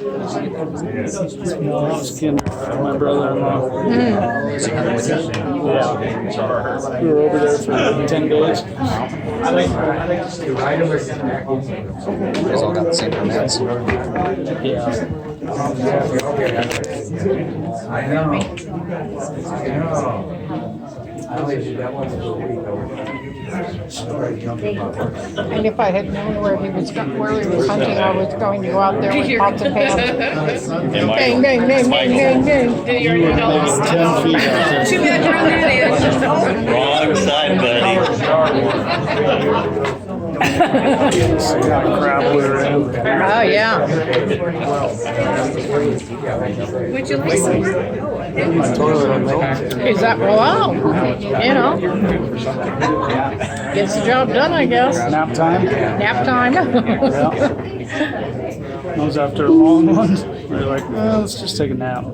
No, I was kidding. My brother-in-law. Yeah. We were over there for 10 days. You guys all got the same permits. Yeah. I know. I only did that one for a week. And if I had known where he was hunting, I was going to go out there with pots and pans. Bang, bang, bang, bang, bang, bang. You were maybe 10 feet out there. Too bad you're on that edge. Wrong side, buddy. Crap, we were in. Oh, yeah. Would you like some more? My toilet unrolled. Is that, wow, you know. Gets the job done, I guess. Nap time? Nap time. Yeah. Those after long ones, we're like, oh, let's just take a nap.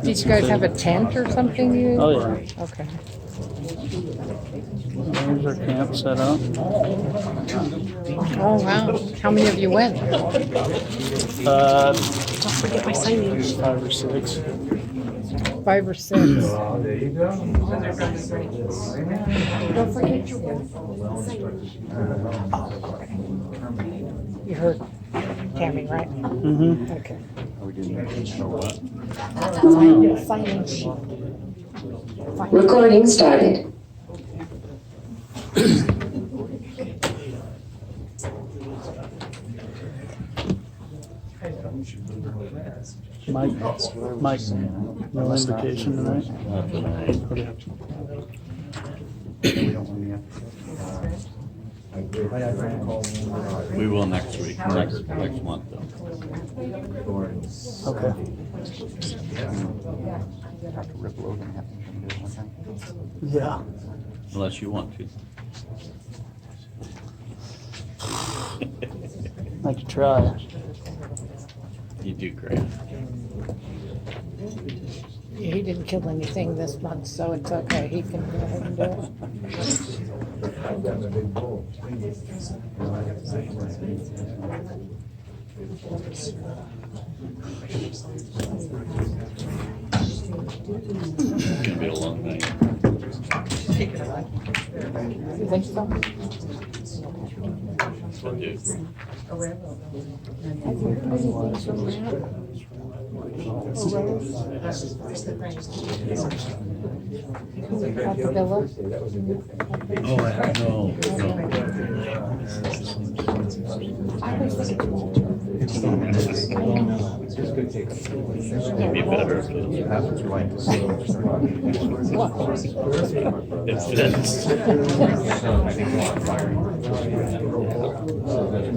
Did you guys have a tent or something? Oh, yeah. Okay. There's our camp set up. Oh, wow. How many of you went? Don't forget my signage. 5 or 6. 5 or 6. Oh, there you go. Don't forget your You heard Tammy, right? Mm-hmm. Okay. Sign-in sheet. Recording started. Mike, no invocation tonight? Okay. We will next week, next month though. Okay. Have to rip load and have to do it one time. Yeah. Unless you want to. I could try. You do great. He didn't kill anything this month, so it's okay. He can go ahead and do it. It's gonna be a long night. You think so? I do. At the villa? Oh, no. It'd be better if it fits.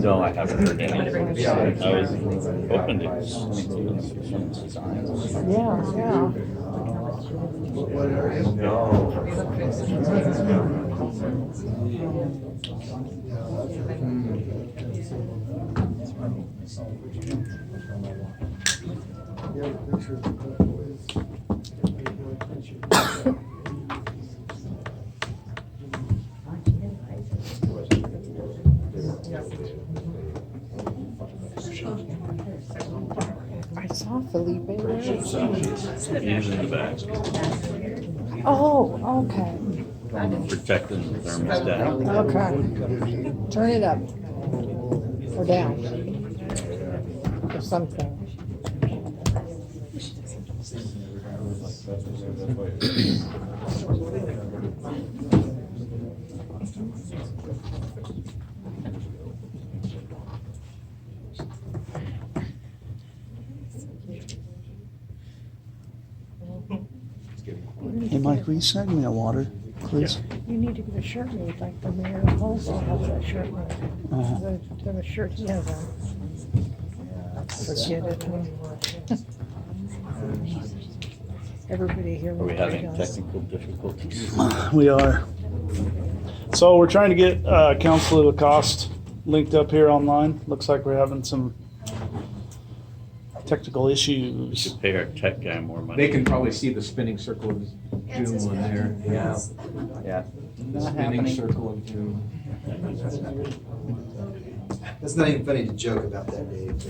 No, I haven't heard any. I was hoping to see some designs. Yeah. I saw Felipe there. He's in the back, Oh, okay. protecting the thermostat. Okay. Turn it up. Or down. Or something. Hey, Mike, will you snag me a water, please? You need to get a shirt made like the mayor also has that shirt made. The shirt he has on. Forget it. Everybody here. Are we having technical difficulties? We are. So we're trying to get Council Lacoste linked up here online. Looks like we're having some technical We issues. should pay our tech guy more money. They can probably see the spinning circle of doom on there. Yeah. Yeah. The spinning circle of doom. That's not even funny to joke about that, Dave. It's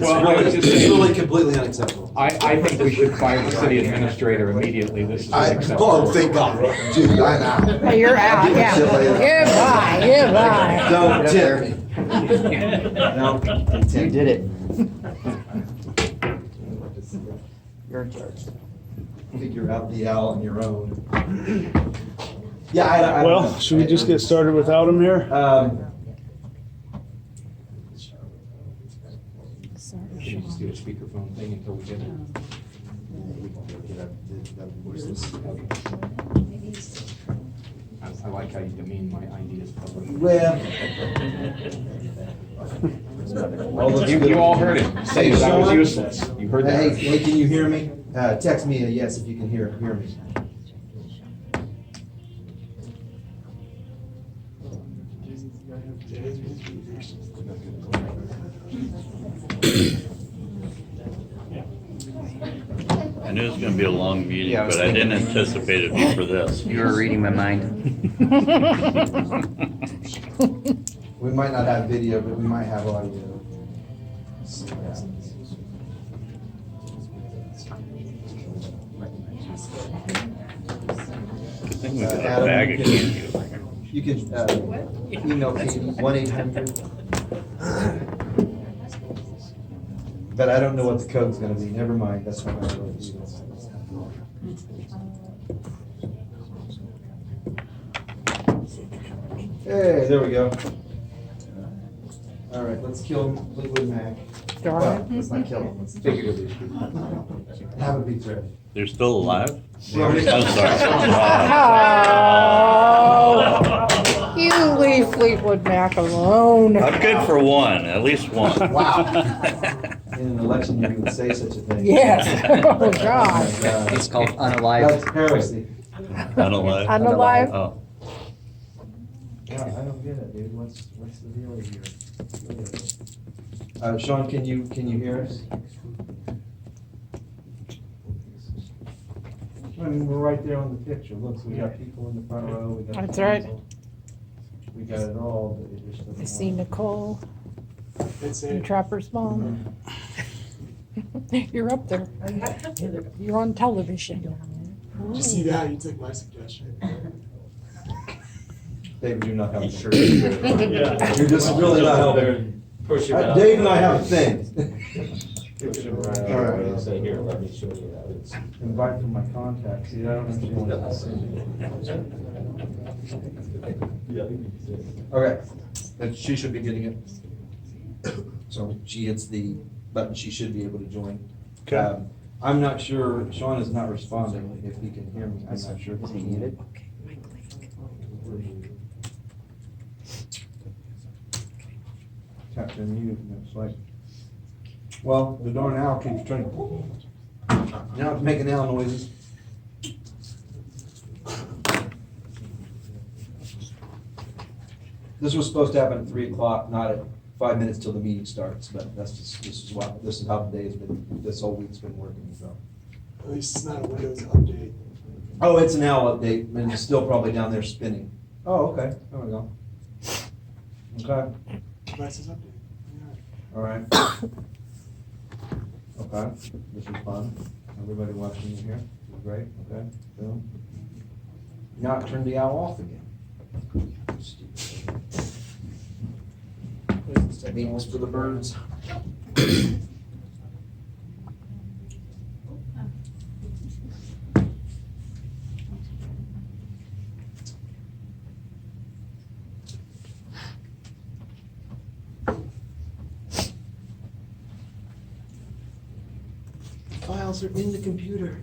Well, I was just it's saying- really completely unacceptable. I think we should fire the city administrator immediately. This is unacceptable. Oh, thank God. Dude, I'm out. Oh, you're out, yeah. Goodbye. Don't tempt me. No, You did it. You're in charge. figure out the owl on your own. Yeah, I don't Well, know. should we just get started without him here? Can you just do a speakerphone thing until we get it? I like how you demean my ideas publicly. Well. You all heard it. Say that was useless. You heard Hey, that. hey, can you hear me? Text me a yes if you can hear me. I knew it was gonna be a long meeting, Yeah, I was but I didn't thinking- anticipate it'd be for this. You were reading my mind. We might not have video, but we might have audio. Good thing we got a Adam, bag of you candy can- over here. You can email Katie, 1-800. But I don't know what the code's gonna be, never mind, that's what I wrote you. Hey, there we go. All right, let's kill Fleetwood Mac. Darn Well, it. let's not kill him, let's figuratively speaking. Have a big threat. They're still alive? Well, I'm sorry. Oh, you leave Fleetwood Mac alone. I'm good for one, at least one. Wow. In an election, you would say such a thing. Yes. Oh, Oh, God. my God. It's called unalive. That's heresy. Unalive? Unalive? Oh, Yeah, I don't get it, dude. What's the deal here? Sean, can you hear us? I mean, we're right there on the picture. Look, so we got people in the front row. We got. That's right. We got it all, but it just I doesn't. see work. Nicole and Trapper's mom. You're up there. You're on television. Did you see that? You took my suggestion. David, you're not helping. Sure. Yeah. You're just really not helping. Push Dave and I have a thing. All right. Say here, let me show you that. It's Invite from my contacts. See, I don't understand what that's saying. Okay, then she should be getting it. So she hits the button, she should be able to join. Okay. I'm not sure, Sean is not responding, if he can hear me, I'm not sure. Is he muted? Tap to mute, and it's like, well, the darn owl keeps turning. Now it's making owl noises. This was supposed to happen at 3 o'clock, not at 5 minutes till the meeting starts, but that's just, this is how the day has been, this whole week's been working, so. At least it's not a Windows update. Oh, it's an owl update, and it's still probably down there spinning. Oh, okay, there we go. Okay, Devices update. all right. Okay, this is fun. Everybody watching you here, this is great, okay, boom. Now it turned the owl off again. Meetings for the birds. Files are in the computer.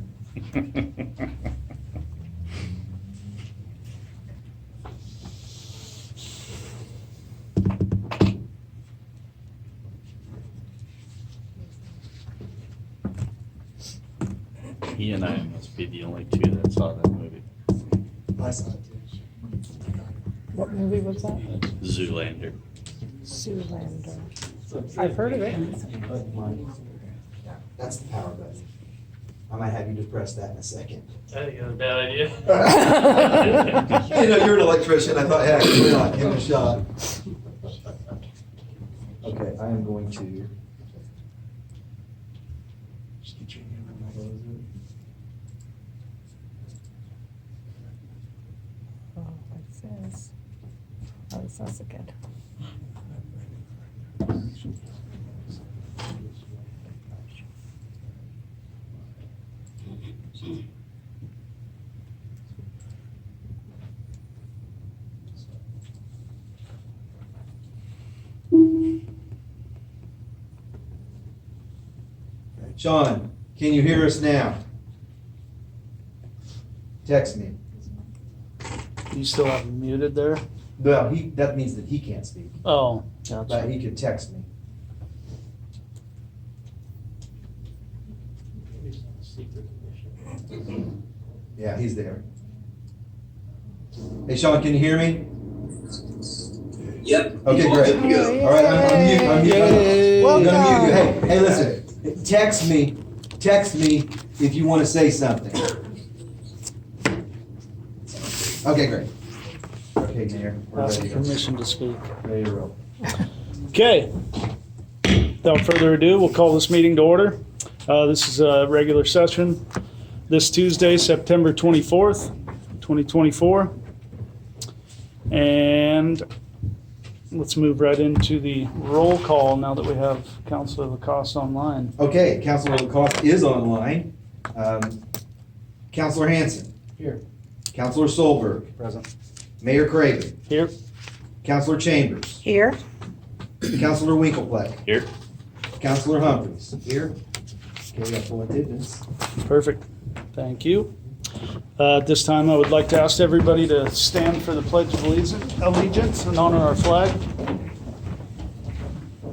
he and I must be the only two that saw that movie. I saw it too. What movie was that? Zoolander. Zoolander. I've heard of it. That's the power button. I might have you just press that in a second. I think that's a bad idea. You know, you're an electrician. I thought, yeah, why not? Give it a shot. I am going to. Just get your name on that, is it? Oh, it says, oh, this is good. Sean, can you hear us now? Text me. You still have him muted there? Well, that means that he can't speak, Oh, but gotcha. he could text me. Yeah, he's there. Hey, Sean, can you hear me? Yep. Okay, great. All right, I'm mute. I'm Yay. gonna mute you. Hey, listen. Text me if you want to say something. Okay, great. Okay, Mayor. We're Ask ready to go. permission to speak. Ready to roll. Okay. Without further ado, we'll call this meeting to order. This is a regular session this Tuesday, September 24th, 2024. And let's move right into the roll call now that we have Councilor Lacoste online. Okay, Councilor Lacoste is online. Councilor Hanson. Here. Councilor Solberg. Present. Mayor Craven. Here. Councilor Chambers. Here, Councilor Winklepleck. Here. Councilor Humphries. Here. Okay, we got full attendance. Perfect. Thank you. At this time, I would like to ask everybody to stand for the Pledge of Allegiance and honor our flag.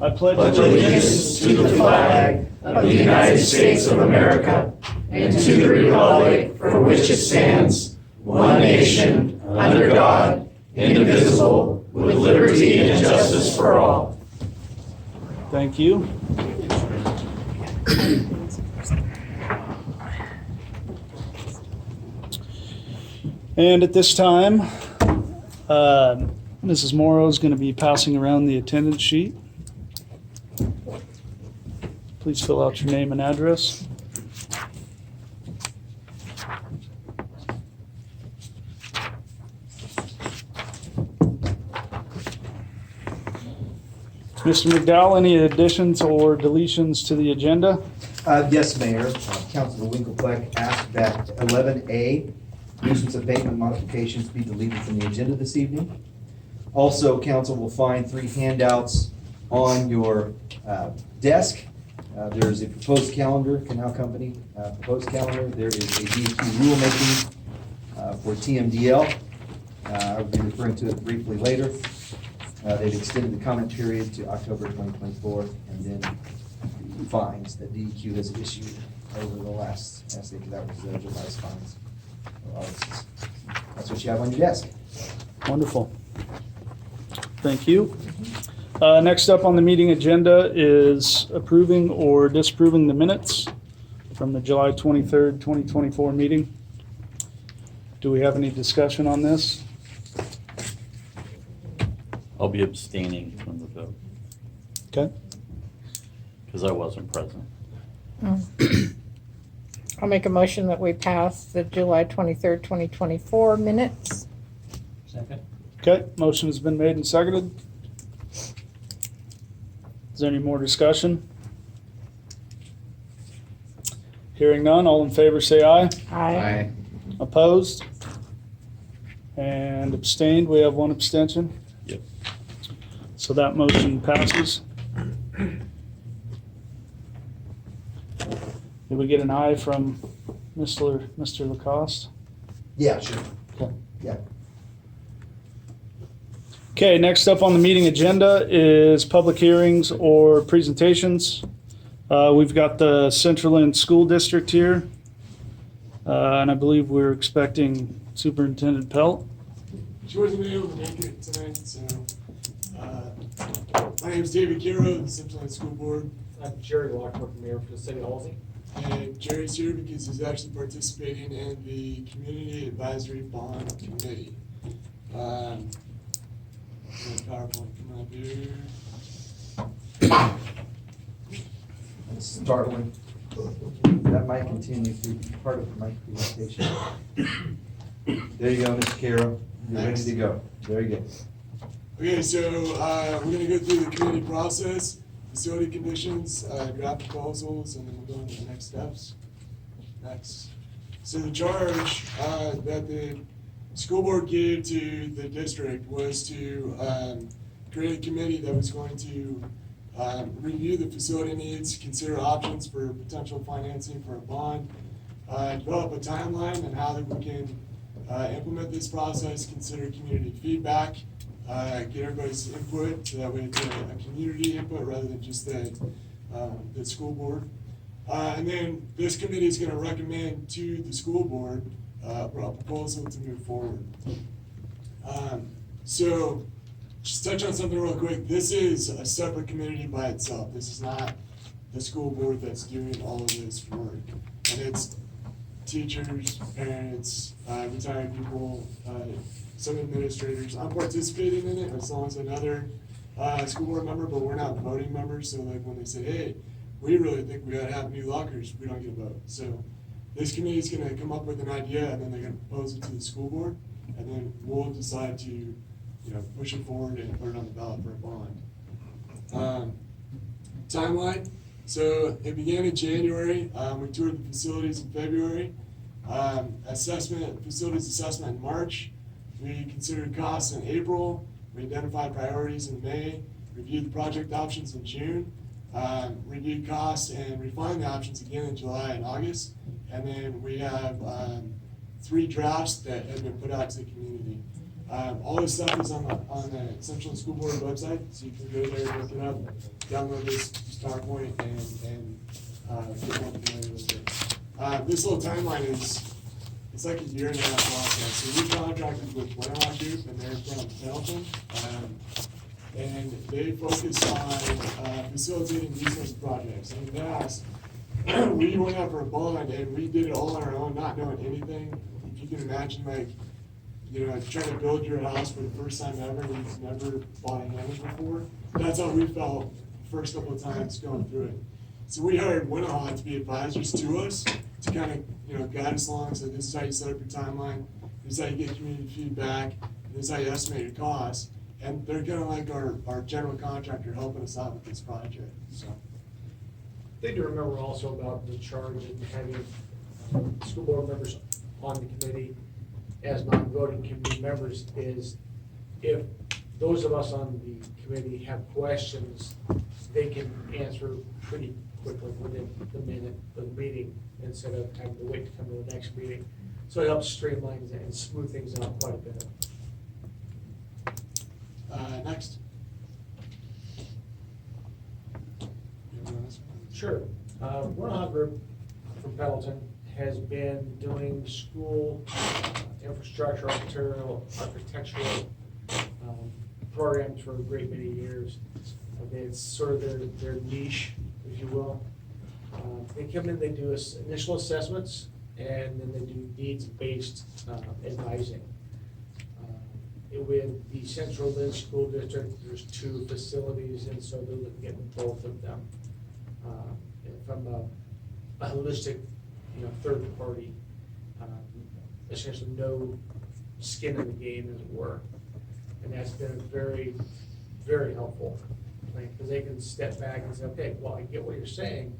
I pledge Allegiance to the flag of the United States of America and to the republic for which it stands, one nation, under God, indivisible, with liberty and justice for all. Thank you. And at this time, Mrs. Morrow is going to be passing around the attendance sheet. Please fill out your name and address. Mr. McDowell, any additions or deletions to the agenda? Yes, Mayor. Councilor Winklepleck asked that 11A, nuisance abatement modifications, be deleted from the agenda this evening. Also, council will find 3 handouts on your desk. There's a proposed calendar, Canal Company proposed calendar. There is a DEQ rulemaking for TMDL. I'll be referring to it briefly later. They've extended the comment period to October 2024, and then the fines that DEQ has issued over the last, I think that was July's fines. That's what you have on your desk. Wonderful. Thank you. Next up on the meeting agenda is approving or disapproving the minutes from the July 23rd, 2024 meeting. Do we have any discussion on this? I'll be abstaining from the vote Okay. because I wasn't present. I'll make a motion that we pass the July 23rd, 2024 minutes. Second. Okay, motion has been made and seconded. Is there any more discussion? Hearing none, all in favor say aye. Aye. Opposed? And abstained, we have 1 abstention. Yep. So that motion passes. Did we get an aye from Mr. Lacoste? Yeah, sure. Okay. Yeah. Okay, next up on the meeting agenda is public hearings or presentations. We've got the Central End School District here. And I believe we're expecting Superintendent Pelt. She wasn't able to make it tonight, so, my name's David Giro, the Central End School Board. I'm Jerry Lockwood, Mayor for the City of Halsey. And Jerry's here because he's actually participating in the Community Advisory Bond Committee. PowerPoint come up here. It's startling. That might continue to be part of my presentation. There you go, Mr. Carroll. You're ready to go. There you go. Okay, so we're gonna go through the committee process, facility conditions, draft proposals, and then we'll go into the next steps. Next. So the charge that the school board gave to the district was to create a committee that was going to review the facility needs, consider options for potential financing for a bond, develop a timeline on how that we can implement this process, consider community feedback, get everybody's input, so that way it's a community input rather than just the school board. And then this committee is gonna recommend to the school board a proposal to move forward. So, just touch on something real quick. This is a separate committee by itself. This is not the school board that's doing all of this work. And it's teachers, parents, retired people, some administrators. I'm participating in it as long as another school board member, but we're not voting members. So like when they say, hey, we really think we gotta have new lockers, we don't get a vote. So this committee is gonna come up with an idea and then they're gonna propose it to the school board. And then we'll decide to, push it forward and put it on the ballot for a bond. Timeline. So it began in January. We toured the facilities in February. Facilities assessment in March. We considered costs in April. We identified priorities in May. Reviewed the project options in June. Reviewed costs and refined the options again in July and August. And then we have 3 drafts that have been put out to the community. All this stuff is on the Central School Board website, so you can go there, look it up, download this PowerPoint, and get more familiar with it. This little timeline it's like a 1.5 year process. So we contracted with Winterlock Group, and they're from Pendleton, and they focus on facilitating these sorts of projects. In the past, we went out for a bond, and we did it all on our own, not knowing anything. If you can imagine, trying to build your house for the first time ever, and you've never bought a hammer before. That's how we felt the first couple of times going through it. So we hired Winterlock to be advisors to us, to kind of, guide us along. So this is how you set up your timeline, this is how you get community feedback, and this is how you estimate your costs. And they're kind of like our general contractor helping us out with this project, so. Thing to remember also about the charge and having school board members on the committee as non-voting committee members is if those of us on the committee have questions, they can answer pretty quickly within the minute of the meeting instead of having to wait to come to the next meeting. So it helps streamline and smooth things out quite a bit. Next. Sure. Winterlock Group from Pendleton has been doing school infrastructure, architectural programs for a great many years. It's sort of their niche, if you will. They come in, they do initial assessments, and then they do needs-based advising. With the Central Lynn School District, there's 2 facilities, and so they're looking at both of them from a holistic, third party, essentially no skin in the game, as it were. And that's been very, very helpful, because they can step back and say, okay, well, I get what you're saying,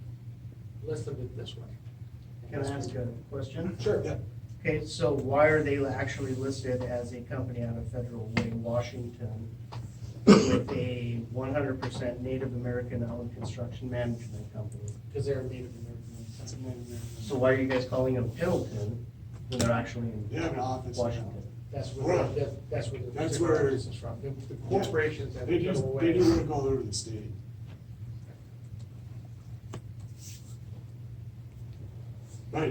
let's look at it this way. Can I ask a question? Sure. Yeah. Okay, so why are they actually listed as a company out of Federal Way, Washington, with a 100% Native American-owned construction management company? Because they're Native American. That's a Native American. So why are you guys calling them Pendleton when they're actually in They have an office. Washington? That's where That's where this is from. The corporations that They go do away. work all over the state. But I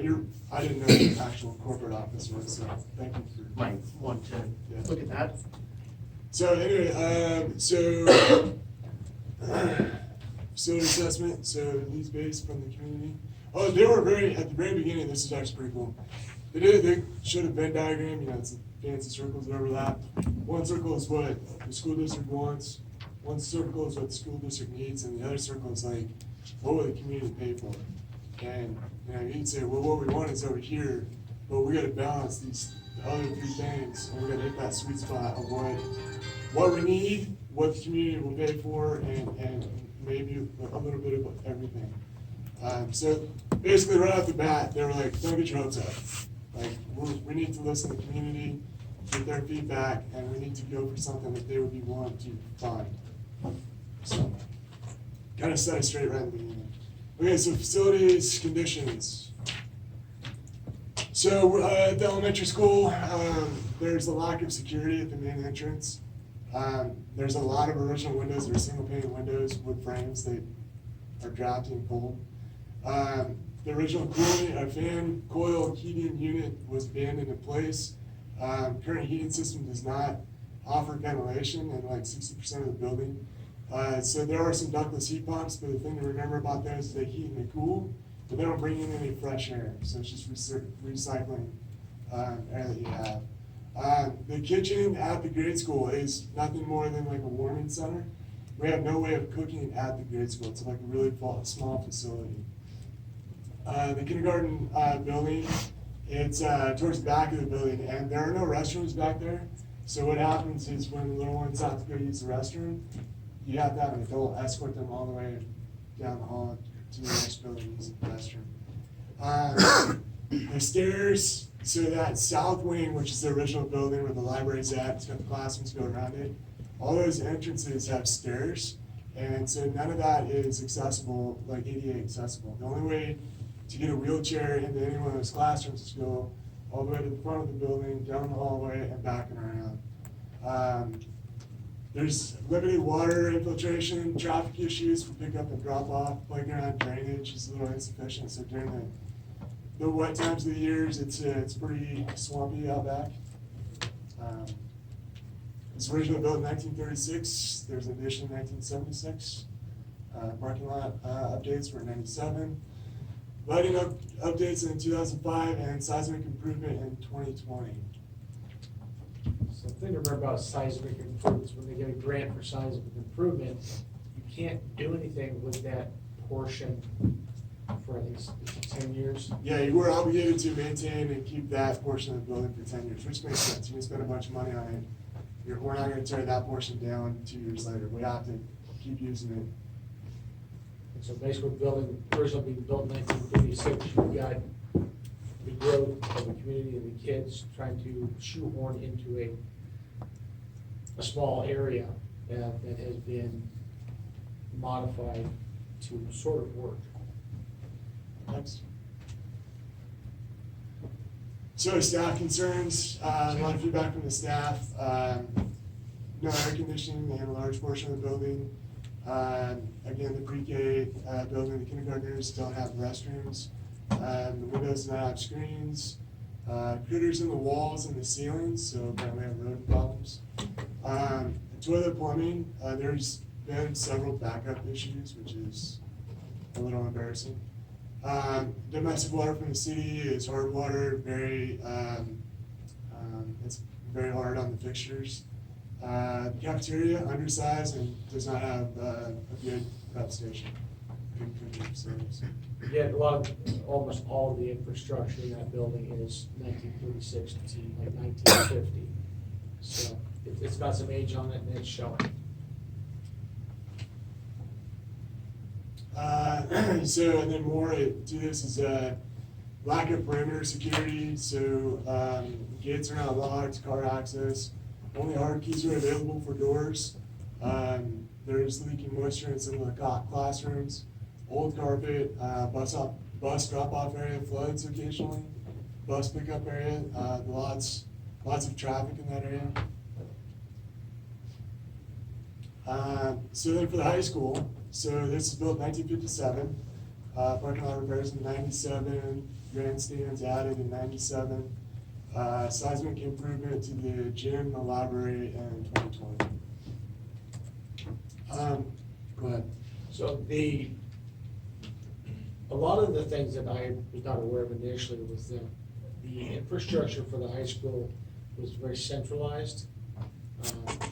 didn't know the actual corporate office was, so thank you for. Might want to look at that. So anyway, facility assessment, so needs-based from the community. Oh, they were at the very beginning, this is actually pretty cool. They showed a Venn diagram, it's fancy circles that overlap. One circle is what the school district wants, one circle is what the school district needs, and the other circle is like, what will the community pay for? And, you know, you'd say, well, what we want is over here, but we gotta balance these other three things, and we gotta hit that sweet spot of what we need, what the community will pay for, and maybe a little bit of everything. So basically, right off the bat, they were like, don't get your hopes up. Like, we need to listen to the community, get their feedback, and we need to go for something that they would be willing to fund. So, kind of set it straight right in the beginning. Okay, so facilities, conditions. So, at the elementary school, there's a lack of security at the main entrance. There's a lot of original windows that are single pane windows with frames that are dropped and pulled. The original cooling, fan coil heating unit was abandoned in place. Current heating system does not offer ventilation in like 60% of the building. So there are some ductless heat pumps, but the thing to remember about those is they heat and they cool, but they don't bring in any fresh air. So it's just recycling air that you have. The kitchen at the grade school is nothing more than like a warming center. We have no way of cooking at the grade school. It's like a really small facility. The kindergarten building, it's towards the back of the building, and there are no restrooms back there. So what happens is when the little ones have to go use the restroom, you have to have an adult escort them all the way down the hall to the next building to use the restroom. The stairs, so that south wing, which is the original building where the library's at, it's got the classrooms go around it. All those entrances have stairs, and so none of that is accessible, like ADA accessible. The only way to get a wheelchair into any one of those classrooms is to go all the way to the front of the building, down the hallway, and back and around. There's limited water infiltration, traffic issues for pickup and drop off, playground drainage is a little insufficient, so during the wet times of the years, it's pretty swampy out back. It's originally built in 1936, there's an addition in 1976. Parking lot updates were in 97. Lighting updates in 2005 and seismic improvement in 2020. So the thing to remember about seismic improvements, when they get a grant for seismic improvement, you can't do anything with that portion for at least 10 years. Yeah, you were obligated to maintain and keep that portion of the building for 10 years, which makes sense. You can spend a bunch of money on it. We're not gonna tear that portion down 2 years later. We have to keep using it. And so basically, building, originally being built in 1936, you've got the growth of the community and the kids trying to shoehorn into a small area that has been modified to sort of work. Next. So staff concerns, a lot of feedback from the staff. No air conditioning in a large portion of the building. Again, the pre-K building, the kindergartners don't have restrooms. The windows do not have screens. Critters in the walls and the ceilings, so apparently have rodent problems. Toilet plumbing, there's been several backup issues, which is a little embarrassing. Domestic water from the city is hard water, it's very hard on the fixtures. The cafeteria, undersized and does not have a good prep station, good cooking facilities. Again, almost all of the infrastructure in that building is 1936 to like 1950. So it's got some age on it and it's showing. So, and then more to this is lack of perimeter security. So gates are not locked, car access. Only hard keys are available for doors. There's leaking moisture in some of the classrooms. Old carpet, bus drop-off area floods occasionally. Bus pickup area, lots of traffic in that area. So then for the high school, so this is built in 1957. Parking lot repairs in 97. Grandstands added in 97. Seismic improvement to the gym, the library in 2020. Go ahead. So a lot of the things that I was not aware of initially was that the infrastructure for the high school was very centralized.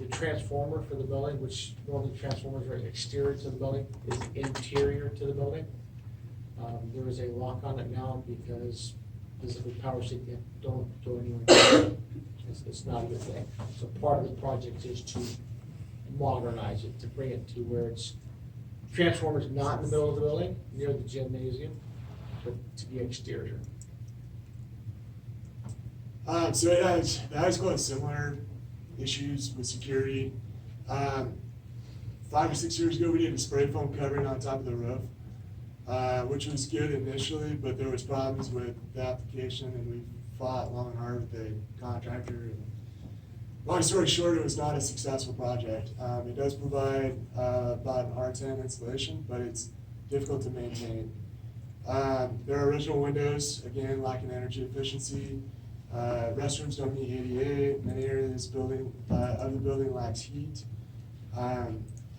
the transformer for the building, which normally transformers are exterior to the building, is interior to the building. There is a lock on it now because physical power safety don't go anywhere. It's not a good thing. So part of the project is to modernize it, to bring it to where it's transformers not in the middle of the building, near the gymnasium, but to be exterior. So the high school has similar issues with security. 5 or 6 years ago, we did a spray foam covering on top of the roof, which was good initially, but there was problems with the application, and we fought long and hard with the contractor. And long story short, it was not a successful project. It does provide about an R10 installation, but it's difficult to maintain. There are original windows, again, lacking energy efficiency. Restrooms don't meet ADA. Many areas of the building lacks heat. I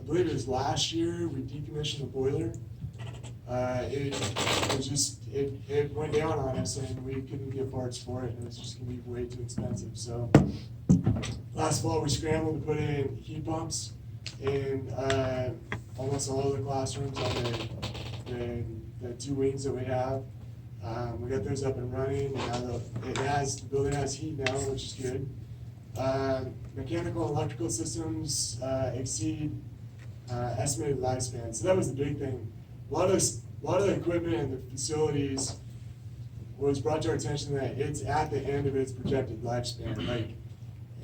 believe it was last year we decommissioned the boiler. It went down on us and we couldn't get parts for it, and it was just gonna be way too expensive. So last fall we scrambled to put in heat pumps in almost all of the classrooms on the 2 wings that we have. We got those up and running, and now the building has heat now, which is good. Mechanical and electrical systems exceed estimated lifespan. So that was the big thing. A lot of the equipment in the facilities was brought to our attention that it's at the end of its projected lifespan, like,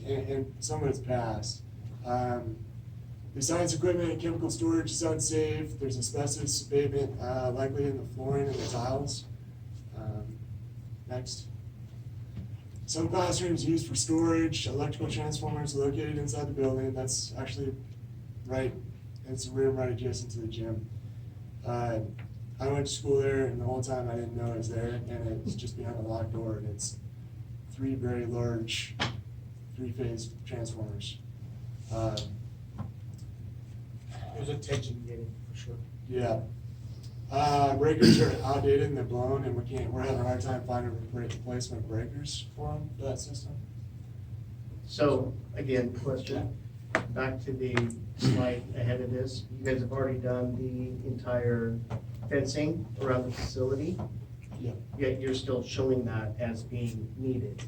and some of it's past. The science equipment and chemical storage is unsafe. There's asbestos abatement likely in the flooring and the tiles. Next. Some classrooms used for storage, electrical transformers located inside the building. That's actually right, it's a room right adjacent to the gym. I went to school there, and the whole time I didn't know it was there, and it's just behind a locked door, and it's 3 very large 3-phase transformers. There's a tension getting for sure. Yeah. Breakers are outdated and they're blown, and we're having a hard time finding replacement breakers for them, for that system. So, again, question, back to the slide ahead of this. You guys have already done the entire fencing around the facility, Yeah. yet you're still showing that as being needed.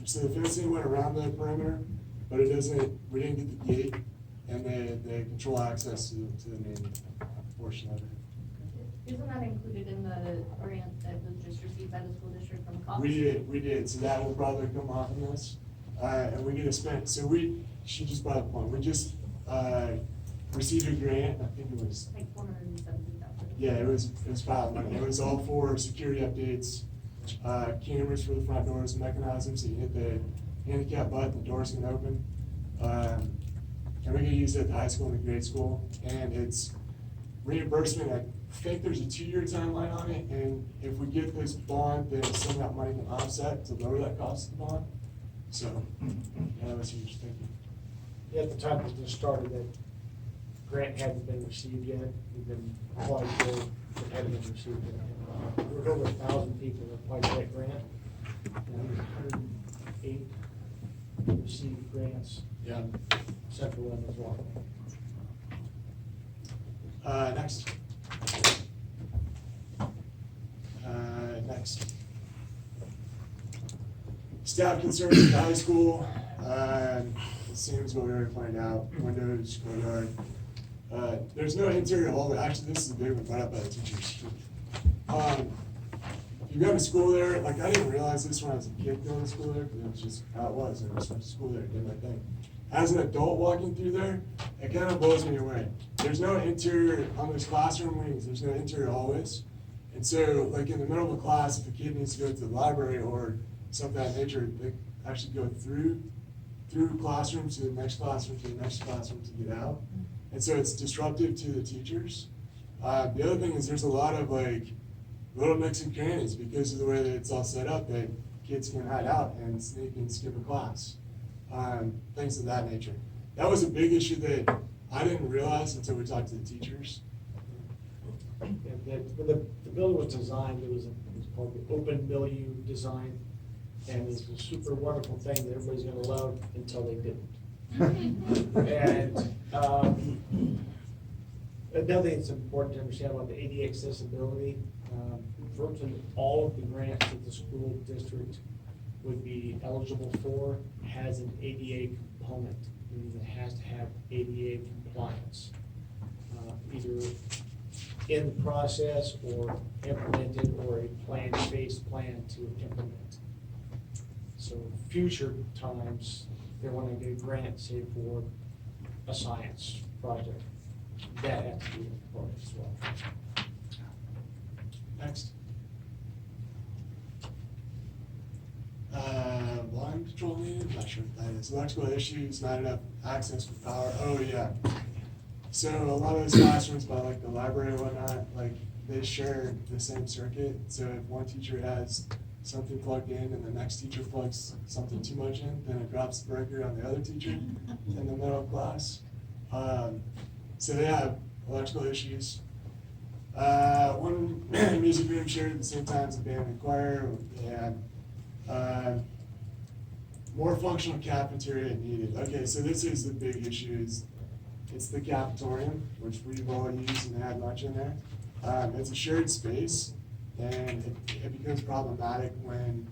So the fencing went around the perimeter, but we didn't get the gate and the control access to the main portion of it. Isn't that included in the grant that was just received by the school district from COPS? We did, so that will probably come off in this. And we get a spend, so she just brought up a point, we just, received a grant, I think it was. Like 470,000. Yeah, it was pilot money, it was all for security updates, cameras for the front doors, mechanisms, so you hit the handicap button, the doors can open. And we can use it at the high school and the grade school, and it's reimbursement. I think there's a 2-year timeline on it, and if we get this bond, then some of that money can offset to lower that cost of the bond. So, yeah, that was huge, thank you. Yeah, at the time it was started, that grant hadn't been received yet. We've been applied for, it hadn't been received yet. There were over 1,000 people that applied for that grant. And 108 received grants. Yeah. Central one as well. Next. Next. Staff concerns at the high school. It seems what we already pointed out, windows, schoolyard. There's no interior hallway. Actually, this is a big one brought up by the teachers. You go to school there, like I didn't realize this when I was a kid going to school there, because it was just how it was. I was to school there, did my thing. As an adult walking through there, it kind of blows me away. There's no interior, on those classroom wings, there's no interior hallways. And so, like in the middle of a class, if a kid needs to go to the library or something of that nature, they actually go through classroom to the next classroom to the next classroom to get out. And so it's disruptive to the teachers. The other thing is there's a lot of like little nooks and crannies because of the way that it's all set up that kids can hide out and sneak and skip a class. Things of that nature. That was a big issue that I didn't realize until we talked to the teachers. Yeah, when the building was designed, it was called the open milieu design, and it's a super wonderful thing that everybody's gonna love until they didn't. And another thing that's important to understand about the ADA accessibility, virtually all of the grants that the school district would be eligible for has an ADA component, meaning it has to have ADA compliance, either in the process or implemented, or a phased plan to implement. So future times, they want to get a grant, say, for a science project, that has to be a component as well. Next. Line control needed, I'm not sure what that is. Electrical issues, not enough access for power. Oh, yeah. So a lot of those classrooms by like the library and whatnot, like they share the same circuit. So if one teacher has something plugged in and the next teacher plugs something too much in, then it drops the breaker on the other teacher in the middle of class. So they have electrical issues. One music room shared at the same time as the band and choir. They had more functional cafeteria needed. Okay, so this is the big issue. It's the cafetorium, which we've all used and had lunch in there. It's a shared space, and it becomes problematic when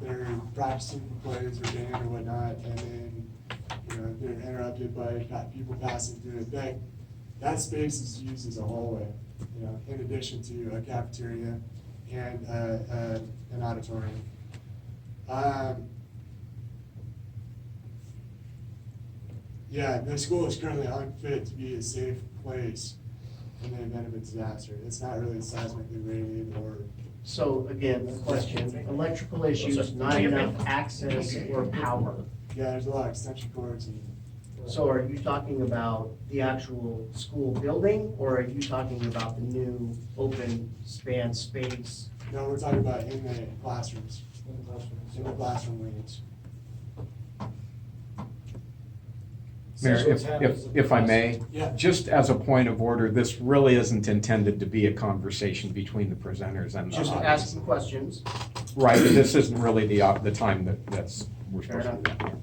they're practicing for plays or band or whatnot, and then they're interrupted by people passing through it. That space is used as a hallway, in addition to a cafeteria and an auditorium. Yeah, the school is currently unfit to be a safe place in the event of a disaster. It's not really seismically rated or. So again, the question, electrical issues, not enough access or power. Yeah, there's a lot of extension cords and. So are you talking about the actual school building, or are you talking about the new open span space? No, we're talking about in the classrooms. In the classroom wings. Mayor, if I may, Yeah. just as a point of order, this really isn't intended to be a conversation between the presenters and the Just audience. asking questions. Right, but this isn't really the time we're supposed to do that.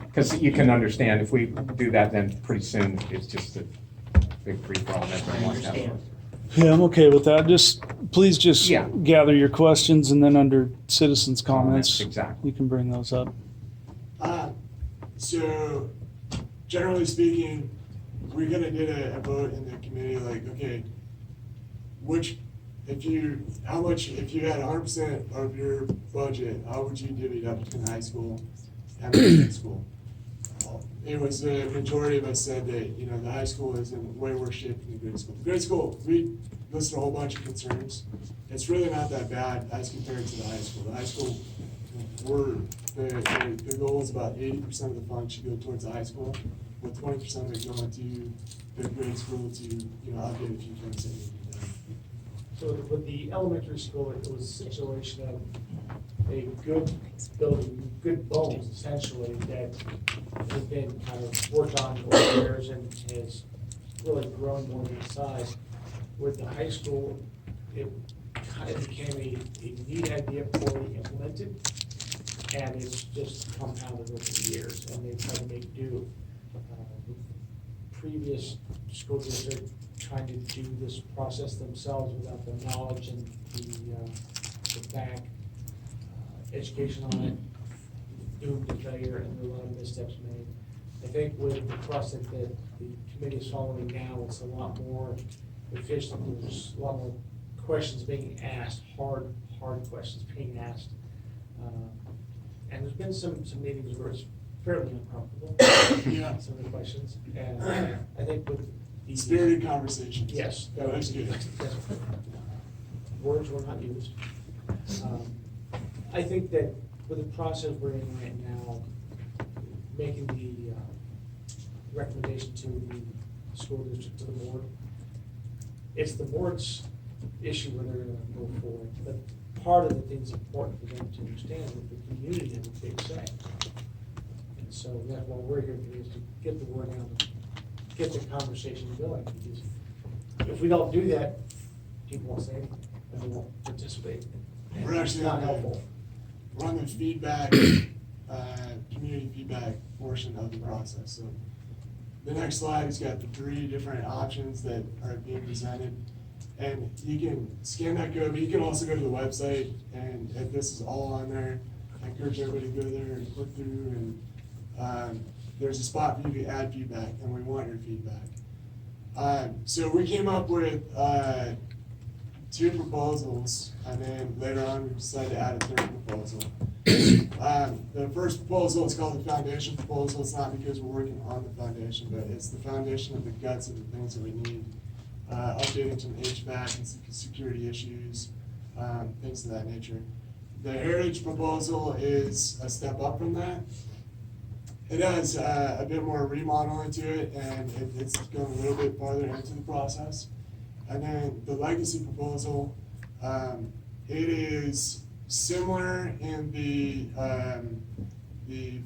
Because you can understand, if we do that, then pretty soon it's just a big free-for-all. and everyone wants to have fun. Yeah, I'm okay with that. Please just Yeah. gather your questions, and then under citizens' comments, Exactly. you can bring those up. So, generally speaking, we're gonna get a vote in the committee, like, okay, if you had 100% of your budget, how would you divvy it up between high school and the middle school? It was the majority of us said that, the high school is in way worse shape than the grade school. The grade school, we listed a whole bunch of concerns. It's really not that bad as compared to the high school. The high school, the goal is about 80% of the funds should go towards the high school, with 20% of it going to the grade school to, update a few things that need to be done. So with the elementary school, it was a situation of a good building, good bones essentially, that has been kind of worked on over the years and has really grown more in size. With the high school, it kind of became a neat idea poorly implemented, and it's just compounded over the years, and they try to make do. The previous school district trying to do this process themselves without the knowledge and the back education on it, doomed to failure, and there were a lot of missteps made. I think with the process that the committee is following now, it's a lot more efficient. There's a lot more questions being asked, hard questions being asked. And there's been some meetings where it's fairly uncomfortable, Yeah. some of the questions. And I think with the Spirited conversations. Yes. That was good. Words were not used. I think that with the process we're in right now, making the recommendation to the school district, to the board, it's the board's issue whether they're gonna go forward. But part of the thing's important for them to understand that the community has a big say. And so that's what we're here to do, is to get the word out, get the conversation going. Because if we don't do that, people won't say anything, and they won't participate. And We're actually it's not helpful. We're on the feedback community feedback portion of the process. So the next slide has got the 3 different options that are being presented. And you can scan that code, but you can also go to the website, and this is all on there. I encourage everybody to go there and click through, and there's a spot for you to add feedback, and we want your feedback. So we came up with 2 proposals, and then later on we decided to add a 3rd proposal. The first proposal is called the foundation proposal. It's not because we're working on the foundation, but it's the foundation of the guts of the things that we need. Updating some HVAC and some security issues, things of that nature. The heritage proposal is a step up from that. It has a bit more remodeling to it, and it's going a little bit farther into the process. And then the legacy proposal, it is similar in the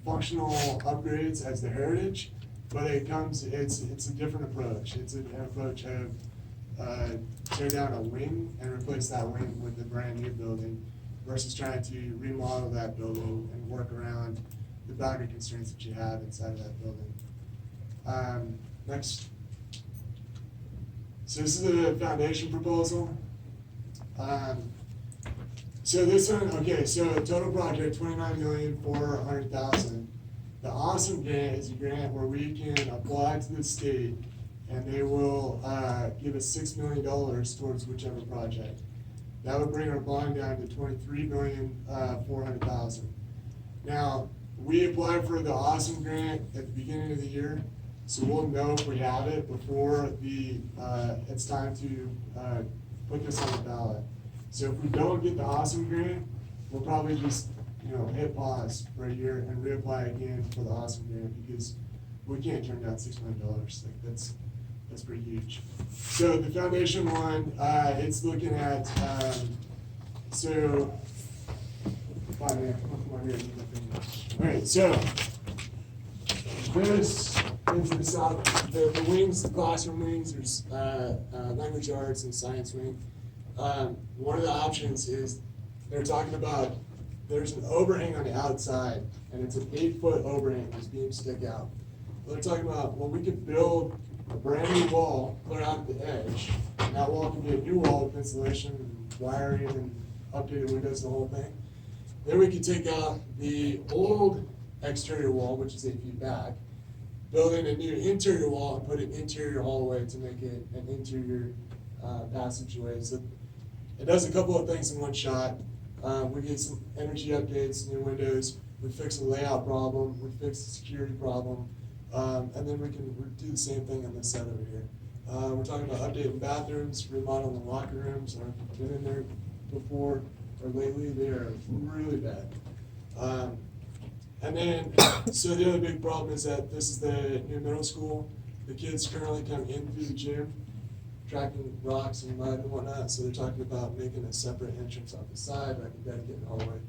functional upgrades as the heritage, but it's a different approach. It's an approach of tear down a wing and replace that wing with a brand new building versus trying to remodel that building and work around the boundary constraints that you have inside of that building. Next. So this is the foundation proposal. So this one, okay, so total project, $29,400,000. The Awesome Grant is a grant where we can apply to the state, and they will give us $6 million towards whichever project. That would bring our bond down to $23,400,000. Now, we applied for the Awesome Grant at the beginning of the year, so we'll know if we have it before it's time to put this on the ballot. So if we don't get the Awesome Grant, we'll probably just hit pause for a year and reapply again for the Awesome Grant, because we can't turn down $6 million. Like that's pretty huge. So the foundation one, it's looking at so. All right, so there's into the south, the wings, the classroom wings. There's language arts and science wing. One of the options is they're talking about there's an overhang on the outside, and it's an 8-foot overhang. These beams stick out. They're talking about, well, we could build a brand new wall, put it out at the edge, and that wall can be a new wall with insulation and wiring and updated windows, the whole thing. Then we could take out the old exterior wall, which is 8 feet back, build in a new interior wall and put an interior hallway to make it an interior passageway. So it does a couple of things in one shot. We get some energy updates, new windows, we fix a layout problem, we fix the security problem, and then we can do the same thing on this side over here. We're talking about updating bathrooms, remodeling the locker rooms. I've been in there before or lately, they are really bad. And then, so the other big problem is that this is the new middle school. The kids currently come in through the gym, tracking rocks and mud and whatnot, so they're talking about making a separate entrance off the side, like a dedicated hallway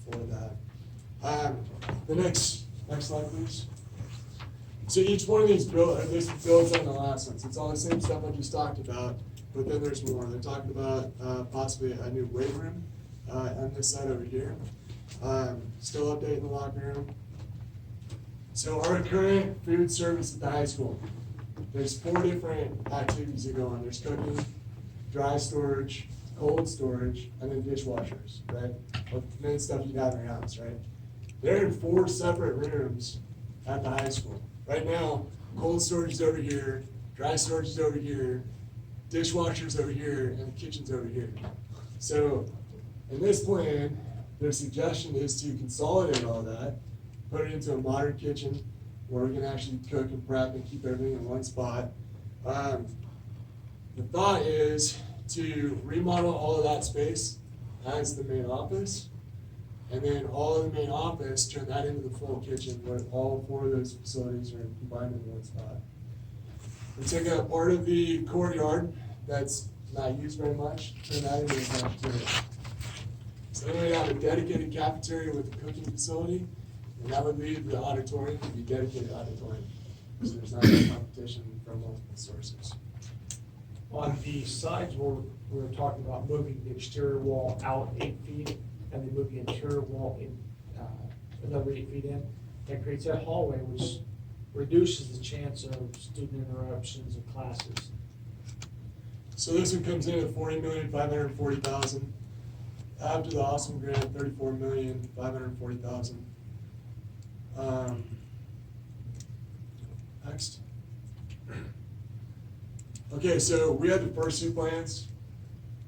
for that. The next slide, please. So each one of these this builds on the last one. So it's all the same stuff I just talked about, but then there's more. They're talking about possibly a new weight room on this side over here. Still updating the locker room. So our current food service at the high school, there's 4 different activities that go on. There's cooking, dry storage, cold storage, and then dishwashers, right? Or main stuff you'd have in your house, right? They're in 4 separate rooms at the high school. Right now, cold storage is over here, dry storage is over here, dishwasher's over here, and the kitchen's over here. So in this plan, their suggestion is to consolidate all that, put it into a modern kitchen where we can actually cook and prep and keep everything in one spot. The thought is to remodel all of that space as the main office, and then all of the main office, turn that into the full kitchen where all 4 of those facilities are combined in one spot. We take a part of the courtyard that's not used very much, turn that into a cafeteria. So then we have a dedicated cafeteria with a cooking facility, and that would leave the auditorium to be dedicated auditorium. So there's not any competition from multiple sources. On the sides, we're talking about moving the exterior wall out 8 feet, and then moving the interior wall in another 8 feet in. That creates that hallway, which reduces the chance of student interruptions of classes. So this one comes in at 40,540,000. After the awesome grant, 34,540,000. Next. Okay, so we had the first two plans.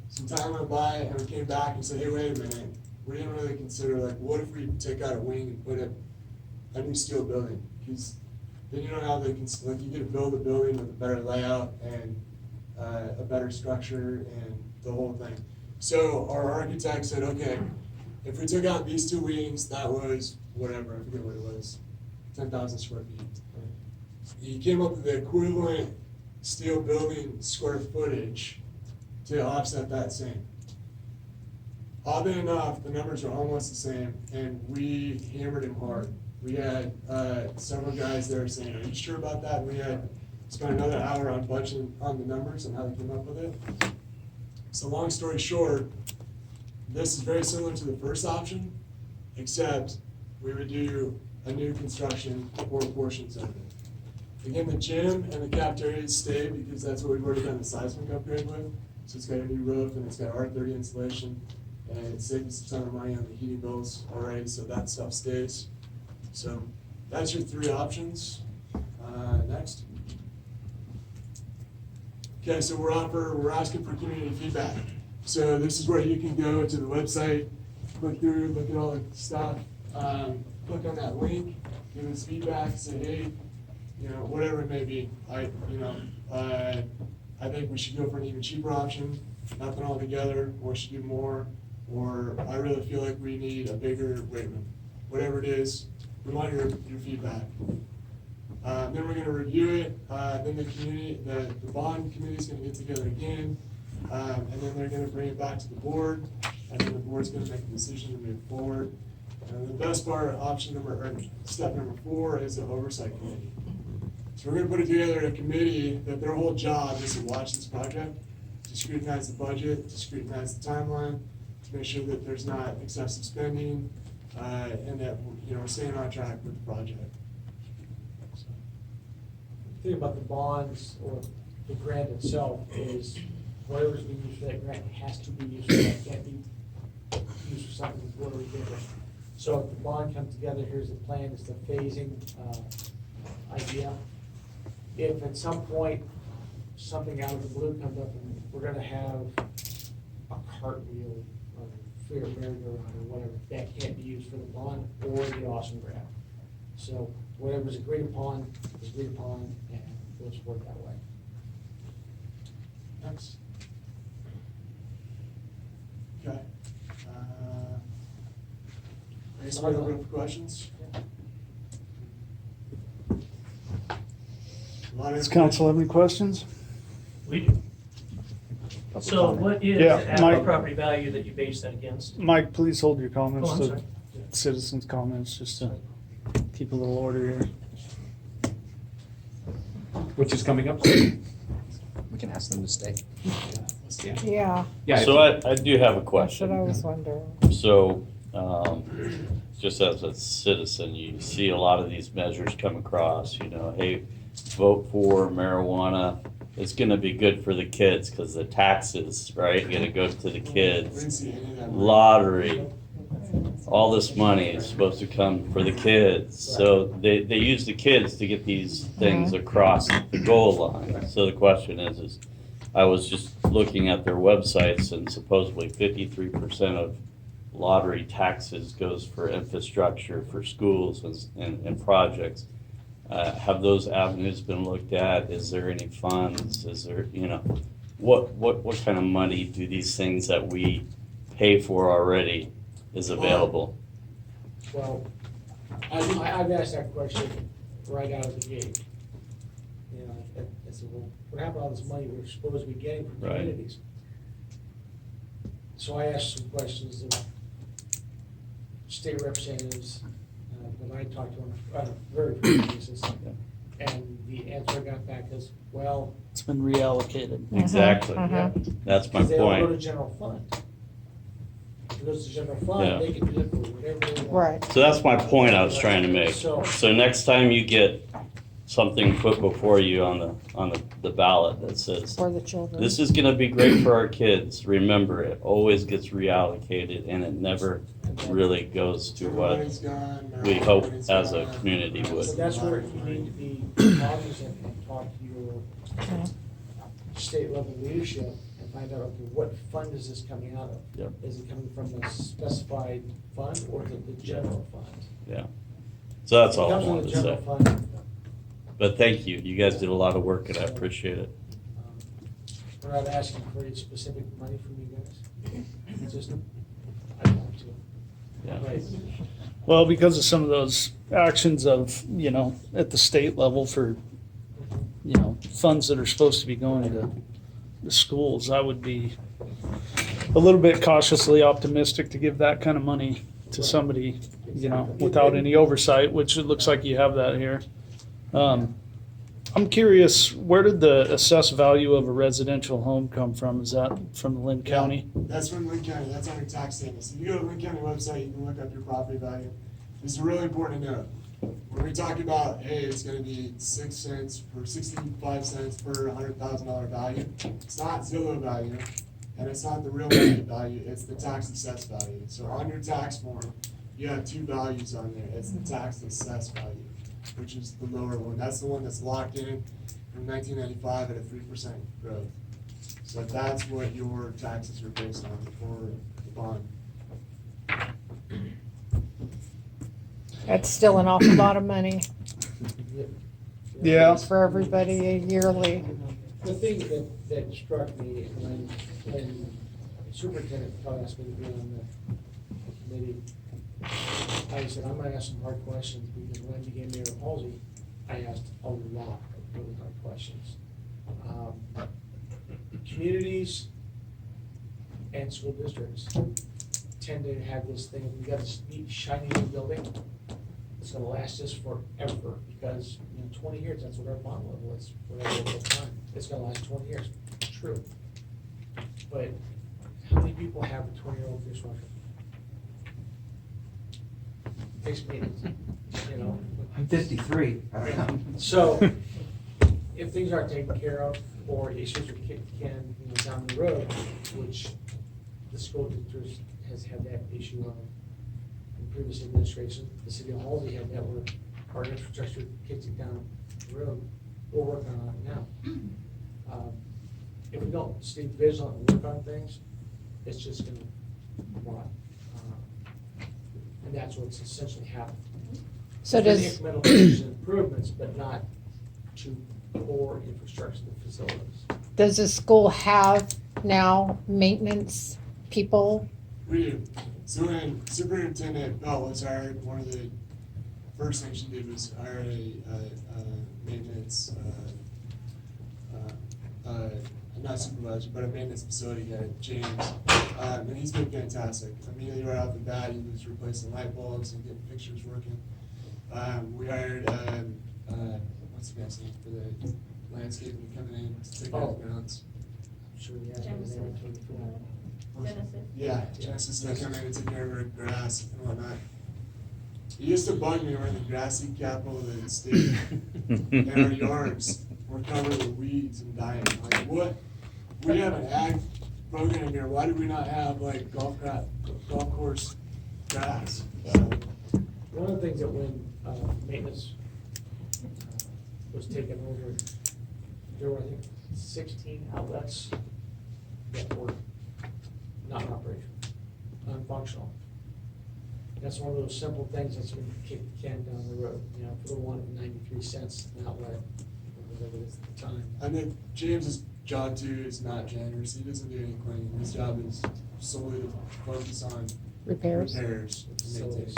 Some time went by and we came back and said, hey, wait a minute. We didn't really consider, like, what if we take out a wing and put a new steel building? Because then you don't have the, like, you could build a building with a better layout and a better structure and the whole thing. So our architect said, okay, if we took out these two wings, that was whatever, I forget what it was, 10,000 square feet. He came up with the equivalent steel building square footage to offset that same. Oddly enough, the numbers are almost the same, and we hammered him hard. We had several guys there saying, are you sure about that? And we had spent another hour on budgeting on the numbers and how they came up with it. So long story short, this is very similar to the first option, except we would do a new construction for portions of it. Again, the gym and the cafeteria stay because that's what we've already done the seismic upgrade with. So it's got a new roof and it's got R30 insulation, and it saved us a ton of money on the heating bills already, so that stuff stays. So that's your three options. Next. Okay, so we're asking for community feedback. So this is where you can go to the website, click through, look at all the stuff, click on that link, give us feedback, say, hey, you know, whatever it may be. I think we should go for an even cheaper option, nothing altogether, or should do more, or I really feel like we need a bigger weight room. Whatever it is, we want your feedback. Then we're gonna review it, then the community, the bond committee is gonna get together again, and then they're gonna bring it back to the board, and then the board's gonna make a decision to move forward. And the best part, step number 4 is the oversight committee. So we're gonna put together a committee that their whole job is to watch this project, to scrutinize the budget, to scrutinize the timeline, to make sure that there's not excessive spending, and that, you know, we're staying on track with the project. The thing about the bonds or the grant itself is whatever's being used for that grant has to be used for that, it can't be used for something totally different. So if the bond comes together, here's the plan, it's the phasing idea. If at some point, something out of the blue comes up and we're gonna have a cartwheel or fair merry-go-round or whatever, that can't be used for the bond or the awesome grant. So whatever's agreed upon is agreed upon, and we'll just work that way. Next. Okay. Anybody open for questions? Does council have any questions? We do. So what is Yeah, the Mike. actual property value that you base that against? Mike, please hold your comments Oh, I'm to sorry. citizens' comments, just to keep a little order here. Which is coming up soon. We can ask them to stay. Yeah, Yeah. So I do have a that's what I question. was wondering. So, just as a citizen, you see a lot of these measures come across, you know, hey, vote for marijuana. It's gonna be good for the kids because the taxes, right, gonna go to the We didn't kids. see any of that. Lottery, all this money is supposed to come for the kids. So they use the kids to get these things across the goal line. So the question is I was just looking at their websites and supposedly 53% of lottery taxes goes for infrastructure, for schools and projects. Have those avenues been looked at? Is there any funds? Is there, you know, what kind of money do these things that we pay for already is available? Well, I've asked that question right out of the gate. You know, I said, well, what happened to all this money we're supposed to be getting from Right. communities? So I asked some questions of state representatives, when I talked to them on a very frequent basis. And the answer I got back is, well, It's been reallocated. Exactly. yeah. That's my Because they don't go to point. general fund. goes to general Yeah. fund, they can do it for whatever they want. Right. So that's my point I was trying to make. So- So next time you get something put before you on the ballot that says, For the children. this is gonna be great for our kids, remember, it always gets reallocated and it never really goes to what Everybody's gone, we hope everybody's as a gone. community So would. that's where you need to be cognizant and talk to your state level leadership and find out, okay, what fund is this coming out of? Yep. Is it coming from a specified fund or is it the general fund? Yeah. So that's all I If it comes from wanted the to general say. fund, But thank you. You guys did a lot of work and I appreciate it. we're not asking for any specific money from you guys. It's just, I want to. Yeah. Right. Well, because of some of those actions of, at the state level for, funds that are supposed to be going to the schools, I would be a little bit cautiously optimistic to give that kind of money to somebody, without any oversight, which it looks like you have that here. I'm curious, where did the assessed value of a residential home come from? Is that from Lynn County? That's from Lynn County, that's on your tax statements. If you go to Lynn County website, you can look up your property value. This is really important to know. When we talk about, hey, it's gonna be 6 cents or 65 cents per $100,000 value, it's not Zillow value, and it's not the real market value, it's the tax assessed value. So on your tax form, you have two values on there. It's the tax assessed value, which is the lower one. That's the one that's locked in from 1995 at a 3% growth. So that's what your taxes are based on for the bond. That's still an awful lot of money Yeah. for everybody yearly. The thing that struck me when Superintendent Todd asked me to be on the committee, I said, I'm gonna ask some hard questions, because when I became mayor of Halsey, I asked a lot of really hard questions. Communities and school districts tend to have this thing, we got this neat shiny new building, it's gonna last us forever, because, 20 years, that's what our bond level is, whatever at the time, it's gonna last 20 years, true. But how many people have a 20-year-old dishwasher? Takes maintenance, I'm 53. I don't know. So, if things aren't taken care of, or issues are kicked can, down the road, which the school district has had that issue of in previous administration, the city of Halsey had that where our infrastructure kicks it down the road, we're working on it now. If we don't stay vigilant and work on things, it's just gonna rot. And that's what's essentially happened. So There's does, been incremental improvements, but not to core infrastructure facilities. does the school have now maintenance people? We do. So when Superintendent Bell was hired, one of the first things she did was hire a maintenance, not supervisor, but a maintenance facility guy, James. And he's been fantastic. Immediately right off the bat, he was replacing light bulbs and getting fixtures working. We hired, what's the guy's name for the landscaping coming in to take out the grounds? I'm sure we have them there between the two. Genesis. Yeah, Genesis, they come in and take care of our grass and whatnot. It used to bug me when the grassy capital of the state and our yards were covered with weeds and dying. Like, what? We have an ag program here. Why do we not have like golf course grass? So, One of the things that when maintenance was taken over, there were, I think, 16 outlets that were not in operation, unfunctional. That's one of those simple things that's going to kick the can down the road, for the one at 93 cents an outlet, or whatever it is at the time. I think James's job too is not janitor's. He doesn't do any cleaning. His job is solely to focus on Repairs. repairs and maintaining.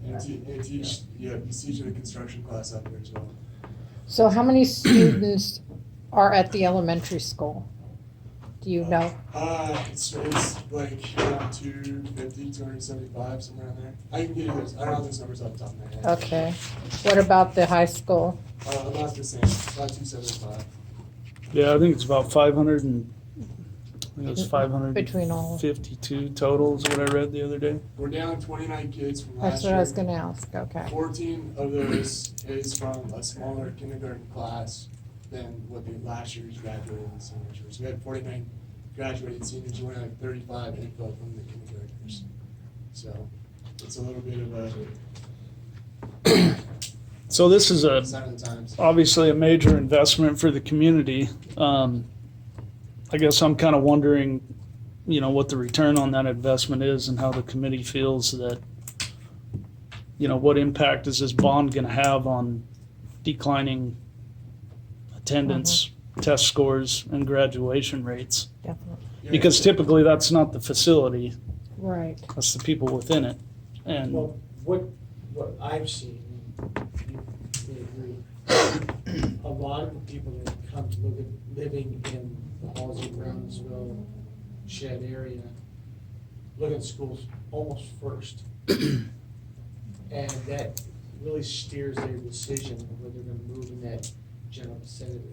And teach, yeah, he's teaching a construction class out there as well. So how many students are at the elementary school? Do you know? It's like around 250, 275, somewhere around there. I can get you those, I don't have those numbers off the top of my head. Okay. What about the high school? About the same, about 275. Yeah, I think it's about 500 and, think it was Between all. 552 totals, what I read the other day. We're down 29 kids from That's last what year. I was gonna ask, okay. 14 of those is from a smaller kindergarten class than what the last year's graduated and seniors were. So we had 49 graduated seniors, and only like 35 info from the kindergartners. So it's a little bit of a So this is a, sign of the times. obviously a major investment for the community. I guess I'm kind of wondering, what the return on that investment is and how the committee feels that, what impact is this bond going to have on declining attendance, test scores, and graduation rates? Definitely. Because typically that's not the facility, Right. that's the people within it. And Well, what I've seen, you may agree, a lot of the people that come to living in the Halsey, Brownsville, Shed area, look at schools almost first. And that really steers their decision of whether they're gonna move in that general vicinity.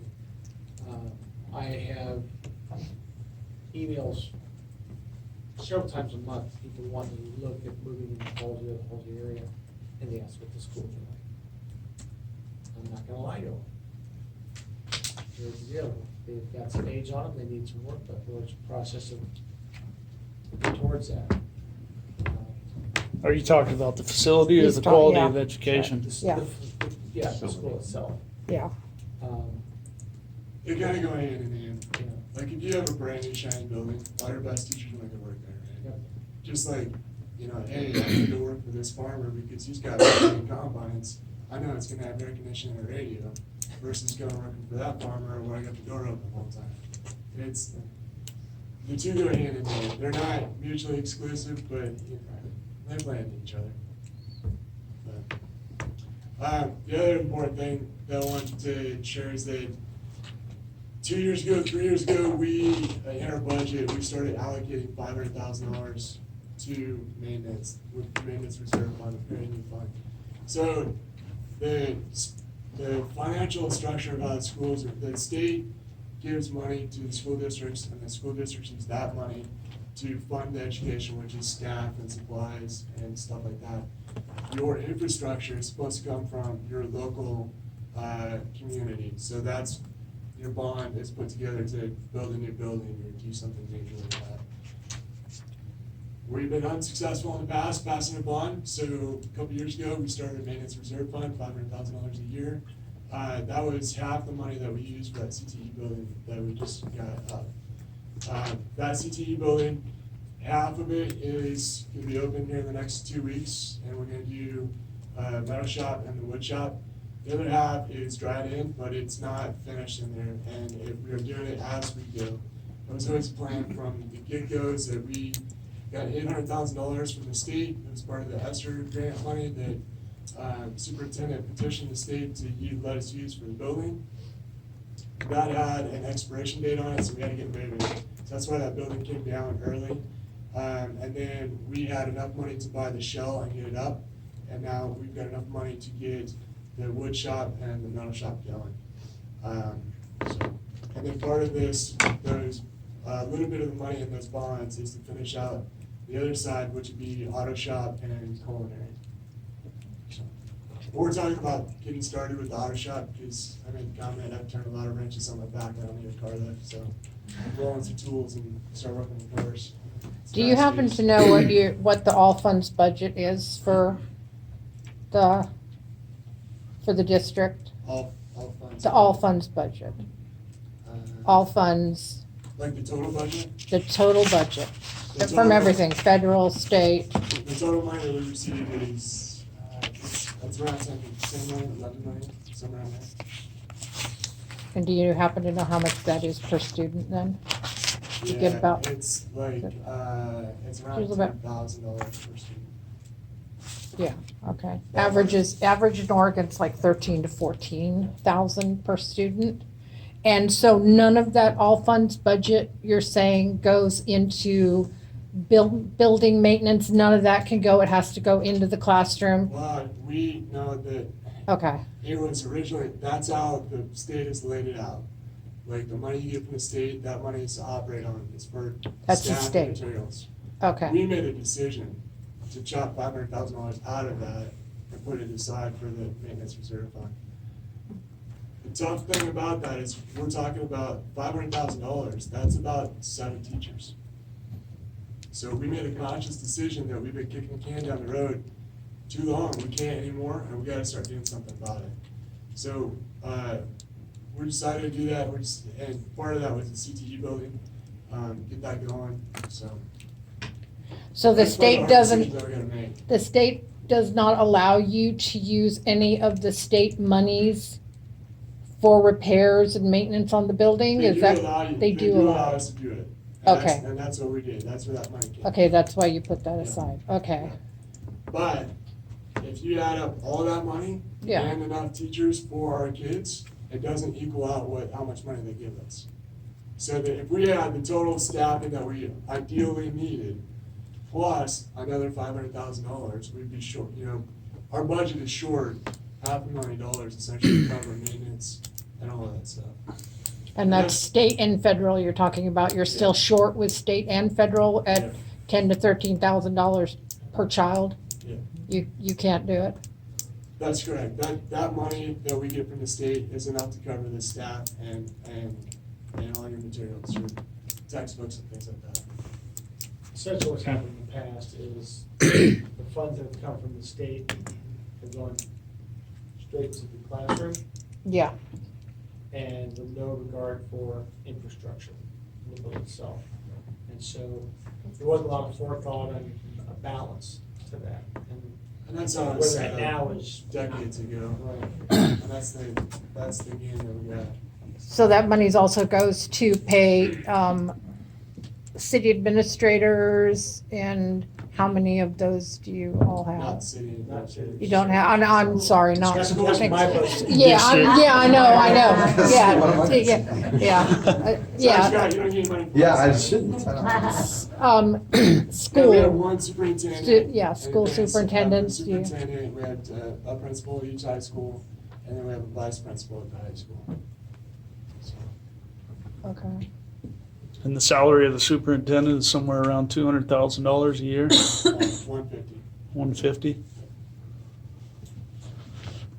I have emails several times a month, people wanting to look at moving in the Halsey area, and they ask what the schools are like. I'm not gonna lie to them. Here's the deal, they've got some age on them, they need some work, but we're in the process of towards that. are you talking about the facility or He's the talking- quality yeah. of education? Yeah. Yeah, the school itself. Yeah. They kind of go hand in hand. Like if you have a brand new shiny building, all your best teachers want to go work there, right? Yep. Just like, hey, I need to work for this farmer because he's got 15 combines. I know it's gonna have air conditioning and a radio versus going working for that farmer where I got the door open the whole time. It's, the two go hand in hand. They're not mutually exclusive, but they play into each other. But, the other important thing that I wanted to share is that 3 years ago, we, in our budget, we started allocating $500,000 to maintenance, with maintenance reserve fund, a very new fund. So the financial structure of how the schools, the state gives money to the school districts, and the school districts use that money to fund the education, which is staff and supplies and stuff like that. Your infrastructure is supposed to come from your local community. So that's, your bond is put together to build a new building or do something major like that. We've been unsuccessful in the past passing a bond, so a couple years ago, we started a maintenance reserve fund, $500,000 a year. That was half the money that we used for that CTE building that we just got up. That CTE building, half of it is gonna be open here in the next 2 weeks, and we're gonna do metal shop and the wood shop. The other half is dried in, but it's not finished in there, and if we are doing it as we go. It was always planned from the get-go is that we got $800,000 from the state. It was part of the ESSER grant money that superintendent petitioned the state to let us use for the building. That had an expiration date on it, so we had to get moving. So that's why that building came down early. And then we had enough money to buy the shell and get it up, and now we've got enough money to get the wood shop and the metal shop going. And then part of this, those, a little bit of the money in those bonds is to finish out the other side, which would be auto shop and culinary. So, we're talking about getting started with the auto shop because I made the comment, I've turned a lot of wrenches on my back, I don't need a car lift, so I'm rolling some tools and start working with cars. It's Do you fast happen paced. to know what the all funds budget is for the district? All funds. The all funds budget, all funds, Like the total budget? the total budget, The from total- everything, federal, state. The total money that we received is, it's around 10 million, 11 million, somewhere around there. And do you happen to know how much that is per student then? You get Yeah, about, it's like, it's around There's about- $10,000 per student. yeah, okay. Average in Oregon's like 13 to 14,000 per student. And so none of that all funds budget, you're saying, goes into building maintenance, none of that can go, it has to go into the classroom? Well, we know that Okay, it was originally, that's how the state has laid it out. Like the money you get from the state, that money is to operate on, it's for That's the staff state. and materials. Okay. We made a decision to chop $500,000 out of that and put it aside for the maintenance reserve fund. The tough thing about that is we're talking about $500,000, that's about 7 teachers. So we made a conscious decision that we've been kicking the can down the road too long, we can't anymore, and we gotta start doing something about it. So, we decided to do that, and part of that was the CTE building, get that going, so. So the That's one of state our doesn't, decisions that we're gonna make. the state does not allow you to use any of the state monies for repairs and maintenance on the building? They Is do that, allow you- they do allow? us to do it. And Okay. And that's what we did, that's where that money came. Okay, that's why you put that Yeah. aside. Okay. But if you add up all that money Yeah. and enough teachers for our kids, it doesn't equal out how much money they give us. So that if we had the total staffing that we ideally needed, plus another $500,000, we'd be short, our budget is short $500,000 essentially to cover maintenance and all of that stuff. And that's state and federal you're talking about. You're still short with state and federal Yeah. at $10,000 to $13,000 per child? Yeah. You can't do it? That's correct. That money that we get from the state is enough to cover the staff and all your materials, your textbooks and things like that. Essentially what's happened in the past is the funds that have come from the state have gone straight to the classroom Yeah. and with no regard for infrastructure in the building itself. And so there wasn't a lot of forethought and a balance to that. And that's how it where was that set now up is decades ago. Right. And that's the game that we got. So that money's also goes to pay city administrators, and how many of those do you all Not have? city, not city. You don't have, I'm sorry, not. That's my budget. Yeah, I know, yeah. Scott, you don't get any money from Yeah, us. I shouldn't. Yeah, we have School, one superintendent. yeah, school and then superintendents, you- Superintendent, we have a principal at each high school, and then we have a vice principal at the high school. So, okay. And the salary of the superintendent is somewhere around $200,000 a year, 150. 150.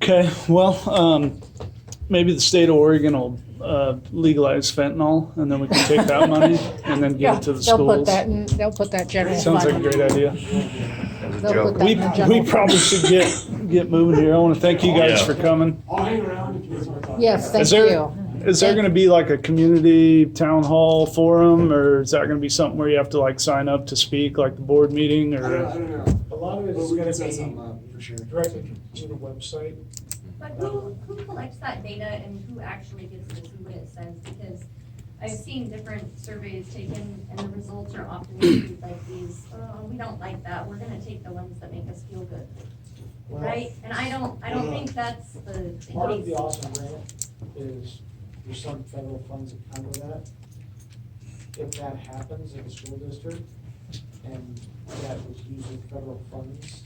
Okay, well, maybe the state of Oregon will legalize fentanyl, and then we can take that money and then give Yeah, it to the they'll put schools. that in, they'll put that general fund. Sounds like a great idea. They'll put that We, in the general we probably fund. should get moving here. I want to thank you guys Yeah. for coming. I'll hang around if you guys want to talk. Yes, about thank Is there- you. Is there gonna be like a community town hall forum, or is that gonna be something where you have to like sign up to speak, like the board meeting, it. I or? don't know. A lot of it But is we can gonna set be something up, for sure. directly to the website. But who collects that data and who actually gets to see what it says? Because I've seen different surveys taken and the results are often like these, oh, we don't like that, we're gonna take the ones that make us feel good, Well, right? And I don't think that's the Part of case. the awesome grant is there's some federal funds that come with that. If that happens in the school district and that was using federal funds,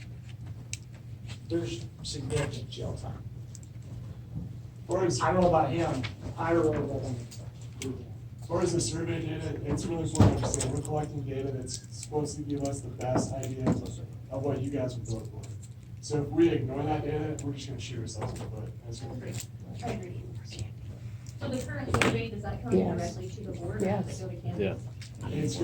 there's significant jail time. Or as I don't know about him, I really wouldn't do that. As far as the survey data, it's really important to understand, we're collecting data that's supposed to give us the best idea of what you guys would vote for. So if we ignore that data, we're just gonna shoot ourselves in the foot. That's gonna be. I agree. So the current survey, does that come Yes. directly to the board or Yes. does it go to Canvas? Yeah. It's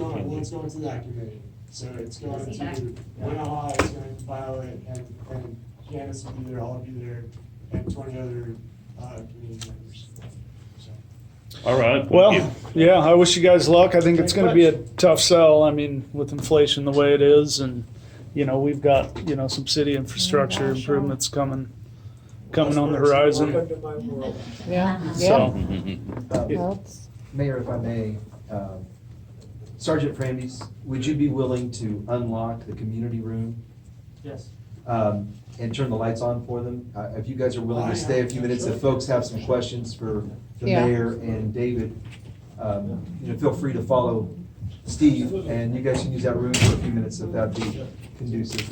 going to that committee. So it's going to, Feedback. Winnow is going to compile it, and Candace will be there, I'll be there, and 20 other community members. So. All right. Well, yeah, I wish you guys luck. I think it's gonna be a tough sell. I mean, with inflation the way it is, and, we've got, some city infrastructure gosh, yeah. improvements coming on the horizon. Welcome to my world. Yeah, So, yeah. Well, That's- Mayor, if I may, Sergeant Frambies, would you be willing to unlock the community room Yes. and turn the lights on for them? If you guys are willing to stay a few minutes, if folks have some questions for the Yeah. mayor and David, feel free to follow Steve, and you guys can use that room for a few minutes if that'd be conducive.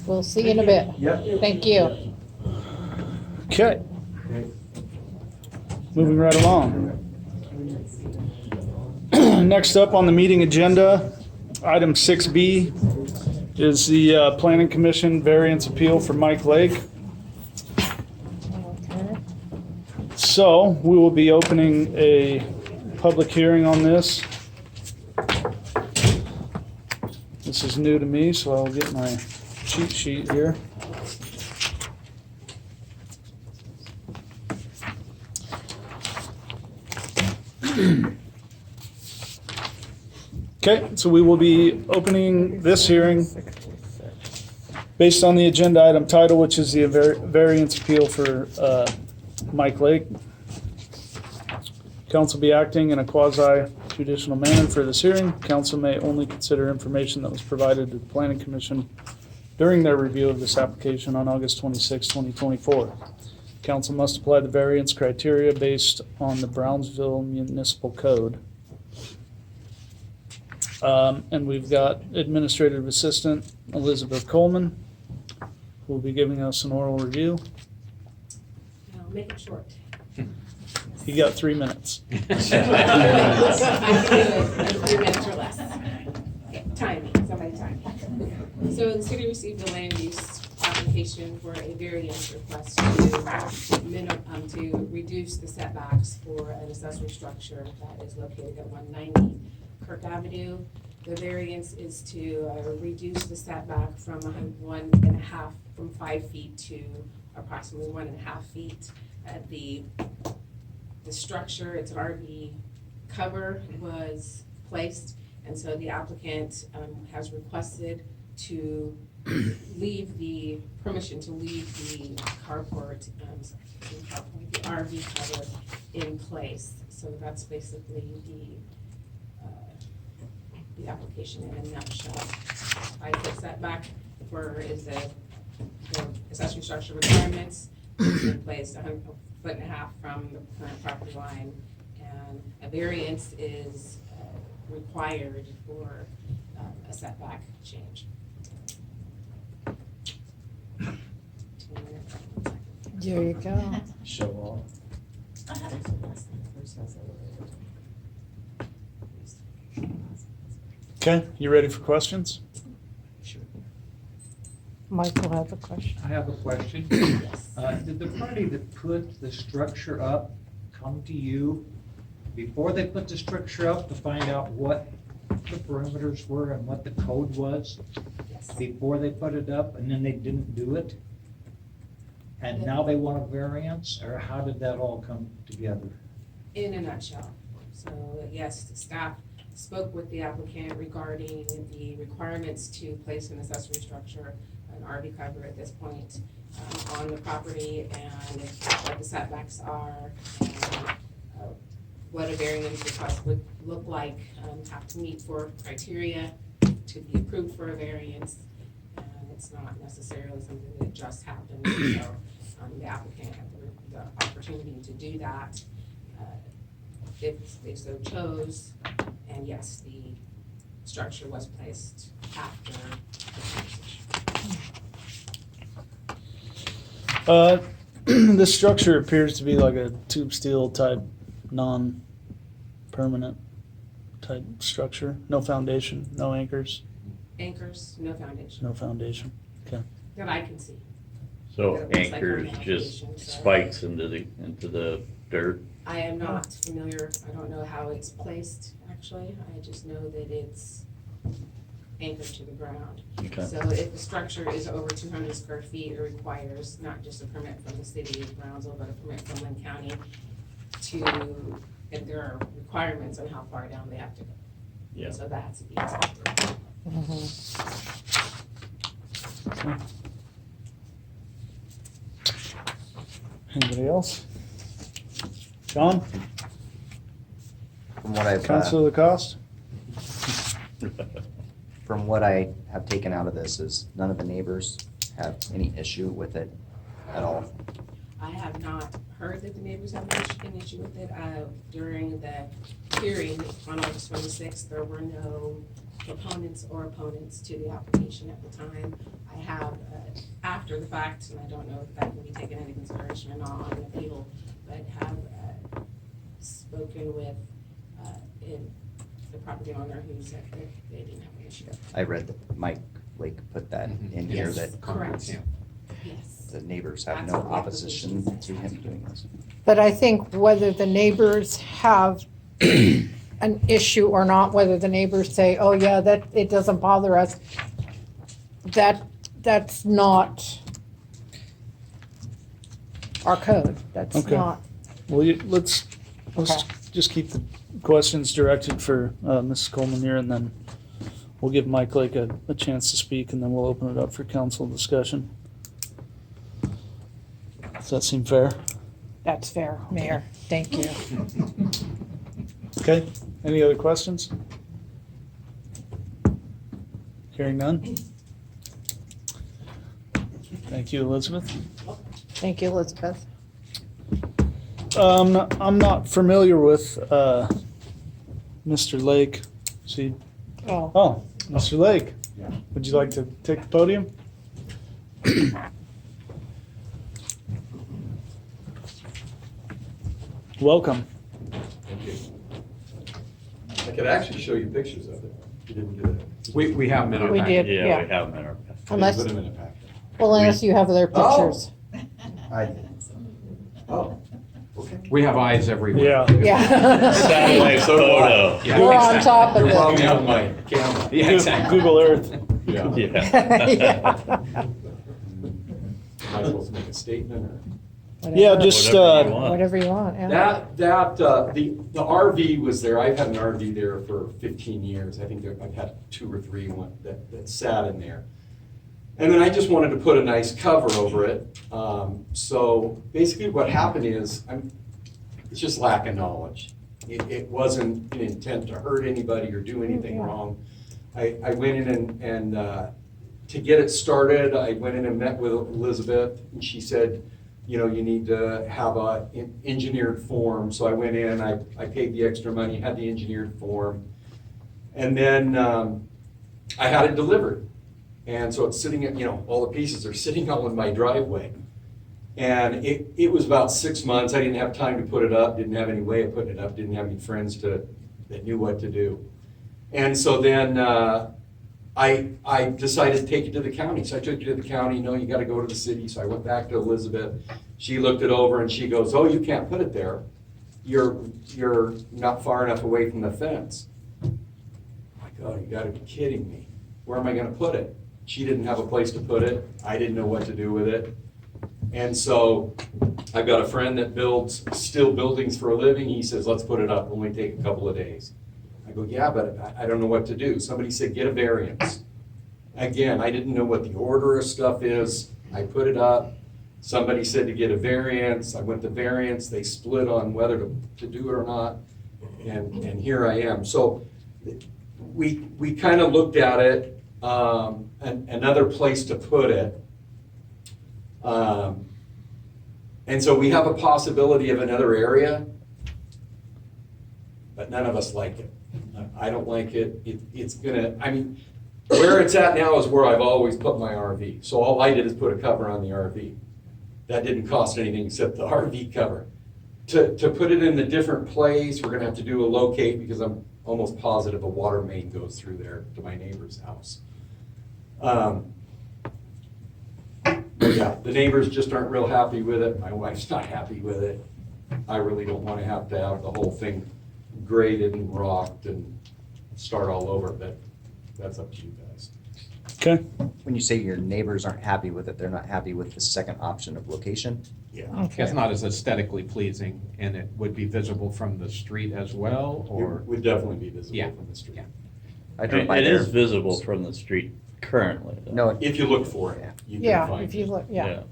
We'll see you in a bit. Yep. Thank you. okay, Okay. moving right along. Next up on the meeting agenda, item 6B is the Planning Commission variance appeal for Mike Lake. So we will be opening a public hearing on this. This is new to me, so I'll get my cheat sheet here. Okay, so we will be opening this hearing based on the agenda item title, which is the variance appeal for Mike Lake. Council be acting in a quasi-judicial manner for this hearing. Council may only consider information that was provided to the Planning Commission during their review of this application on August 26, 2024. Council must apply the variance criteria based on the Brownsville Municipal Code. And we've got Administrative Assistant Elizabeth Coleman, who will be giving us an oral review. I'll make it short. You got 3 minutes. I can do it in 3 minutes or less. Okay, timing, somebody time. So the city received a land use application for a variance request to reduce the setbacks for an accessory structure that is located at 190 Kirk Avenue. The variance is to reduce the setback from 5 feet to approximately 1.5 feet. The structure, it's an RV cover, was placed, and so the applicant has requested to leave the permission to leave the carport, the RV cover in place. So that's basically the application in a nutshell. 5-foot setback is the accessory structure requirements. It's been placed 1.5 foot from the current property line, and a variance is required for a setback change. There you go. Show off. Okay, you ready for questions? Michael has a question. I have a question. Did the party that put the structure up come to you before they put the structure up to find out what the perimeters were and what the code was? Yes. Before they put it up, and then they didn't do it? And now they want a variance, or how did that all come together? In a nutshell. So yes, the staff spoke with the applicant regarding the requirements to place an accessory structure, an RV cover at this point on the property, and what the setbacks are, and what a variance request would look like, have to meet for criteria to be approved for a variance. And it's not necessarily something that just happened, so the applicant had the opportunity to do that if they so chose. And yes, the structure was placed after the transition. This structure appears to be like a tube steel type, non-permanent type structure. No foundation, no anchors, Anchors, no foundation, no foundation. Okay. that I can see. So That it looks like anchors on the just application, so- spikes into the dirt. I am not familiar, I don't know how it's placed, actually. I just know that it's anchored to the ground. Okay. So if the structure is over 200 square feet, it requires not just a permit from the city of Brownsville, but a permit from Lynn County if there are requirements on how far down they have to go. Yeah. So that has to be accepted. Anybody else? John? From what I've, Councilor Lacoste? from what I have taken out of this is none of the neighbors have any issue with it at all. I have not heard that the neighbors have an issue with it. During the hearing on August 26th, there were no proponents or opponents to the application at the time. I have, after the fact, and I don't know if that can be taken into consideration or not on the appeal, but have spoken with the property owner who said that they didn't have an issue. I read that Mike Lake put that in here, Yes, that correct. Yeah. Yes. the neighbors have That's no what the opposition opposition to him doing this. But I think whether the neighbors have an issue or not, whether the neighbors say, oh yeah, that, it doesn't bother us, that's not our code. That's Okay. not, Well, let's Okay. just keep the questions directed for Mrs. Coleman here, and then we'll give Mike Lake a chance to speak, and then we'll open it up for council discussion. Does that seem fair? that's fair, Mayor. Thank you. Okay, any other questions? Hearing none? Thank you, Elizabeth. Thank you, Elizabeth. I'm not familiar with Mr. Lake. See, Oh, Mr. Lake, would you like to take the podium? Welcome. Thank you. I could actually show you pictures of it. You didn't do that. We have them in our We packet. did. Yeah, Yeah. we have them in our. Unless, Put them in a packet. well, unless you have their Oh. pictures. Oh, okay. We have eyes everywhere. Yeah. Yeah. Satellite photo. Yeah. We're on top of You're it. probably on my camera. Yeah, exactly. Google Earth. Yeah. Yeah. Am I supposed to make a statement or? Yeah, just, Whatever you want. Whatever you want, yeah. The RV was there. I've had an RV there for 15 years. I think I've had 2 or 3 that sat in there. And then I just wanted to put a nice cover over it. So basically what happened is, it's just lack of knowledge. It wasn't an intent to hurt anybody or do anything wrong. I went in and to get it started, I went in and met with Elizabeth, and she said, you know, you need to have a engineered form. So I went in, I paid the extra money, had the engineered form, and then I had it delivered. And so it's sitting at, you know, all the pieces are sitting out in my driveway. And it was about 6 months. I didn't have time to put it up, didn't have any way of putting it up, didn't have any friends that knew what to do. And so then I decided to take it to the county. So I took it to the county, no, you gotta go to the city. So I went back to Elizabeth. She looked it over and she goes, oh, you can't put it there. You're not far enough away from the fence. I'm like, oh, you gotta be kidding me. Where am I gonna put it? She didn't have a place to put it. I didn't know what to do with it. And so I've got a friend that builds steel buildings for a living. He says, let's put it up, only take a couple of days. I go, yeah, but I don't know what to do. Somebody said, get a variance. Again, I didn't know what the order of stuff is. I put it up. Somebody said to get a variance. I went to variance. They split on whether to do it or not. And here I am. So we kind of looked at it, another place to put it. And so we have a possibility of another area, but none of us like it. I don't like it. It's gonna, I mean, where it's at now is where I've always put my RV. So all I did is put a cover on the RV. That didn't cost anything except the RV cover. To put it in a different place, we're gonna have to do a locate because I'm almost positive a water main goes through there to my neighbor's house. But yeah, the neighbors just aren't real happy with it. My wife's not happy with it. I really don't want to have the whole thing graded and rocked and start all over, but that's up to you guys. Okay. When you say your neighbors aren't happy with it, they're not happy with the second option of location? Yeah. It's not as aesthetically pleasing, and it would be visible from the street as well, or? It would definitely be visible Yeah. from the street. Yeah. I drove by It there. is visible from the street currently, though. No, If you look for it, you can Yeah, find if you it. look, yeah.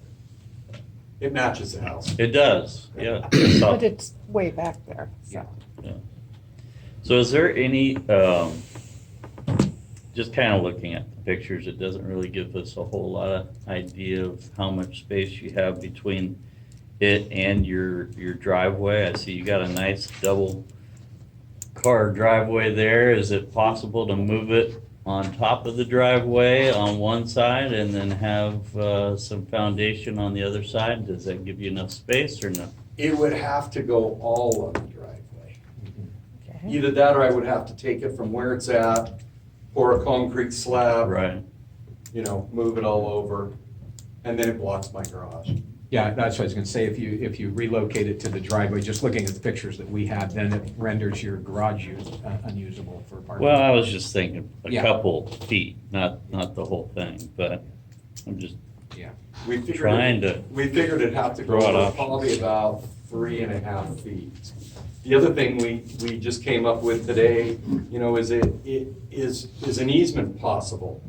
It matches the house. It does, yeah. But it's way back there, so. So is there any, just kind of looking at the pictures, it doesn't really give us a whole lot of idea of how much space you have between it and your driveway. I see you got a nice double car driveway there. Is it possible to move it on top of the driveway on one side and then have some foundation on the other side? Does that give you enough space or no? It would have to go all on the driveway. Either that or I would have to take it from where it's at, pour a concrete slab. Right. You know, move it all over, and then it blocks my garage. Yeah, that's what I was gonna say, if you relocate it to the driveway, just looking at the pictures that we had, then it renders your garage unusable for parking. Well, I was just thinking a Yeah. couple feet, not the whole thing, but I'm just Yeah. We figured trying to. We figured it'd have to go Throw it over off. probably about 3.5 feet. The other thing we just came up with today, you know, is an easement possible?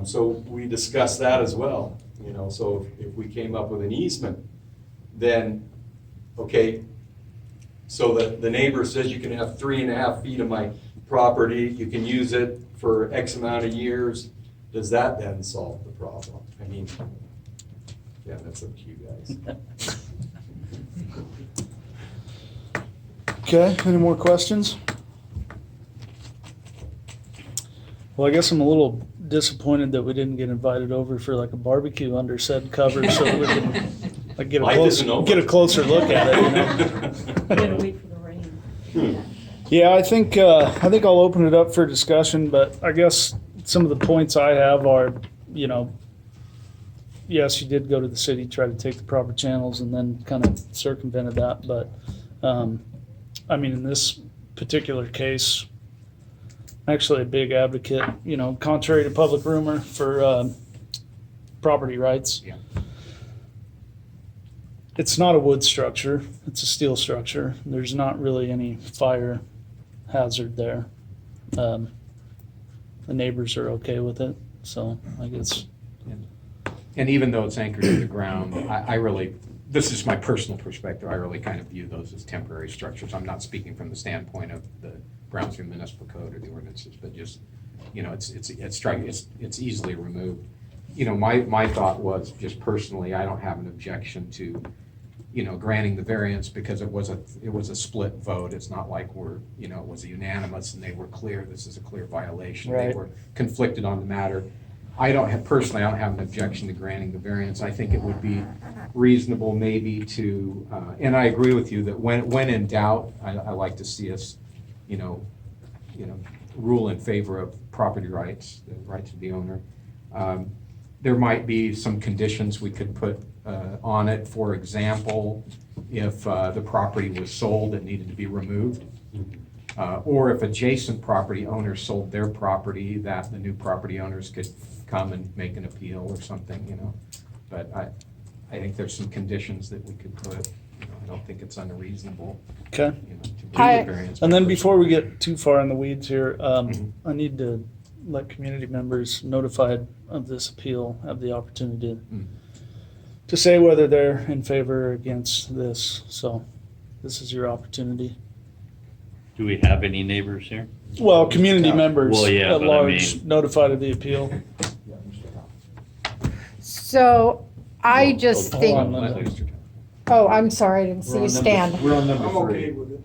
So we discussed that as well, you know, so if we came up with an easement, then, okay, so the neighbor says you can have 3.5 feet of my property, you can use it for X amount of years, does that then solve the problem? I mean, yeah, that's up to you guys. Okay, any more questions? Well, I guess I'm a little disappointed that we didn't get invited over for like a barbecue under said cover so that we can like get a closer look at it, you know? Gotta wait for the rain. Yeah, I think I'll open it up for discussion, but I guess some of the points I have are, you know, yes, you did go to the city, try to take the proper channels and then kind of circumvented that, but, I mean, in this particular case, I'm actually a big advocate, you know, contrary to public rumor for, property rights. Yeah. It's not a wood structure, it's a steel structure. There's not really any fire hazard there. The neighbors are okay with it, so I guess. And even though it's anchored to the ground, I really, this is my personal perspective, I really kind of view those as temporary structures. I'm not speaking from the standpoint of the Brownsville Municipal Code or the ordinances, but just, you know, it's easily removed. You know, my thought was, just personally, I don't have an objection to, you know, granting the variance because it was a split vote. It's not like you know, it was unanimous and they were clear, this is a clear violation. Right. They were conflicted on the matter. Personally, I don't have an objection to granting the variance. I think it would be reasonable maybe to, and I agree with you that when in doubt, I like to see us, you know, rule in favor of property rights, the rights of the owner. There might be some conditions we could put on it. For example, if the property was sold, it needed to be removed. Or if adjacent property owners sold their property, that the new property owners could come and make an appeal or something, you know. But I think there's some conditions that we could put. You know, I don't think it's unreasonable. Okay. You know, to give the variance. And then before we get too far in the weeds here, I need to let community members notified of this appeal have the opportunity to say whether they're in favor or against this. So this is your opportunity. Do we have any neighbors here? Well, community members Well, yeah, at but I large mean- notified of the appeal. So I just Hold think, on, Linda. oh, I'm sorry, I didn't see you stand. We're on number I'm okay 3. with it.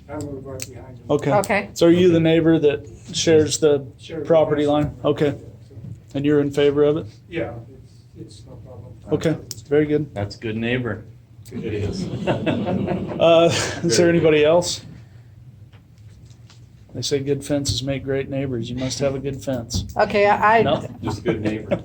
I'm gonna go right behind you. Okay. Okay. So are you the neighbor that shares the Sure. property line? Okay. And you're in favor of it? Yeah, it's no problem. Okay, very good. That's a good neighbor. It is. Is there anybody else? They say good fences make great neighbors. You must have a good fence. Okay, No? Just a good neighbor.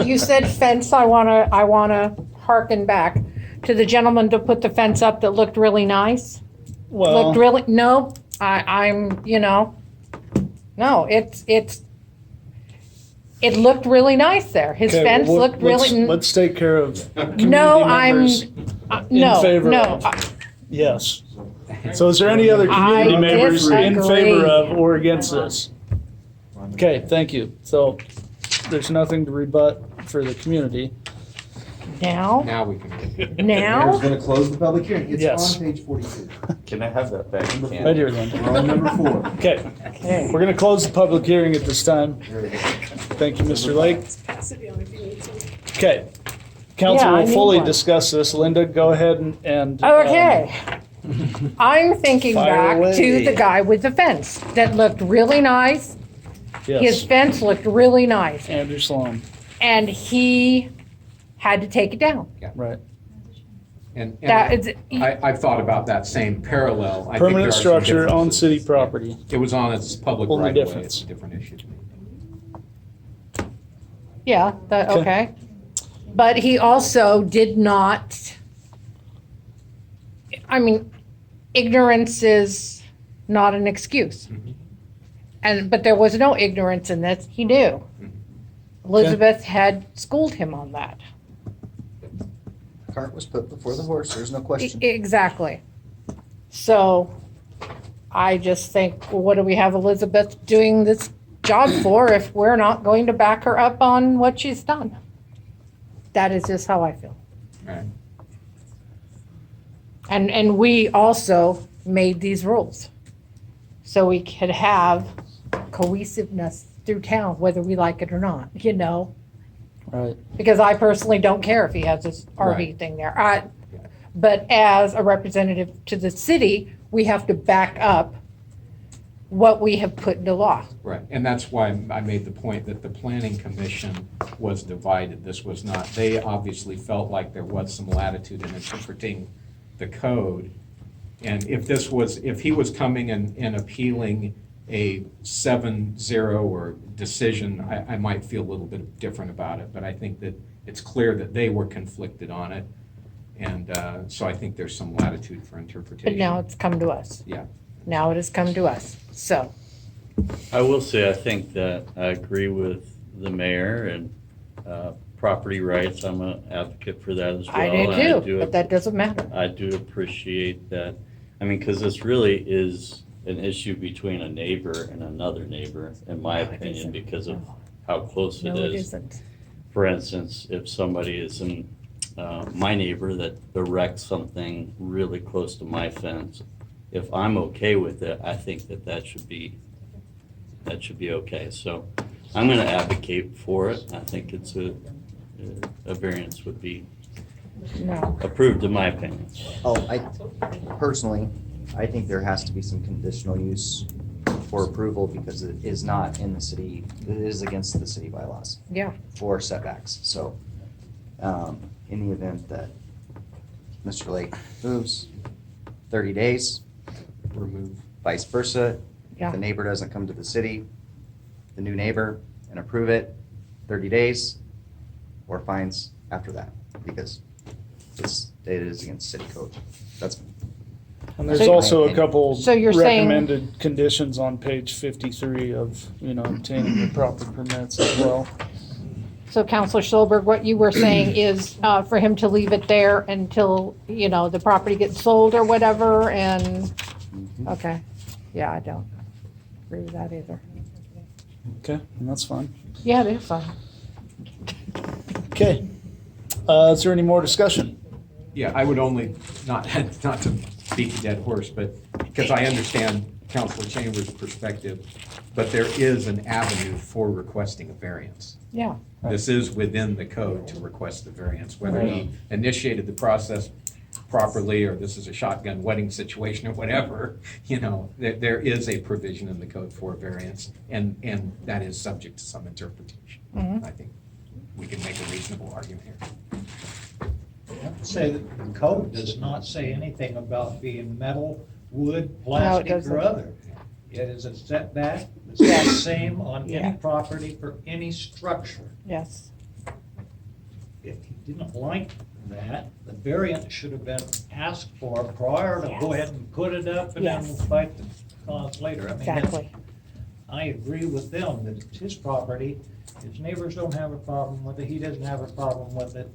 You said fence, I wanna hearken back to the gentleman to put the fence up that looked really nice. Well, Looked really, no, I'm, you know, no, it looked really nice there. His okay, fence well, looked really. Let's take care of community No, members in favor of. Yes. So is there any other community I members in disagree. favor of or against this? Okay, thank you. So there's nothing to rebut for the community. Now, Now we can. Mayor's now, gonna close the public hearing. It's Yes. on page 42. Can I have that back? Right here, Linda. We're on number 4. Okay, okay. we're gonna close the public hearing at this time. Very good. Thank you, Mr. Lake. Pass it down if you need to. Okay. Council Yeah, I will need fully one. discuss this. Linda, go ahead and. Okay. I'm thinking Fire back away. to the guy with the fence that looked really nice. His Yes, fence looked really nice, Andrew Sloan, and he had to take it down. right. And That is, I've thought about that same parallel. I think there Permanent are some structure on differences. city property. It was on its public Only right of way, difference. it's a different issue to me. yeah, that, Okay. okay. But he also did not, I mean, ignorance is not an excuse. Mhm. But there was no ignorance in this, he knew. Elizabeth had schooled him on that. Cart was put before the horse, there's no question. Exactly. So I just think, what do we have Elizabeth doing this job for if we're not going to back her up on what she's done? That is just how I feel. Right. And we also made these rules. So we could have cohesiveness through town, whether we like it or not, you know? Right. Because I personally don't care if he has this RV Right. thing there. But as a representative to the city, we have to back up what we have put into law. Right, and that's why I made the point that the planning commission was divided. This was not, they obviously felt like there was some latitude in interpreting the code. And if he was coming and appealing a 7-0 or decision, I might feel a little bit different about it. But I think that it's clear that they were conflicted on it. And so I think there's some latitude for interpretation. But now it's come to us. Yeah. Now it has come to us. So, I will say, I think that I agree with the mayor and property rights. I'm an advocate for that as well. I do and too, but that doesn't matter. I do appreciate that. I mean, because this really is an issue between a neighbor and another neighbor, in my No, it opinion, isn't. because of how close it No, it is. isn't. For instance, if somebody is in my neighbor that erects something really close to my fence, if I'm okay with it, I think that should be okay. So I'm going to advocate for it. I think it's a variance would be No. approved in my opinion. Personally, I think there has to be some conditional use for approval because it is not in the city, it is against the city bylaws Yeah. for setbacks. So, in the event that Mr. Lake moves, 30 days, Remove. vice versa. Yeah. If the neighbor doesn't come to the city, the new neighbor, and approve it, 30 days, or fines after that, because it is against city code. That's. And there's So- also a couple So you're saying- recommended conditions on page 53 of, obtaining the proper permits as well. So Counselor Schulberg, what you were saying is for him to leave it there until, the property gets sold or whatever, and, okay. Yeah, I don't agree with that either. Okay, and that's fine. Yeah, it is fine. Okay. Is there any more discussion? Yeah, I would only, not to beat a dead horse, but because I understand Councilor Chambers' perspective, but there is an avenue for requesting a variance. Yeah. This is within the code to request the variance, whether he initiated the process properly or this is a shotgun wedding situation or whatever, there is a provision in the code for a variance, and that is subject to some interpretation. Mhm. I think we can make a reasonable argument here. I have to say that the code does not say anything about being metal, wood, No, it plastic, doesn't. or other. It is a setback, it's the same on Yeah. any property for any structure. Yes. If you didn't like that, the variance should have been asked for prior to go ahead and put it up and then Yes. fight the cause later. I mean, Exactly. I agree with them that it's his property, his neighbors don't have a problem with it, he doesn't have a problem with it.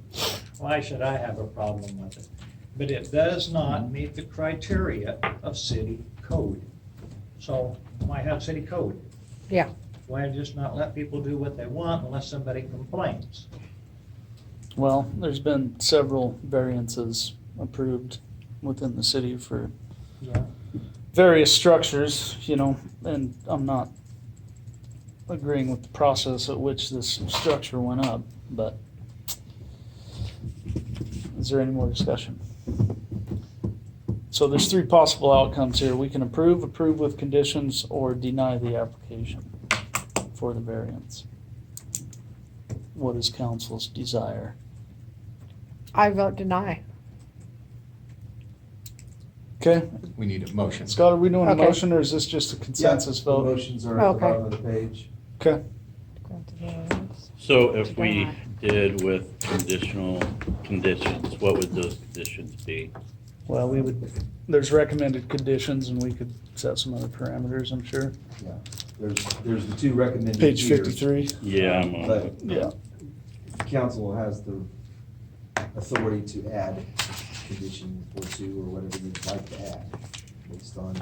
Why should I have a problem with it? But it does not meet the criteria of city code. So why have city code? Yeah. Why just not let people do what they want unless somebody complains? Well, there's been several variances approved within the city for Yeah. various structures, and I'm not agreeing with the process at which this structure went up, but is there any more discussion? So there's three possible outcomes here. We can approve with conditions, or deny the application for the variance. What is council's desire? I vote deny. Okay, We need a motion. Scott, are we doing a Okay. motion or is this just a consensus The vote? motions are at the Okay. bottom of the page. Okay, So if we did with conditional conditions, what would those conditions be? well, there's recommended conditions and we could set some other parameters, I'm sure. Yeah, there's the two recommended Page here, 53, Yeah, I'm on But it. yeah. council has the authority to add condition or two or whatever you'd like to add based on.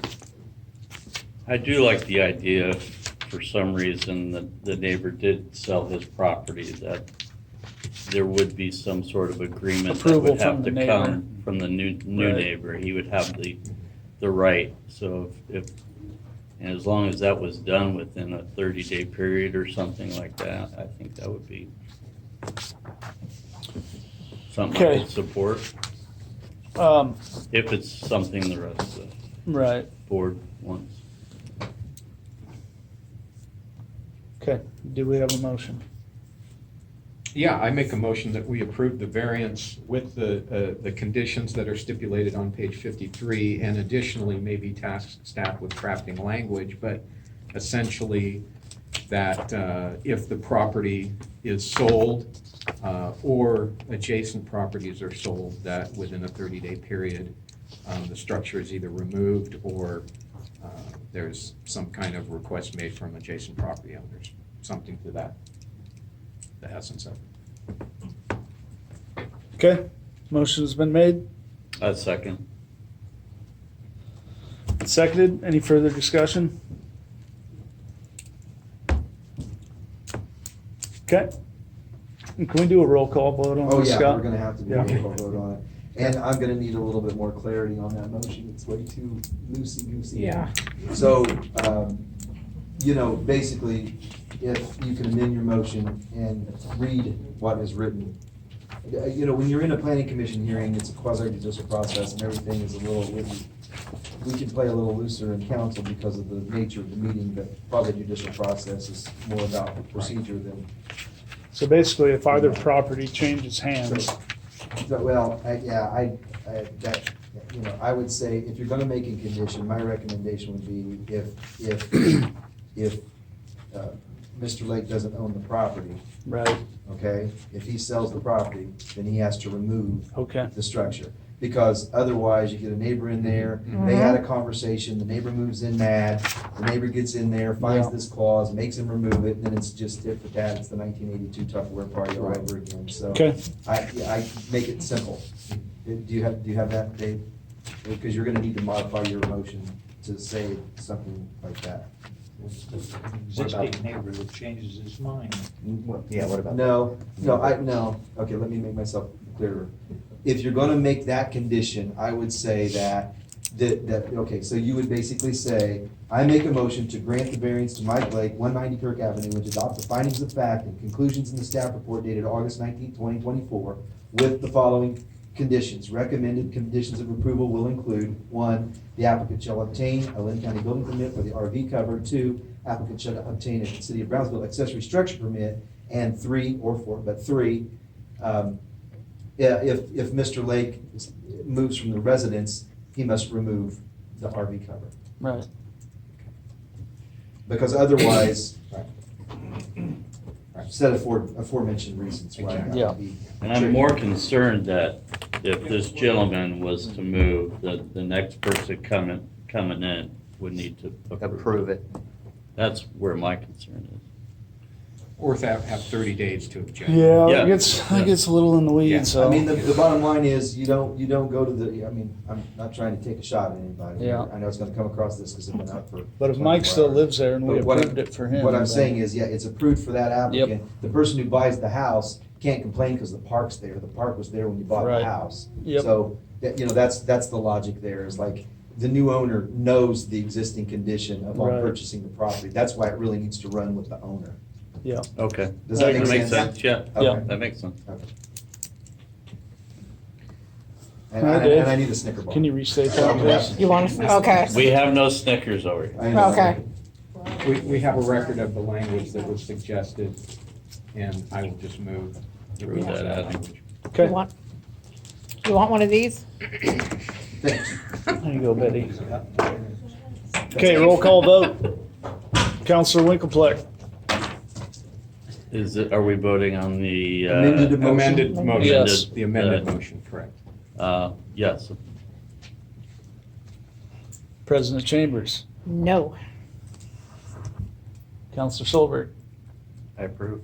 I do like the idea, for some reason, that the neighbor did sell his property, that there would be some sort of agreement that Approval would have from to the neighbor. come from the new Right. neighbor. He would have the right. So and as long as that was done within a 30-day period or something like that, I think that would be something I Okay. could support, if it's something the rest of the Right, board wants. okay. Do we have a motion? Yeah, I make a motion that we approve the variance with the conditions that are stipulated on page 53, and additionally maybe task staff with crafting language, but essentially that if the property is sold or adjacent properties are sold, that within a 30-day period, the structure is either removed or there's some kind of request made from adjacent property owners, something to that, the essence of it. Okay, motion's been made, A second. seconded. Any further discussion? Okay. Can we do a roll call vote on Oh, this, yeah, Scott? we're gonna have to do a Yeah. roll call vote on it. And I'm gonna need a little bit more clarity on that motion. It's way too loosey-goosey. Yeah. So, basically, if you can amend your motion and read what is written. When you're in a planning commission hearing, it's a quasi-judicial process and everything is a little, we can play a little looser in council because of the nature of the meeting, but quasi-judicial process is more about the procedure than. So basically, if either property changes hands, I would say, if you're gonna make a condition, my recommendation would be if Mr. Lake doesn't own the property, right, okay? If he sells the property, then he has to remove okay, the structure. Because otherwise, you get a neighbor in there, they had a conversation, the neighbor moves in mad, the neighbor gets in there, finds Yeah. this clause, makes him remove it, then it's just tit for tat, it's the 1982 Tupperware party all over again, so. okay. I make it simple. Do you have that, Dave? Because you're gonna need to modify your motion to say something like that. Existing neighbor that changes his mind. Yeah, what about? No, okay, let me make myself clearer. If you're gonna make that condition, I would say okay, so you would basically say, I make a motion to grant the variance to Mike Lake, 190 Kirk Avenue, and to adopt the findings of fact and conclusions in the staff report dated August 19, 2024, with the following conditions. Recommended conditions of approval will include: 1, the applicant shall obtain a Lynn County building permit for the RV cover; 2, applicant shall obtain a City of Brownsville accessory structure permit; and 3, or 4, but 3, if Mr. Lake moves from the residence, he must remove the RV cover. Right. Because otherwise, set aforementioned reasons why it Yeah. would be. And I'm more concerned that if this gentleman was to move, the next person coming in would need to Approve it. That's where my concern is. Or have 30 days to object. Yeah, Yeah. that gets a little in the Yeah. weeds, so. I mean, the bottom line is, you don't go to I'm not trying to take a shot at anybody. Yeah. I know it's gonna come across this because I've been out for. But if Mike still 24 hours. lives there and we But what approved it for him. What I'm then- saying is, yeah, it's approved for that applicant. The person who buys the house can't complain because the park's there. The park was there when you bought Right. the house. Yep. So, that's the logic there, is like, the new owner knows the existing condition upon Right. purchasing the property. That's why it really needs to run with the owner. Yeah, Okay. Does that make makes sense? Yeah, Yeah. that makes sense. Okay. And All right, I Dave. need a Snicker bar. can you restate that, please? You want to, okay, We have no Snickers over here. I know. okay. We have a record of the language that was suggested, and I will just move the Through rules of that that out. language. Okay, You want one of these? Thanks. There you go, Betty. Okay, roll call vote. Counselor Winklefleck. Are we voting on the? Amended motion? Amended motion. Yes. The amended motion, correct. Yes. President Chambers. No. Counselor Solberg. I approve.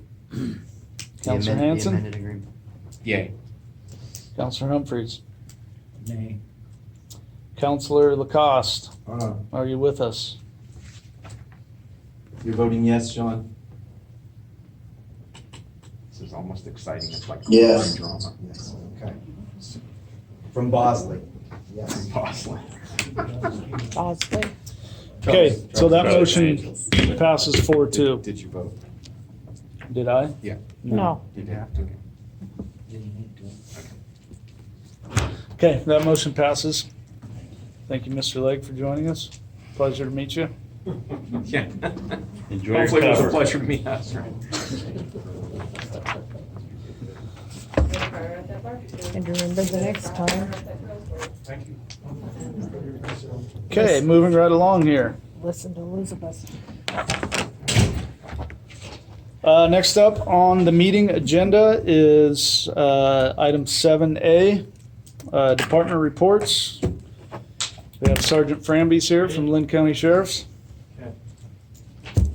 Counselor The Hanson. amended agreement. Yay. Counselor Humphries. Nay. Counselor Lacoste. Uh, Are you with us? You're voting yes, Sean? This is almost exciting. It's like Yes. drama. Yes, okay. From Bosley? Yes. Bosley. Bosley. Okay, so that Charles motion passes 4-2. Did you vote? Did I? Yeah. No. Did you have to? Okay, that motion passes. Thank you, Mr. Legg, for joining us. Pleasure to meet you. Yeah. Enjoy your Hopefully it was a cover. pleasure to meet us, right? And remember the next time, Thank you. Okay, moving right along here. listen to Elizabeth. Next up on the meeting agenda is item 7A, department reports. We have Sergeant Framby's here from Lynn County Sheriff's.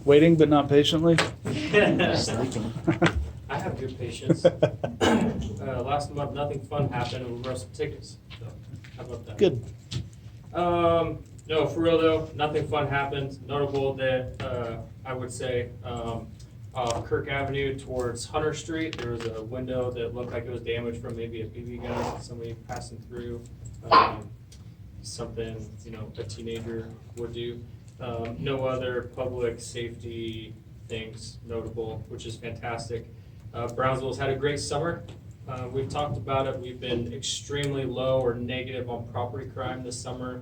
Waiting but not patiently. I have good patience. Last month, nothing fun happened, and we wrote some tickets, so how about that? Good. No, for real though, nothing fun happened. Notable that, I would say, off Kirk Avenue towards Hunter Street, there was a window that looked like it was damaged from maybe a BB gun, somebody passing through. Something, a teenager would do. No other public safety things notable, which is fantastic. Brownsville's had a great summer. We've talked about it. We've been extremely low or negative on property crime this summer.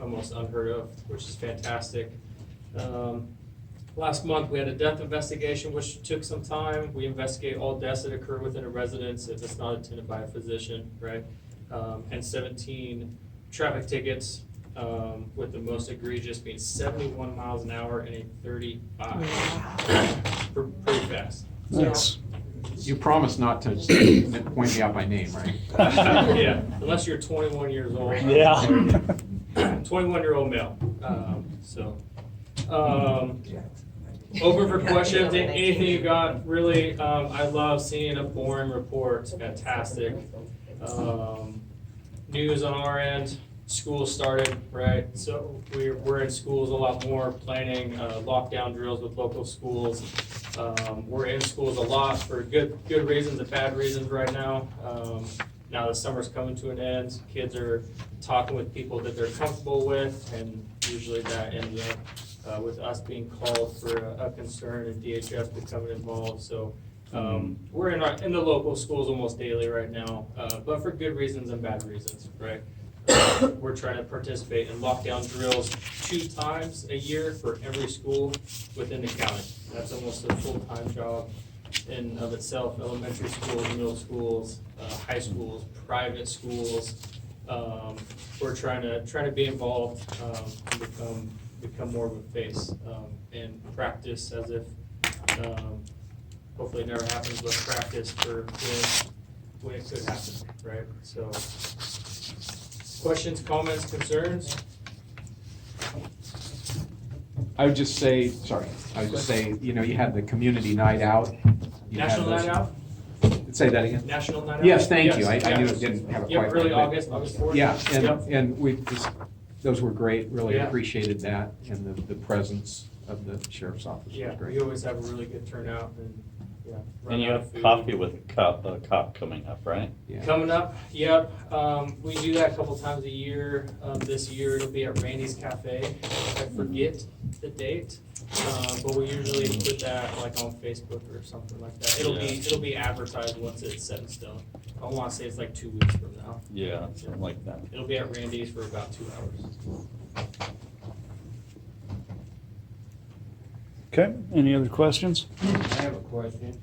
Almost unheard of, which is fantastic. Last month, we had a death investigation, which took some time. We investigate all deaths that occur within a residence if it's not attended by a physician, right? And 17 traffic tickets, with the most egregious being 71 miles an hour and a 35. Pretty fast. Nice. You promised not to point me out by name, right? Yeah, unless you're 21 years old. Yeah. 21-year-old male. Open for questions, anything you got, really. I love seeing a boring report, it's fantastic. News on our end, school started, right? So we're in schools a lot more, planning lockdown drills with local schools. We're in schools a lot for good reasons and bad reasons right now. Now the summer's coming to an end, kids are talking with people that they're comfortable with, and usually that ends up with us being called for a concern and DHS becoming involved. So we're in the local schools almost daily right now, but for good reasons and bad reasons, right? We're trying to participate in lockdown drills 2 times a year for every school within the county. That's almost a full-time job in of itself. Elementary schools, middle schools, high schools, private schools. We're trying to be involved and become more of a face and practice as if hopefully it never happens, but practice for when it could happen, right? So. Questions, comments, concerns? I would just say, you had the community night out. You had National those- Night Out? Say that again? National Night Out? Yes, thank you. I Yes, knew yeah. it didn't have a Yep, quite. early but- August 4th. Yeah, Yep. and we those were great, really Yeah. appreciated that, and the presence of the sheriff's office was Yeah, great. we always have a really good turnout and, yeah. run And you out of have food. coffee with a cop coming up, right? Yeah. Coming up, yep. We do that a couple times a year. This year it'll be at Randy's Cafe. I forget the date, but we usually put that like on Facebook or something like that. It'll be advertised once it's set in stone. I want to say it's like 2 weeks from now. Yeah, something like that. It'll be at Randy's for about 2 hours. Okay, any other questions? I have a question.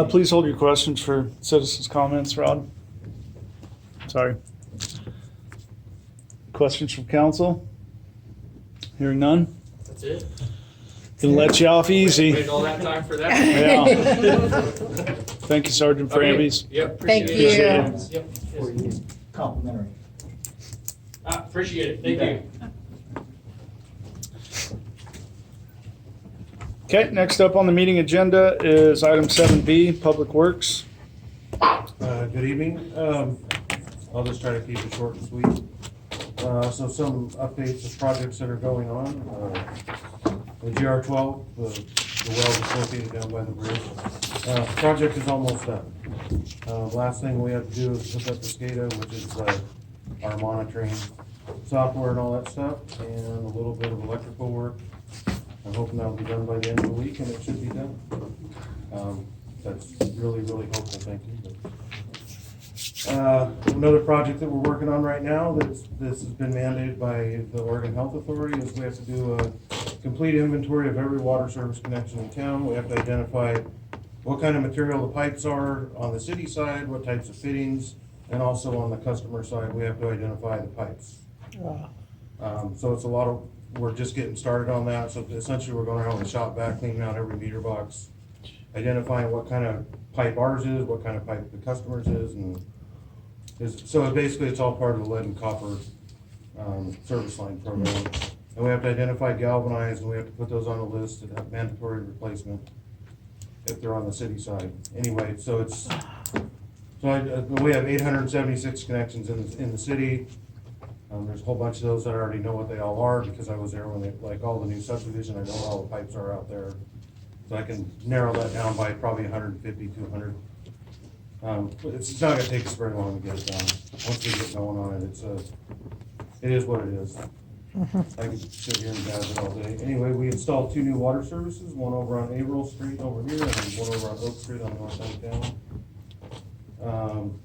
Please hold your questions for citizens' comments, Rod. Sorry. questions from council? Hearing none? That's it. Gonna let you off easy. Waited all that time for that? Yeah. Thank you, Sergeant Frambies. Yep. Thank appreciate you. it. Yep. yes. Complimentary. Appreciate it, thank you. Okay, next up on the meeting agenda is item 7B, Public Works. Good evening. I'll just try to keep it short and sweet. So some updates of projects that are going on. The GR12, the well that's located down by the bridge. Project is almost done. Last thing we have to do is hook up the SCADA, which is our monitoring software and all that stuff, and a little bit of electrical work. I'm hoping that'll be done by the end of the week, and it should be done. That's really, really hopeful, thank you. Another project that we're working on right now, this has been mandated by the Oregon Health Authority, is we have to do a complete inventory of every water service connection in town. We have to identify what kind of material the pipes are on the city side, what types of fittings, and also on the customer side, we have to identify the pipes. So it's a lot of, we're just getting started on that. So essentially we're going around with a shop vac, cleaning out every meter box, identifying what kind of pipe ours is, what kind of pipe the customer's is, and so basically it's all part of the lead and copper service line program. And we have to identify galvanized, and we have to put those on a list of mandatory replacement if they're on the city side. Anyway, so it's, we have 876 connections in the city. There's a whole bunch of those that I already know what they all are because I was there when they, like all the new subdivision, I know what all the pipes are out there. So I can narrow that down by probably 150 to 100. It's not gonna take us very long to get it done. Once we get going on it, it is what it is. I could sit here and guys it all day. Anyway, we installed 2 new water services, one over on Averill Street over here, and one over on Oak Street on the north side of town.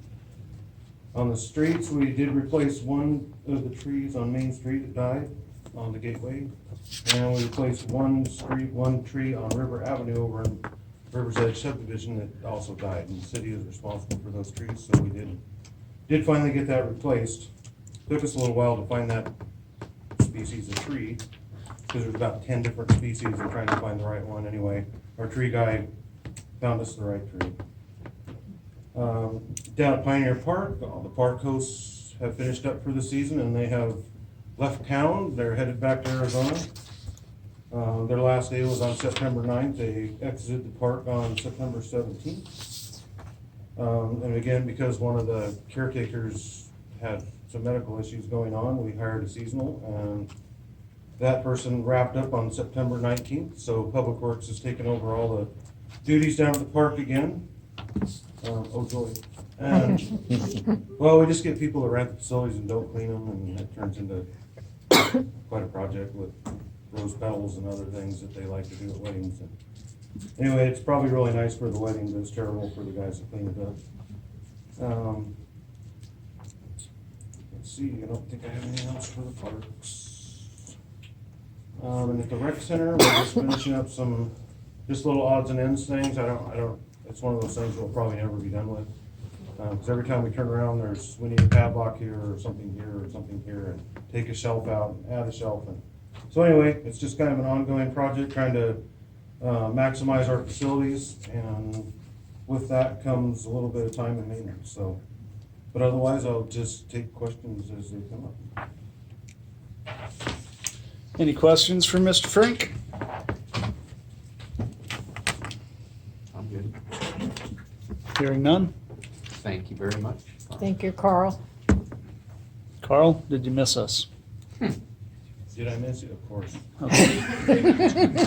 On the streets, we did replace one of the trees on Main Street that died on the gateway. And we replaced one tree on River Avenue over in River's Edge subdivision that also died. And the city is responsible for those trees, so we did finally get that replaced. Took us a little while to find that species of tree, because there's about 10 different species and trying to find the right one. Anyway, our tree guy found us the right tree. Down at Pioneer Park, all the park hosts have finished up for the season and they have left town. They're headed back to Arizona. Their last day was on September 9th. They exited the park on September 17th. And again, because one of the caretakers had some medical issues going on, we hired a seasonal, and that person wrapped up on September 19th. So Public Works has taken over all the duties down at the park again. Oh joy. And, well, we just get people to rent the facilities and don't clean them, and it turns into quite a project with rose petals and other things that they like to do at weddings. And anyway, it's probably really nice for the wedding, but it's terrible for the guys that clean it up. Let's see, I don't think I have anything else for the parks. And at the rec center, we're just finishing up some just little odds and ends things. It's one of those things we'll probably never be done with. Because every time we turn around, we need a padlock here or something here, and take a shelf out, and add a shelf. And so anyway, it's just kind of an ongoing project, trying to maximize our facilities, and with that comes a little bit of time and maintenance. So, but otherwise, I'll just take questions as they come up. Any questions for Mr. Frank? I'm good. Hearing none. Thank you very much. Thank you, Carl. Carl, did you miss us? Did I miss you? Of course. Okay.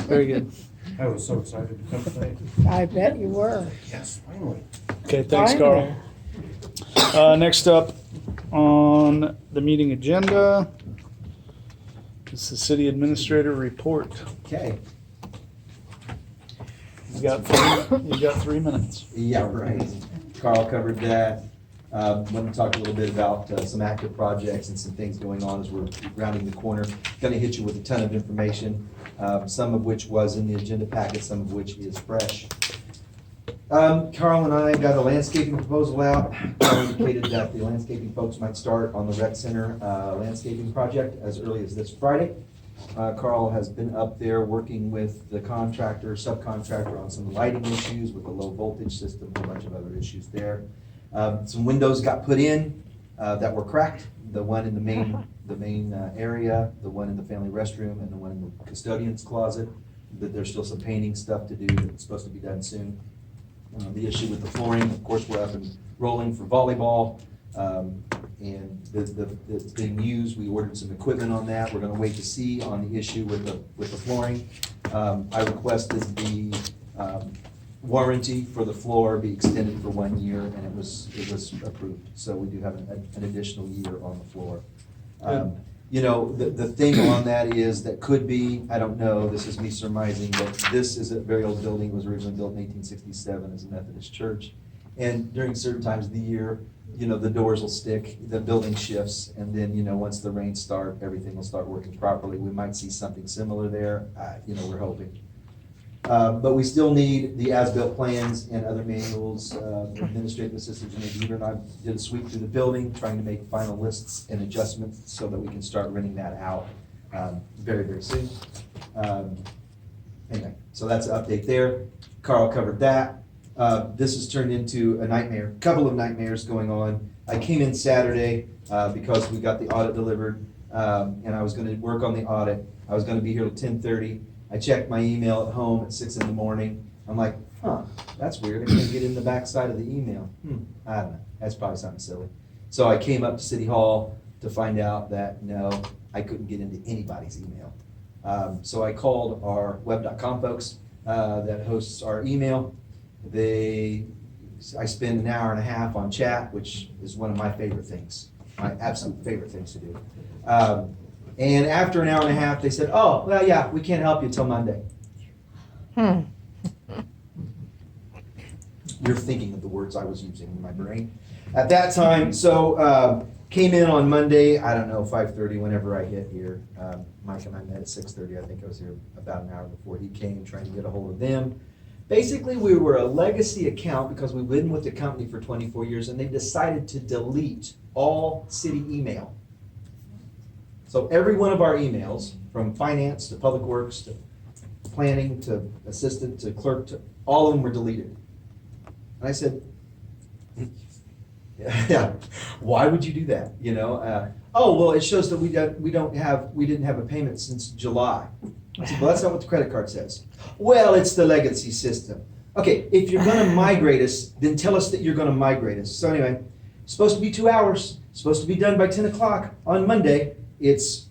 Very good. I was so excited to come tonight. I bet you were. Yes, finally. Okay, thanks, Carl. Next up on the meeting agenda is the city administrator report. Okay. You got 3 minutes. Yeah, right. Carl covered that. Want to talk a little bit about some active projects and some things going on as we're rounding the corner. Going to hit you with a ton of information, some of which was in the agenda packet, some of which is fresh. Carl and I got a landscaping proposal out. Carl indicated that the landscaping folks might start on the rec center landscaping project as early as this Friday. Carl has been up there working with the contractor, subcontractor on some lighting issues with the low voltage system, a bunch of other issues there. Some windows got put in that were cracked. The one in the main area, the one in the family restroom, and the one in the custodian's closet. That there's still some painting stuff to do that's supposed to be done soon. The issue with the flooring, of course, we're up and rolling for volleyball. And it's being used. We ordered some equipment on that. We're gonna wait to see on the issue with the flooring. I requested the warranty for the floor be extended for 1 year, and it was approved. So we do have an additional year on the floor. You know, the thing on that is that could be, I don't know, this is me surmising, but this is a very old building. It was originally built in 1867 as a Methodist church. And during certain times of the year, you know, the doors will stick, the building shifts, and then, you know, once the rains start, everything will start working properly. We might see something similar there, you know, we're hoping. But we still need the as-built plans and other manuals. Administrative assistant Janae Beaver and I did a sweep through the building, trying to make final lists and adjustments so that we can start renting that out very, very soon. Anyway, so that's an update there. Carl covered that. This has turned into a nightmare, couple of nightmares going on. I came in Saturday because we got the audit delivered, and I was gonna work on the audit. I was gonna be here till 10:30. I checked my email at home at 6 in the morning. I'm like, that's weird. I can't get in the backside of the email. I don't know. That's probably something silly. So I came up to City Hall to find out that no, I couldn't get into anybody's email. So I called our web.com folks that hosts our email. I spend an hour and a half on chat, which is one of my favorite things, my absolute favorite things to do. And after an hour and a half, they said, oh, well, yeah, we can't help you till Monday. You're thinking of the words I was using in my brain at that time. So came in on Monday, I don't know, 5:30, whenever I get here. Mike and I met at 6:30. I think I was here about an hour before he came, trying to get a hold of them. Basically, we were a legacy account because we've been with the company for 24 years, and they decided to delete all city email. So every one of our emails, from finance to public works to planning to assistant to clerk, to all of them were deleted. And I said, yeah, why would you do that? You know, oh, well, it shows that we didn't have a payment since July. I said, well, that's not what the credit card says. Well, it's the legacy system. Okay, if you're gonna migrate us, then tell us that you're gonna migrate us. So anyway, it's supposed to be 2 hours, supposed to be done by 10 o'clock on Monday. It's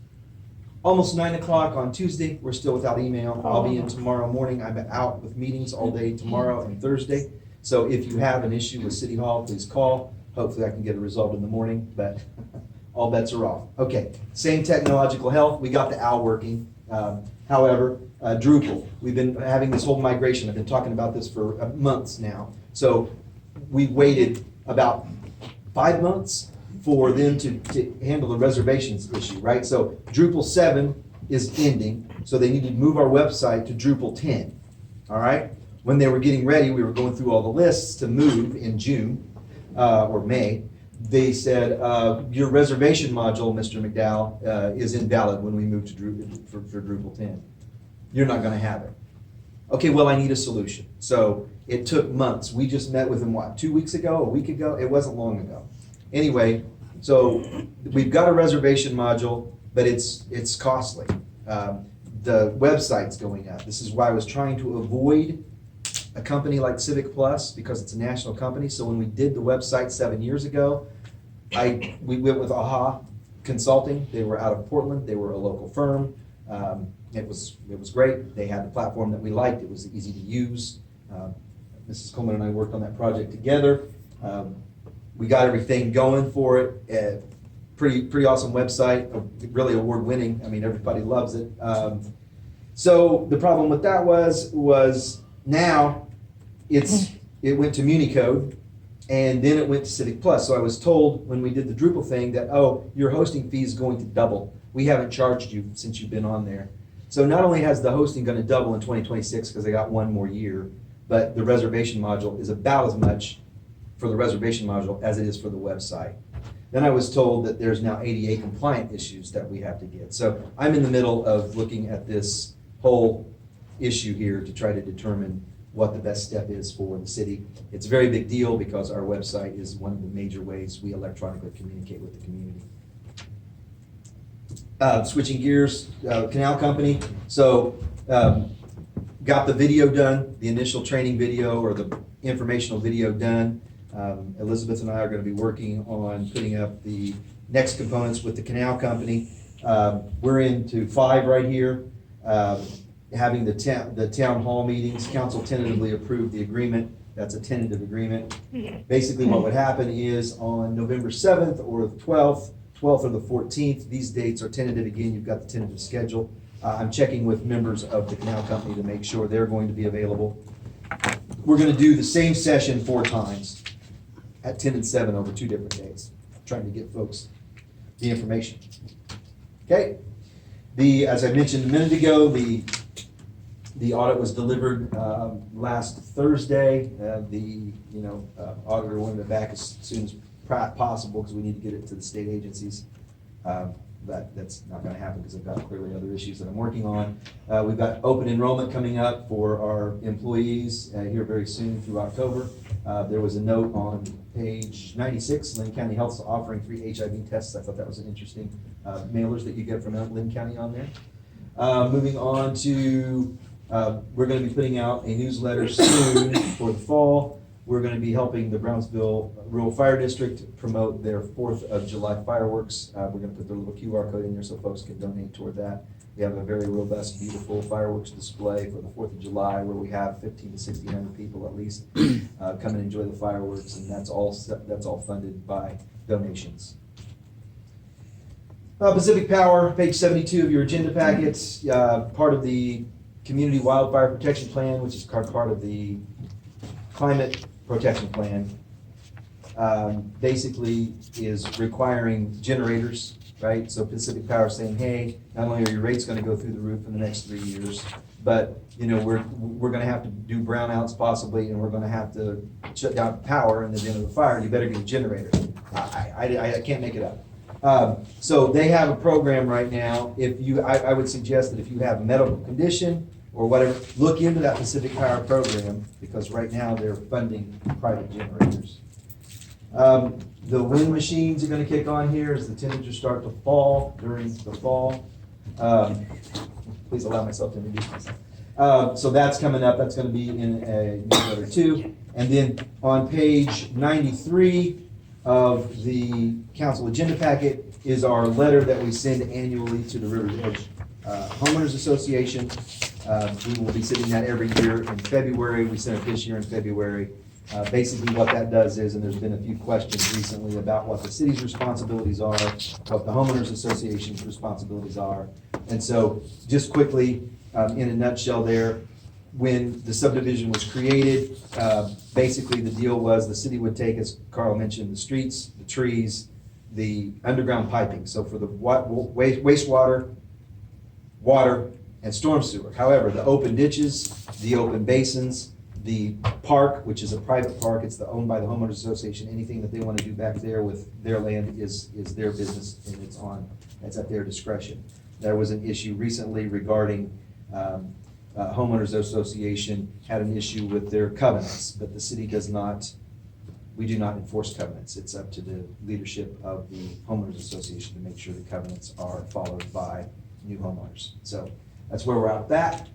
almost 9 o'clock on Tuesday. We're still without email. I'll be in tomorrow morning. I'm out with meetings all day tomorrow and Thursday. So if you have an issue with City Hall, please call. Hopefully I can get it resolved in the morning, but all bets are off. Okay, same technological health. We got the OWL working. However, Drupal, we've been having this whole migration. I've been talking about this for months now. So we waited about 5 months for them to handle the reservations issue, right? So Drupal 7 is ending, so they needed to move our website to Drupal 10, all right? When they were getting ready, we were going through all the lists to move in June or May. They said, your reservation module, Mr. McDowell, is invalid when we move to for Drupal 10. You're not gonna have it. Okay, well, I need a solution. So it took months. We just met with them, what, 2 weeks ago, a week ago? It wasn't long ago. Anyway, so we've got a reservation module, but it's costly. The website's going up. This is why I was trying to avoid a company like Civic Plus because it's a national company. So when we did the website 7 years ago, we went with AHA Consulting. They were out of Portland. They were a local firm. It was great. They had the platform that we liked. It was easy to use. Mrs. Coleman and I worked on that project together. We got everything going for it. Pretty awesome website, really award-winning. I mean, everybody loves it. So the problem with that was now it went to Municode, and then it went to Civic Plus. So I was told when we did the Drupal thing that, oh, your hosting fee is going to double. We haven't charged you since you've been on there. So not only has the hosting going to double in 2026 because they got 1 more year, but the reservation module is about as much for the reservation module as it is for the website. Then I was told that there's now ADA compliant issues that we have to get. So I'm in the middle of looking at this whole issue here to try to determine what the best step is for the city. It's a very big deal because our website is one of the major ways we electronically communicate with the community. Switching gears, Canal Company. So got the video done, the initial training video or the informational video done. Elizabeth and I are going to be working on putting up the next components with the Canal Company. We're into 5 right here. Having the town hall meetings, council tentatively approved the agreement. That's a tentative agreement. Basically what would happen is on November 7th or the 12th or the 14th, these dates are tentative again, you've got the tentative schedule. I'm checking with members of the Canal Company to make sure they're going to be available. We're gonna do the same session 4 times at 10 and 7 over 2 different days, trying to get folks the information. Okay, as I mentioned a minute ago, the audit was delivered last Thursday. The auditor wanted it back as soon as possible because we need to get it to the state agencies. That's not going to happen because I've got clearly other issues that I'm working on. We've got open enrollment coming up for our employees here very soon through October. There was a note on page 96, Lynn County Health is offering free HIV tests. I thought that was an interesting mailers that you get from Lynn County on there. Moving on to, we're going to be putting out a newsletter soon for the fall. We're going to be helping the Brownsville Rural Fire District promote their 4th of July fireworks. We're going to put their little QR code in there so folks can donate toward that. We have a very robust, beautiful fireworks display for the 4th of July where we have 1,500 to 1,600 people at least come and enjoy the fireworks, and that's all funded by donations. Pacific Power, page 72 of your agenda packets, part of the Community Wildfire Protection Plan, which is part of the Climate Protection Plan, basically is requiring generators, right? So Pacific Power saying, hey, not only are your rates going to go through the roof in the next 3 years, but we're going to have to do brownouts possibly, and we're going to have to shut down power in the event of a fire. You better get a generator. I can't make it up. So they have a program right now. I would suggest that if you have a medical condition or whatever, look into that Pacific Power program because right now they're funding private generators. The wind machines are going to kick on here as the temperatures start to fall during the fall. Please allow myself to introduce myself. So that's coming up. That's going to be in a newsletter too. And then on page 93 of the council agenda packet is our letter that we send annually to the River Edge Homeowners Association. We will be sending that every year in February. We sent it this year in February. Basically what that does is, and there's been a few questions recently about what the city's responsibilities are, what the homeowners association's responsibilities are. And so just quickly, in a nutshell there, when the subdivision was created, basically the deal was the city would take, as Carl mentioned, the streets, the trees, the underground piping. So for the wastewater, water, and storm sewer. However, the open ditches, the open basins, the park, which is a private park, it's owned by the homeowners association. Anything that they want to do back there with their land is their business, and it's at their discretion. There was an issue recently regarding homeowners association had an issue with their covenants, but the city we do not enforce covenants. It's up to the leadership of the homeowners association to make sure the covenants are followed by new homeowners. So that's where we're at with that.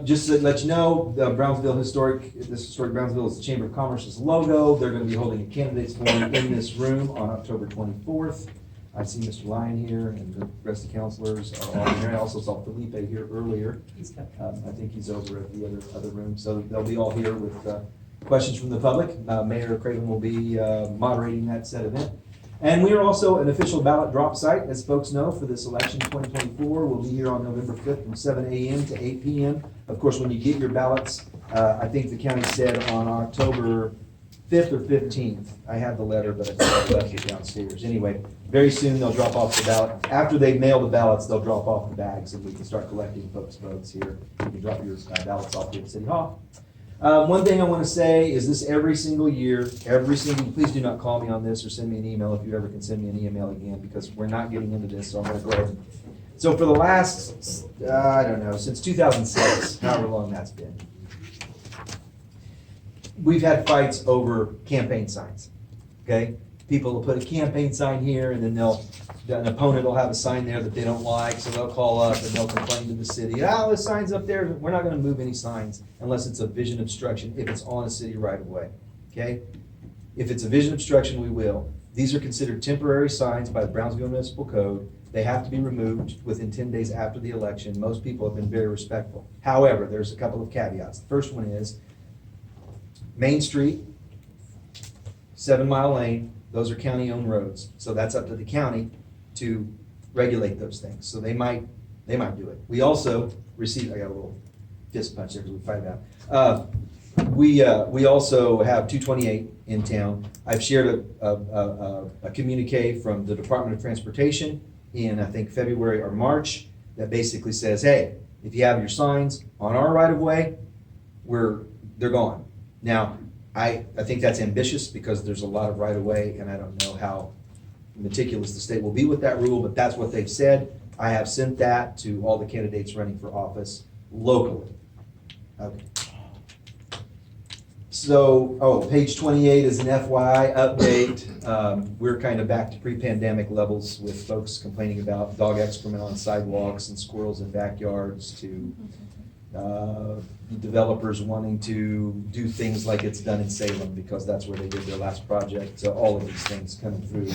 Just to let you know, the historic Brownsville is the Chamber of Commerce's logo. They're going to be holding a candidates forum in this room on October 24th. I see Mr. Lyon here, and the rest of the counselors are all here. I also saw Felipe here earlier. I think he's over at the other room. So they'll be all here with questions from the public. Mayor Craven will be moderating that said event. And we are also an official ballot drop site, as folks know, for this election 2024. We'll be here on November 5th from 7 a.m. to 8 p.m. Of course, when you get your ballots, I think the county said on October 5th or 15th. I have the letter, but I think I left it downstairs. Anyway, very soon they'll drop off the ballot. After they mail the ballots, they'll drop off the bags and we can start collecting folks' votes here. You can drop your ballots off here at City Hall. One thing I want to say is this every single year, please do not call me on this or send me an email if you ever can send me an email again, because we're not getting into this, so I'm going to go ahead. So for the last, I don't know, since 2006, however long that's been, we've had fights over campaign signs, okay? People will put a campaign sign here, and then an opponent will have a sign there that they don't like, so they'll call up and they'll complain to the city, the sign's up there, we're not gonna move any signs unless it's a vision obstruction, if it's on a city right of way, okay? If it's a vision obstruction, we will. These are considered temporary signs by the Brownsville Municipal Code. They have to be removed within 10 days after the election. Most people have been very respectful. However, there's a couple of caveats. The first one is Main Street, 7 Mile Lane, those are county-owned roads. So that's up to the county to regulate those things. So they might do it. We also received, I got a little fist punch there because we fight about. We also have 228 in town. I've shared a communique from the Department of Transportation in, I think, February or March that basically says, hey, if you have your signs on our right of way, they're gone. Now, I think that's ambitious because there's a lot of right of way, and I don't know how meticulous the state will be with that rule, but that's what they've said. I have sent that to all the candidates running for office locally. Okay. So, page 28 is an FYI update. We're kind of back to pre-pandemic levels with folks complaining about dog excrement on sidewalks and squirrels in backyards to developers wanting to do things like it's done in Salem because that's where they did their last project. So all of these things coming through.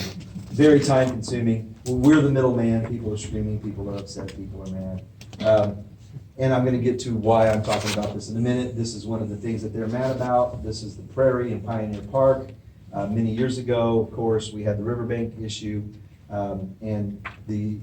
Very time consuming. We're the middleman. People are screaming, people are upset, people are mad. And I'm going to get to why I'm talking about this in a minute. This is one of the things that they're mad about. This is the Prairie in Pioneer Park. Many years ago, of course, we had the riverbank issue, and the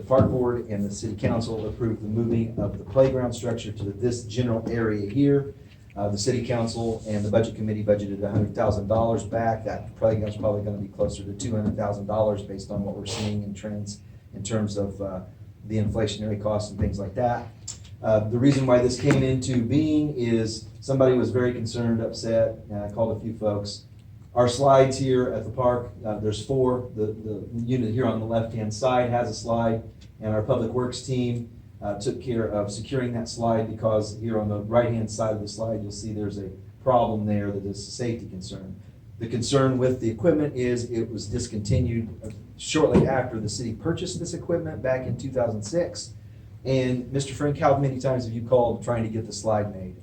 park board and the city council approved the moving of the playground structure to this general area here. The city council and the budget committee budgeted $100,000 back. That playground's probably going to be closer to $200,000 based on what we're seeing in trends in terms of the inflationary costs and things like that. The reason why this came into being is somebody was very concerned, upset, and I called a few folks. Our slides here at the park, there's 4. The unit here on the left-hand side has a slide, and our public works team took care of securing that slide because here on the right-hand side of the slide, you'll see there's a problem there that is a safety concern. The concern with the equipment is it was discontinued shortly after the city purchased this equipment back in 2006. And Mr. Frank, how many times have you called trying to get the slide made?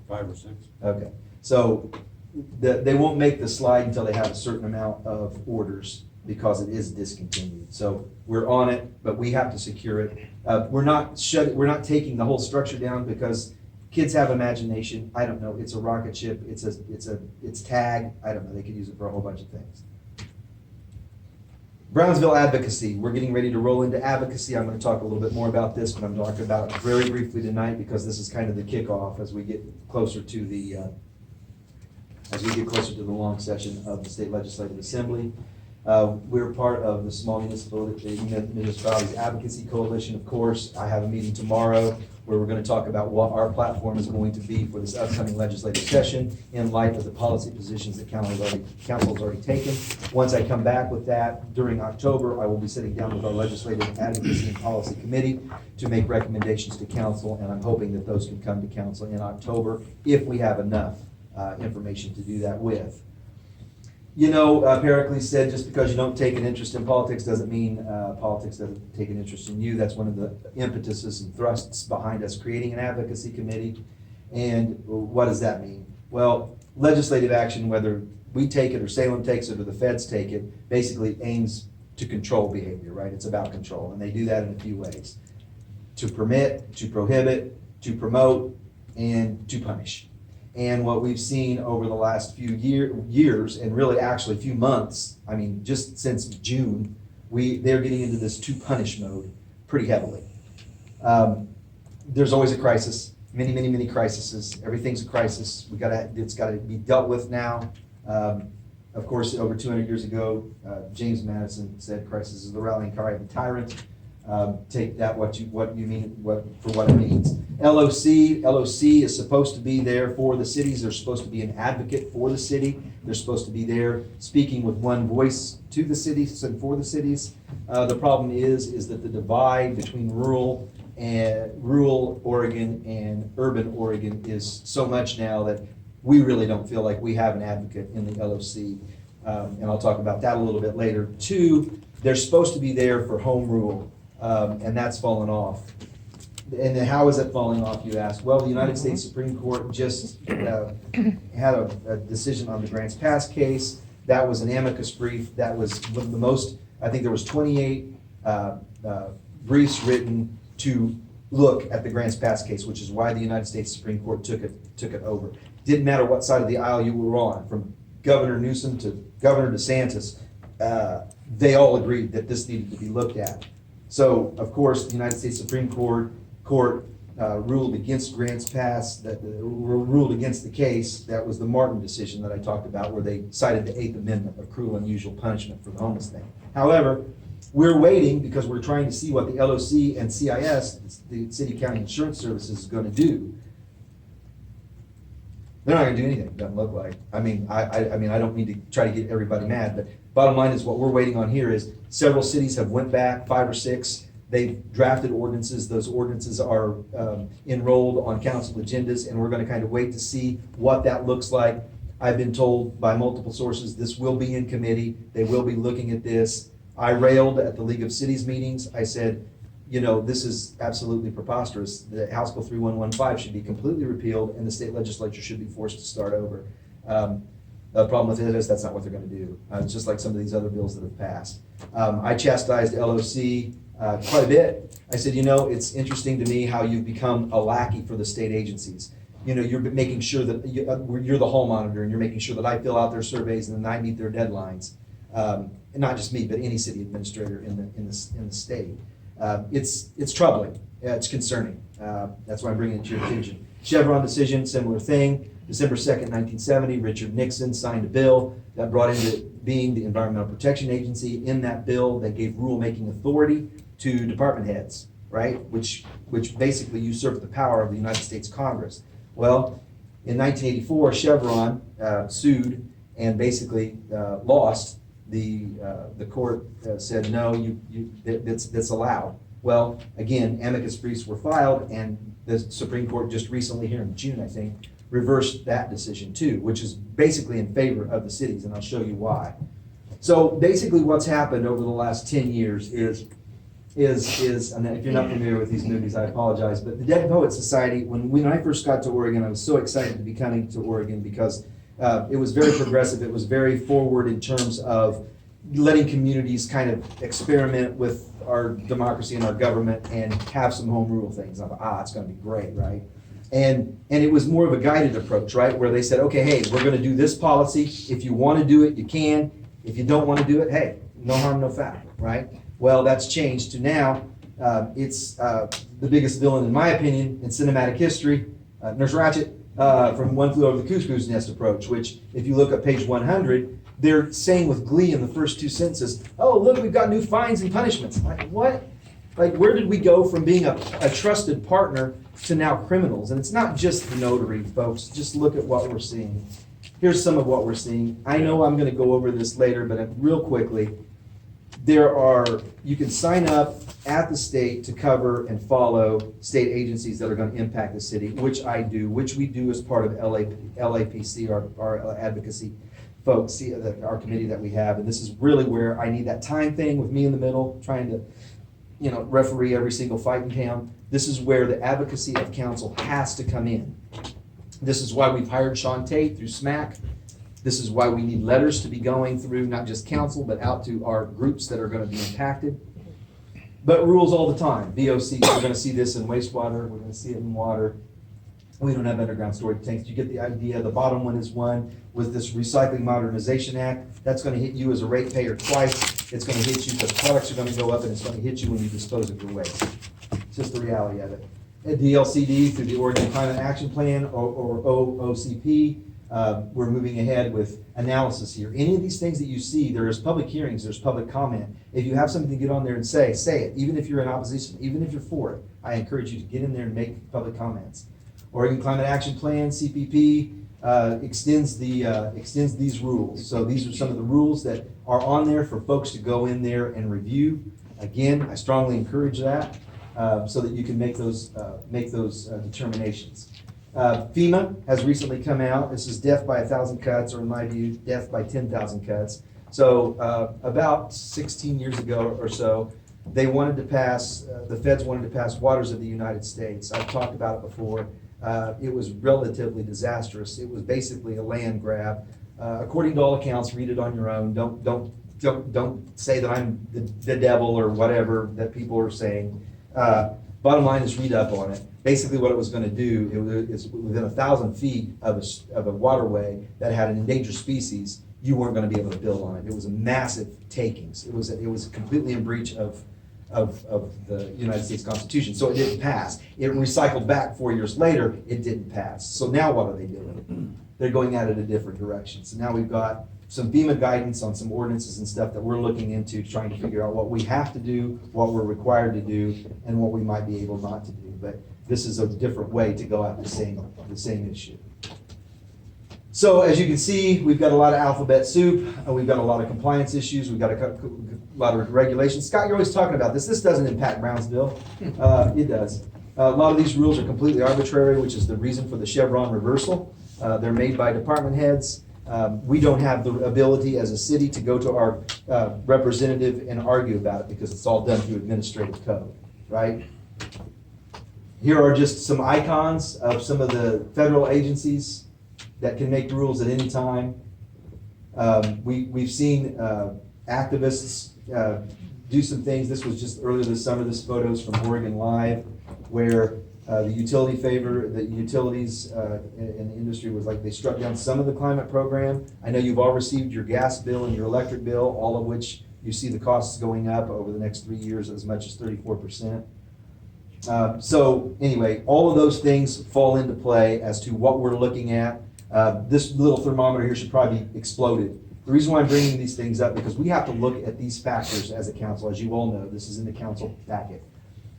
5 or 6. Okay, so they won't make the slide until they have a certain amount of orders because it is discontinued. So we're on it, but we have to secure it. We're not taking the whole structure down because kids have imagination. I don't know. It's a rocket ship. It's tag. I don't know. They could use it for a whole bunch of things. Brownsville advocacy. We're getting ready to roll into advocacy. I'm going to talk a little bit more about this, but I'm talking about it very briefly tonight because this is kind of the kickoff as we get closer to the long session of the State Legislative Assembly. We're part of the Small Municipalities Advocacy Coalition, of course. I have a meeting tomorrow where we're going to talk about what our platform is going to be for this upcoming legislative session in light of the policy positions that council has already taken. Once I come back with that during October, I will be sitting down with our Legislative Advocacy and Policy Committee to make recommendations to council, and I'm hoping that those can come to council in October if we have enough information to do that with. You know, Pericles said just because you don't take an interest in politics doesn't mean politics doesn't take an interest in you. That's one of the impetuses and thrusts behind us creating an advocacy committee. And what does that mean? Well, legislative action, whether we take it or Salem takes it or the feds take it, basically aims to control behavior, right? It's about control, and they do that in a few ways. To permit, to prohibit, to promote, and to punish. And what we've seen over the last few years, and really actually a few months, I mean, just since June, they're getting into this to punish mode pretty heavily. There's always a crisis, many crises. Everything's a crisis. It's got to be dealt with now. Of course, over 200 years ago, James Madison said, "Crisis is the rallying cry of a tyrant." Take that what you mean for what it means. LOC is supposed to be there for the cities. They're supposed to be an advocate for the city. They're supposed to be there speaking with one voice to the cities and for the cities. The problem is that the divide between rural Oregon and urban Oregon is so much now that we really don't feel like we have an advocate in the LOC. And I'll talk about that a little bit later. Two, they're supposed to be there for home rule, and that's fallen off. And then how is it falling off, you ask? Well, the United States Supreme Court just had a decision on the Grants Pass case. That was an amicus brief. That was one of the most, I think there was 28 briefs written to look at the Grants Pass case, which is why the United States Supreme Court took it over. Didn't matter what side of the aisle you were on, from Governor Newsom to Governor DeSantis, they all agreed that this needed to be looked at. So, of course, the United States Supreme Court ruled against Grants Pass, ruled against the case. That was the Martin decision that I talked about, where they cited the Eighth Amendment of cruel and unusual punishment for the homeless thing. However, we're waiting because we're trying to see what the LOC and CIS, the City County Insurance Services, is going to do. They're not going to do anything, it doesn't look like. I mean, I don't need to try to get everybody mad, but bottom line is what we're waiting on here is several cities have went back, 5 or 6. They've drafted ordinances. Those ordinances are enrolled on council agendas, and we're going to kind of wait to see what that looks like. I've been told by multiple sources this will be in committee. They will be looking at this. I railed at the League of Cities meetings. I said, you know, this is absolutely preposterous. The House Bill 3115 should be completely repealed, and the state legislature should be forced to start over. The problem with it is that's not what they're going to do. It's just like some of these other bills that have passed. I chastised LOC quite a bit. I said, you know, it's interesting to me how you've become a lackey for the state agencies. You know, you're making sure that you're the hall monitor, and you're making sure that I fill out their surveys and then I meet their deadlines. And not just me, but any city administrator in the state. It's troubling. It's concerning. That's why I'm bringing it to your attention. Chevron decision, similar thing. December 2nd, 1970, Richard Nixon signed a bill that brought into being the Environmental Protection Agency. In that bill, they gave rulemaking authority to department heads, right? Which basically usurped the power of the United States Congress. Well, in 1984, Chevron sued and basically lost. The court said, no, that's allowed. Well, again, amicus briefs were filed, and the Supreme Court just recently, here in June, I think, reversed that decision too, which is basically in favor of the cities, and I'll show you why. So basically what's happened over the last 10 years is, and if you're not familiar with these movies, I apologize, but the Dead Poets Society, when I first got to Oregon, I was so excited to be coming to Oregon because it was very progressive, it was very forward in terms of letting communities kind of experiment with our democracy and our government and have some home rule things. I thought, it's going to be great, right? And it was more of a guided approach, right? Where they said, okay, hey, we're going to do this policy. If you want to do it, you can. If you don't want to do it, hey, no harm, no foul, right? Well, that's changed to now. It's the biggest villain, in my opinion, in cinematic history, Nurse Ratched, from One Flew Over the Cuckoo's Nest approach, which, if you look at page 100, they're saying with glee in the first 2 sentences, oh, look, we've got new fines and punishments. Like, what? Like, where did we go from being a trusted partner to now criminals? And it's not just the notary, folks. Just look at what we're seeing. Here's some of what we're seeing. I know I'm going to go over this later, but real quickly, you can sign up at the state to cover and follow state agencies that are going to impact the city, which I do, which we do as part of LAPC, our advocacy folks, our committee that we have. And this is really where I need that time thing with me in the middle, trying to referee every single fight in town. This is where the advocacy of council has to come in. This is why we've hired Sean Tate through SMAC. This is why we need letters to be going through, not just council, but out to our groups that are going to be impacted. But rules all the time. VOC, we're going to see this in wastewater. We're going to see it in water. We don't have underground storage tanks. You get the idea. The bottom one is one with this Recycling Modernization Act. That's going to hit you as a ratepayer twice. It's going to hit you because products are going to go up, and it's going to hit you when you dispose of your waste. It's just the reality of it. At DLCD through the Oregon Climate Action Plan, or OCP, We're moving ahead with analysis here. Any of these things that you see, there's public hearings, there's public comment. If you have something to get on there and say it. Even if you're in opposition, even if you're for it, I encourage you to get in there and make public comments. Oregon Climate Action Plan, CPP, extends these rules. So these are some of the rules that are on there for folks to go in there and review. Again, I strongly encourage that so that you can make those determinations. FEMA has recently come out. This is death by 1,000 cuts, or in my view, death by 10,000 cuts. So about 16 years ago or so, they wanted to pass, the feds wanted to pass Waters of the United States. I've talked about it before. It was relatively disastrous. It was basically a land grab. According to all accounts, read it on your own. Don't say that I'm the devil or whatever that people are saying. Bottom line is read up on it. Basically what it was going to do, it was within 1,000 feet of a waterway that had an endangered species, you weren't going to be able to build on it. It was a massive takings. It was completely in breach of the United States Constitution. So it didn't pass. It recycled back 4 years later, it didn't pass. So now what are they doing? They're going at it a different direction. So now we've got some FEMA guidance on some ordinances and stuff that we're looking into, trying to figure out what we have to do, what we're required to do, and what we might be able not to do. But this is a different way to go at the same issue. So as you can see, we've got a lot of alphabet soup. We've got a lot of compliance issues. We've got a lot of regulations. Scott, you're always talking about this. This doesn't impact Brownsville. It does. A lot of these rules are completely arbitrary, which is the reason for the Chevron reversal. They're made by department heads. We don't have the ability as a city to go to our representative and argue about it because it's all done through administrative code, right? Here are just some icons of some of the federal agencies that can make rules at any time. We've seen activists do some things. This was just earlier this summer. This photo is from Oregon Live, where the utilities in the industry was like they struck down some of the climate program. I know you've all received your gas bill and your electric bill, all of which you see the costs going up over the next 3 years as much as 34%. So anyway, all of those things fall into play as to what we're looking at. This little thermometer here should probably be exploded. The reason why I'm bringing these things up, because we have to look at these factors as a council. As you all know, this is in the council packet.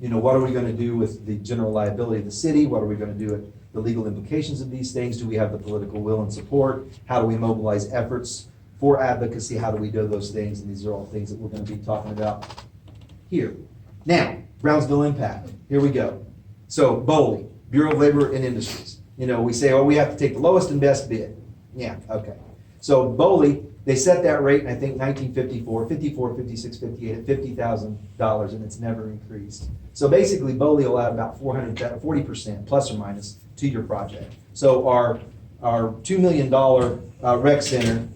You know, what are we going to do with the general liability of the city? What are we going to do with the legal implications of these things? Do we have the political will and support? How do we mobilize efforts for advocacy? How do we do those things? And these are all things that we're going to be talking about here. Now, Brownsville impact. Here we go. So, BOLI, Bureau of Labor and Industries. You know, we say, oh, we have to take the lowest and best bid. Yeah, okay. So, BOLI, they set that rate in, I think, 1954, 54, 56, 58 at $50,000, and it's never increased. So basically, BOLI will add about 40% plus or minus to your project. So our $2 million rec center,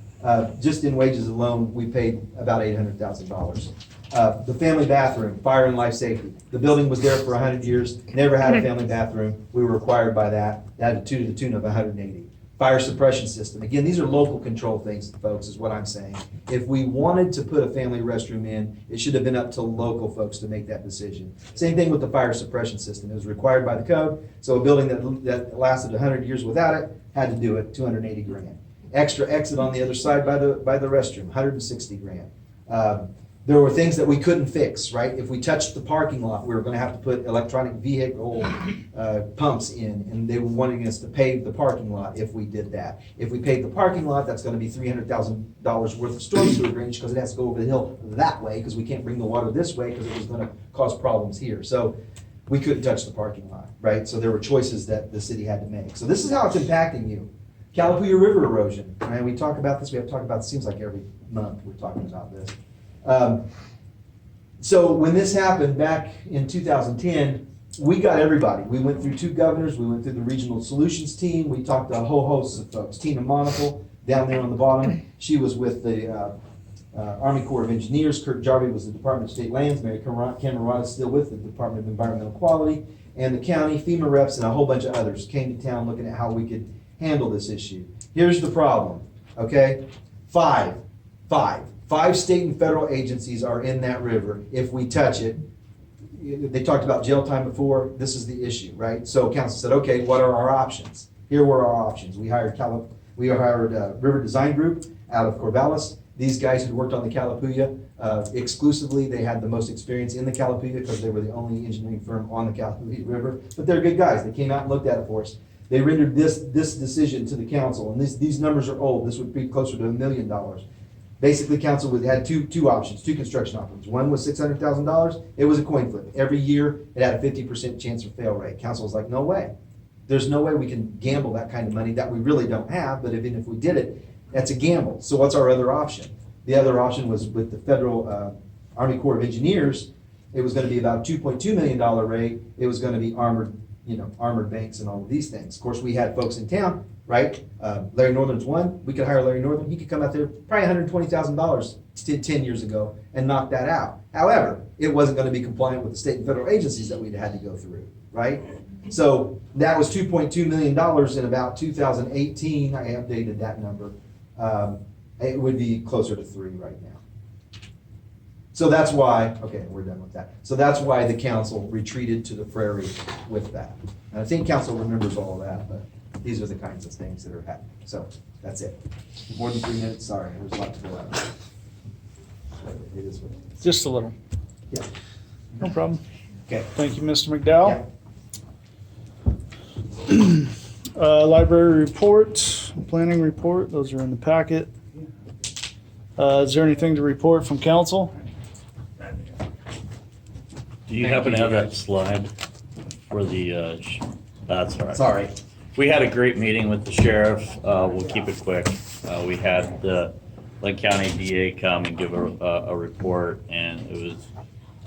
just in wages alone, we paid about $800,000. The family bathroom, fire and life safety. The building was there for 100 years, never had a family bathroom. We were required by that. That to the tune of 180. Fire suppression system. Again, these are local control things, folks, is what I'm saying. If we wanted to put a family restroom in, it should have been up to local folks to make that decision. Same thing with the fire suppression system. It was required by the code, so a building that lasted 100 years without it had to do it, 280 grand. Extra exit on the other side by the restroom, 160 grand. There were things that we couldn't fix, right? If we touched the parking lot, we were going to have to put electronic vehicle pumps in, and they were wanting us to pave the parking lot if we did that. If we paved the parking lot, that's going to be $300,000 worth of storm sewer drainage because it has to go over the hill that way because we can't bring the water this way because it was going to cause problems here. So we couldn't touch the parking lot, right? So there were choices that the city had to make. So this is how it's impacting you. Calapooya River erosion, right? We talk about this. We have to talk about it seems like every month we're talking about this. So when this happened back in 2010, we got everybody. We went through 2 governors. We went through the regional solutions team. We talked to a whole host of folks. Tina Monacle down there on the bottom. She was with the Army Corps of Engineers. Kirk Jarvie was the Department of State Lands. Mary Cameron is still with the Department of Environmental Quality. And the county, FEMA reps, and a whole bunch of others came to town looking at how we could handle this issue. Here's the problem, okay? Five state and federal agencies are in that river. If we touch it, they talked about jail time before, this is the issue, right? So council said, okay, what are our options? Here were our options. We We hired River Design Group out of Corvallis. These guys had worked on the Calapooya exclusively. They had the most experience in the Calapooya because they were the only engineering firm on the Calapooya River. But they're good guys. They came out and looked at it for us. They rendered this decision to the council, and these numbers are old. This would be closer to $1 million. Basically, council had two options, two construction options. One was $600,000. It was a coin flip. Every year, it had a 50% chance of fail rate. Council was like, no way. There's no way we can gamble that kind of money that we really don't have, but even if we did it, that's a gamble. So what's our other option? The other option was with the Federal Army Corps of Engineers. It was gonna be about a $2.2 million rate. It was gonna be armored banks and all of these things. Of course, we had folks in town, right? Larry Northern's one. We could hire Larry Northern. He could come out there, probably $120,000 10 years ago and knock that out. However, it wasn't gonna be compliant with the state and federal agencies that we'd had to go through, right? So that was $2.2 million in about 2018. I updated that number. It would be closer to 3 right now. So that's why, okay, we're done with that. So that's why the council retreated to the prairie with that. And I think council remembers all of that, but these are the kinds of things that are happening. So that's it. More than 3 minutes, sorry, there's a lot to go out. It is what it is. Just a little. Yeah. No problem. Okay. Thank you, Mr. McDowell. Library report, planning report, those are in the packet. Is there anything to report from council? Do you happen to have that slide for the, that's all right. Sorry. We had a great meeting with the sheriff. We'll keep it quick. We had the Lake County DA come and give a report, and it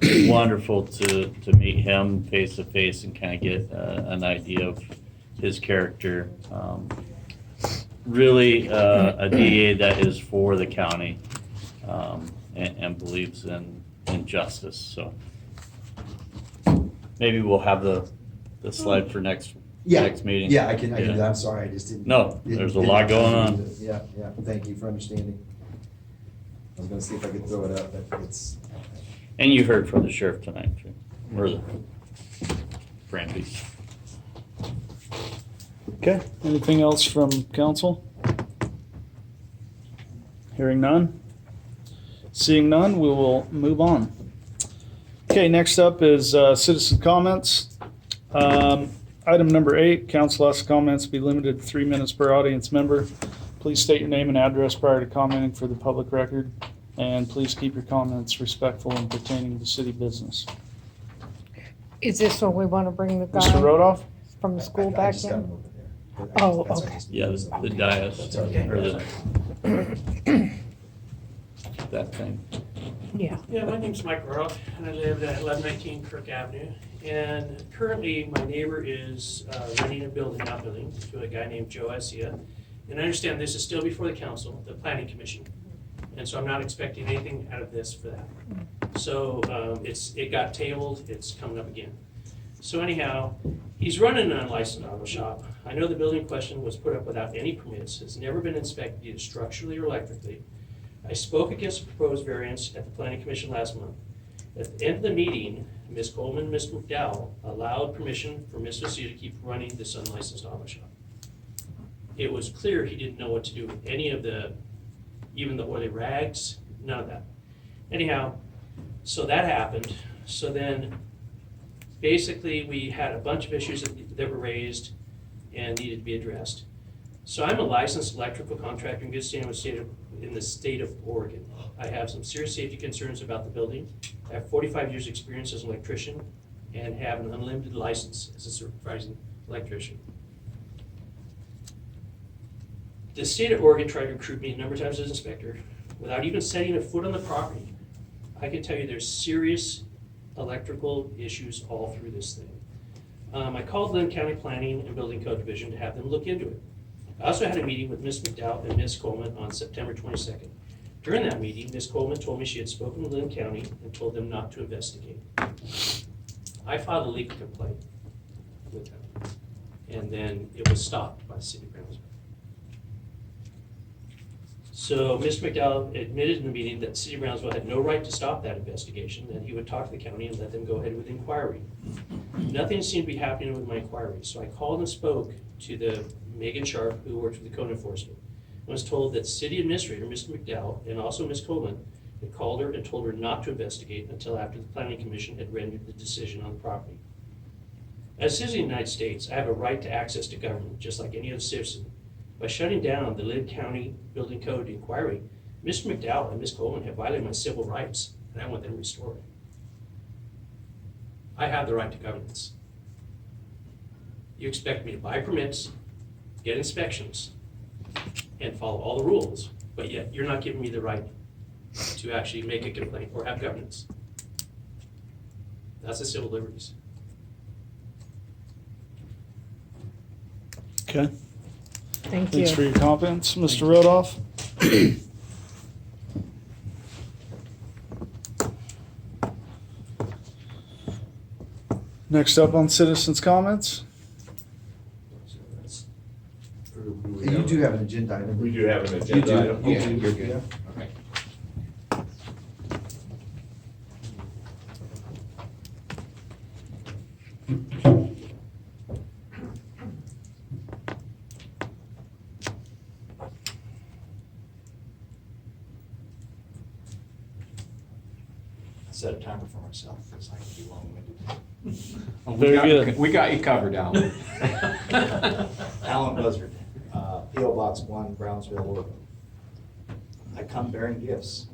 was wonderful to meet him face to face and kind of get an idea of his character. Really a DA that is for the county and believes in justice. So maybe we'll have the slide for next meeting. Yeah, I can do that. I'm sorry, I just didn't. No, there's a lot going on. Yeah, thank you for understanding. I was gonna see if I could throw it up, but it's. And you heard from the sheriff tonight, too. Or the Brandys. Okay, anything else from council? Hearing none? Seeing none, we will move on. Okay, next up is citizen comments. Item number 8, council asks comments be limited to 3 minutes per audience member. Please state your name and address prior to commenting for the public record, and please keep your comments respectful and pertaining to city business. Is this when we want to bring the guy Mr. Rodoff? from the school I back just got in? them over there. Oh, That's okay. Yeah, the dais, or that thing. Yeah. Yeah, my name's Mike Roth, and I live at 1119 Kirk Avenue. And currently, my neighbor is renting a building, outbuilding, to a guy named Joe Essia. And I understand this is still before the council, the planning commission. And so I'm not expecting anything out of this for that. So it got tabled, it's coming up again. So anyhow, he's running an unlicensed auto shop. I know the building in question was put up without any permits, has never been inspected either structurally or electrically. I spoke against the proposed variance at the planning commission last month. At the end of the meeting, Ms. Coleman and Mr. McDowell allowed permission for Mr. Essia to keep running this unlicensed auto shop. It was clear he didn't know what to do with any of even the oily rags, none of that. Anyhow, so that happened. So then basically we had a bunch of issues that were raised and needed to be addressed. So I'm a licensed electrical contractor in good standing in the state of Oregon. I have some serious safety concerns about the building. I have 45 years experience as an electrician and have an unlimited license as a supervising electrician. The state of Oregon tried to recruit me a number of times as inspector without even setting a foot on the property. I can tell you there's serious electrical issues all through this thing. I called Lynn County Planning and Building Code Division to have them look into it. I also had a meeting with Ms. McDowell and Ms. Coleman on September 22nd. During that meeting, Ms. Coleman told me she had spoken with Lynn County and told them not to investigate. I filed a legal complaint with them, and then it was stopped by the city of Brownsville. So Mr. McDowell admitted in the meeting that the city of Brownsville had no right to stop that investigation, that he would talk to the county and let them go ahead with the inquiry. Nothing seemed to be happening with my inquiry, so I called and spoke to the Megan Sharp, who works with the code enforcement, and was told that city administrator, Mr. McDowell, and also Ms. Coleman, had called her and told her not to investigate until after the planning commission had rendered the decision on the property. As a citizen of the United States, I have a right to access to government, just like any other citizen. By shutting down the Lynn County Building Code inquiry, Mr. McDowell and Ms. Coleman have violated my civil rights, and I want them restored. I have the right to governance. You expect me to buy permits, get inspections, and follow all the rules, but yet you're not giving me the right to actually make a complaint or have governance. That's the civil liberties. Okay. Thank Thanks you. for your comments, Mr. Rodoff. Next up on citizens' comments. You do have an agenda item. We do have an You agenda do. item. Yeah, Okay, you're good. Okay. I set a timer for myself, because I can be long-winded. Very good. We got you covered, Alan. Alan Buzzard, P.O. Box 1, Brownsville, Oregon. I come bearing gifts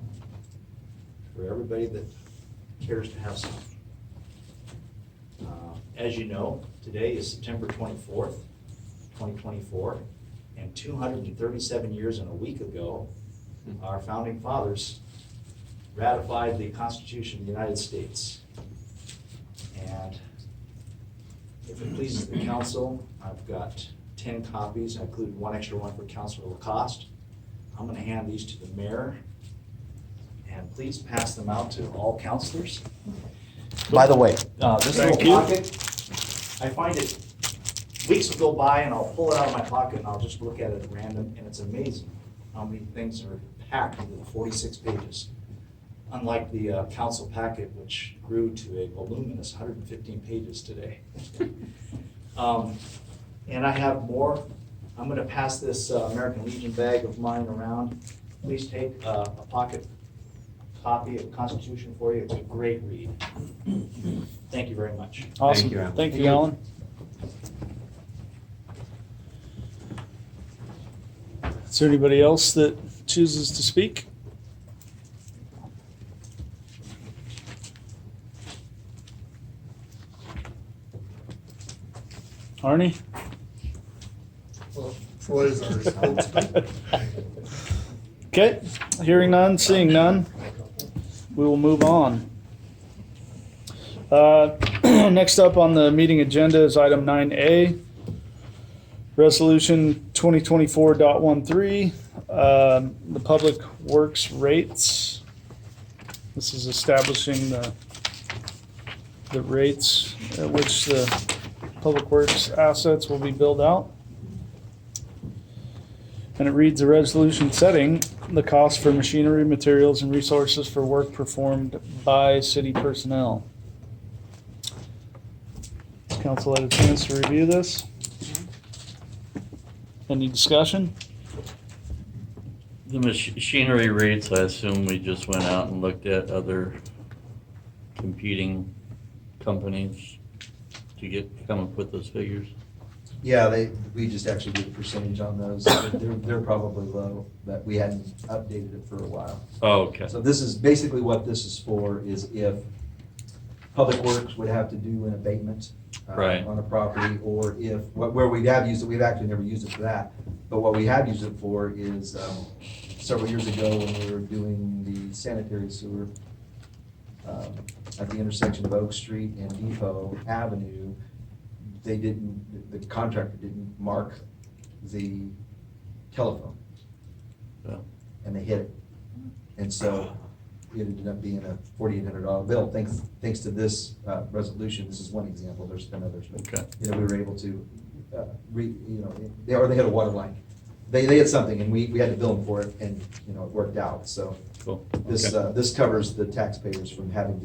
for everybody that cares to have some. As you know, today is September 24th, 2024, and 237 years and a week ago, our founding fathers ratified the Constitution of the United States. And if it pleases the council, I've got 10 copies. I included one extra one for Councilor Lacoste. I'm going to hand these to the mayor, and please pass them out to all councilors. By the way, this Thank little you. pocket, I find it, weeks will go by and I'll pull it out of my pocket and I'll just look at it at random, and it's amazing how many things are packed into the 46 pages. Unlike the council packet, which grew to a voluminous 115 pages today. And I have more. I'm going to pass this American Legion bag of mine around. Please take a pocket copy of the Constitution for you. It's a great read. Thank you very much. Awesome. Thank you, Alan. Thank you, Alan. Is there anybody else that chooses to speak? Arnie? Well, Troy's our spokesman. Okay, hearing none, seeing none, we will move on. Next up on the meeting agenda is item 9A, Resolution 2024.13, the Public Works rates. This is establishing the rates at which the Public Works assets will be billed out. And it reads, a resolution setting the cost for machinery, materials, and resources for work performed by city personnel. Council had a chance to review this. Any discussion? The machinery rates, I assume we just went out and looked at other competing companies to come up with those figures. Yeah, we just actually did a percentage on those. They're probably low, but we hadn't updated it for a while. Oh, okay. So this is, basically what this is for is if Public Works would have to do an abatement Right. on a property, or if, where we have used it, we've actually never used it for that, but what we have used it for is several years ago when we were doing the sanitary sewer at the intersection of Oak Street and Depot Avenue, the contractor didn't mark the telephone. Yeah. And they hit it. And so it ended up being a $4,800 bill. Thanks to this resolution, this is one example, there's been others, but Okay. we were able to, they hit a water line. They had something and we had to bill them for it, and it worked out, so. Cool. This, Okay. this covers the taxpayers from having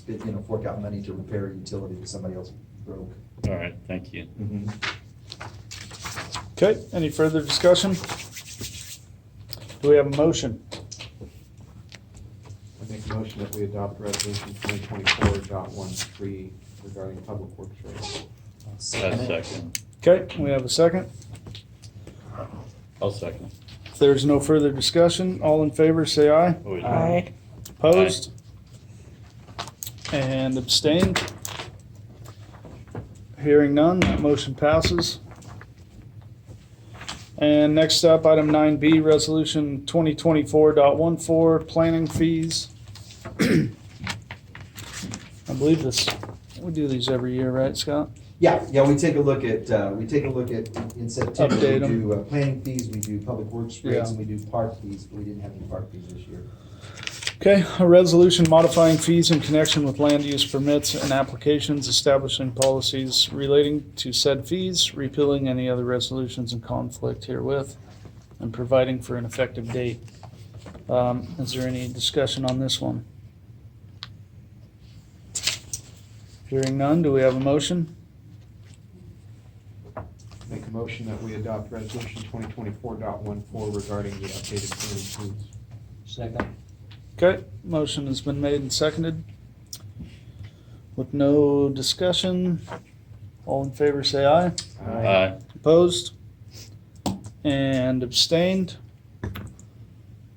to fork out money to repair a utility that somebody else broke. All right, thank you. Okay, any further discussion? Do we have a motion? I make a motion that we adopt resolution 2024.13 regarding public works rates. Second. Okay, we have a second. I'll second. If there's no further discussion, all in favor, say aye. Oh, yeah. Aye. Opposed? And abstained? Hearing none, that motion passes. And next up, item 9B, resolution 2024.14, planning fees. I believe this, we do these every year, right, Scott? Yeah, we take a look at, in September, we Update 'em. do planning fees, we do public works rates, Yeah. and we do park fees, but we didn't have any park fees this year. Okay, a resolution modifying fees in connection with land use permits and applications, establishing policies relating to said fees, repealing any other resolutions in conflict herewith, and providing for an effective date. Is there any discussion on this one? Hearing none, do we have a motion? Make a motion that we adopt resolution 2024.14 regarding the updated planning fees. Second. Okay, motion has been made and seconded. With no discussion, all in favor say aye. Aye. Opposed? And abstained?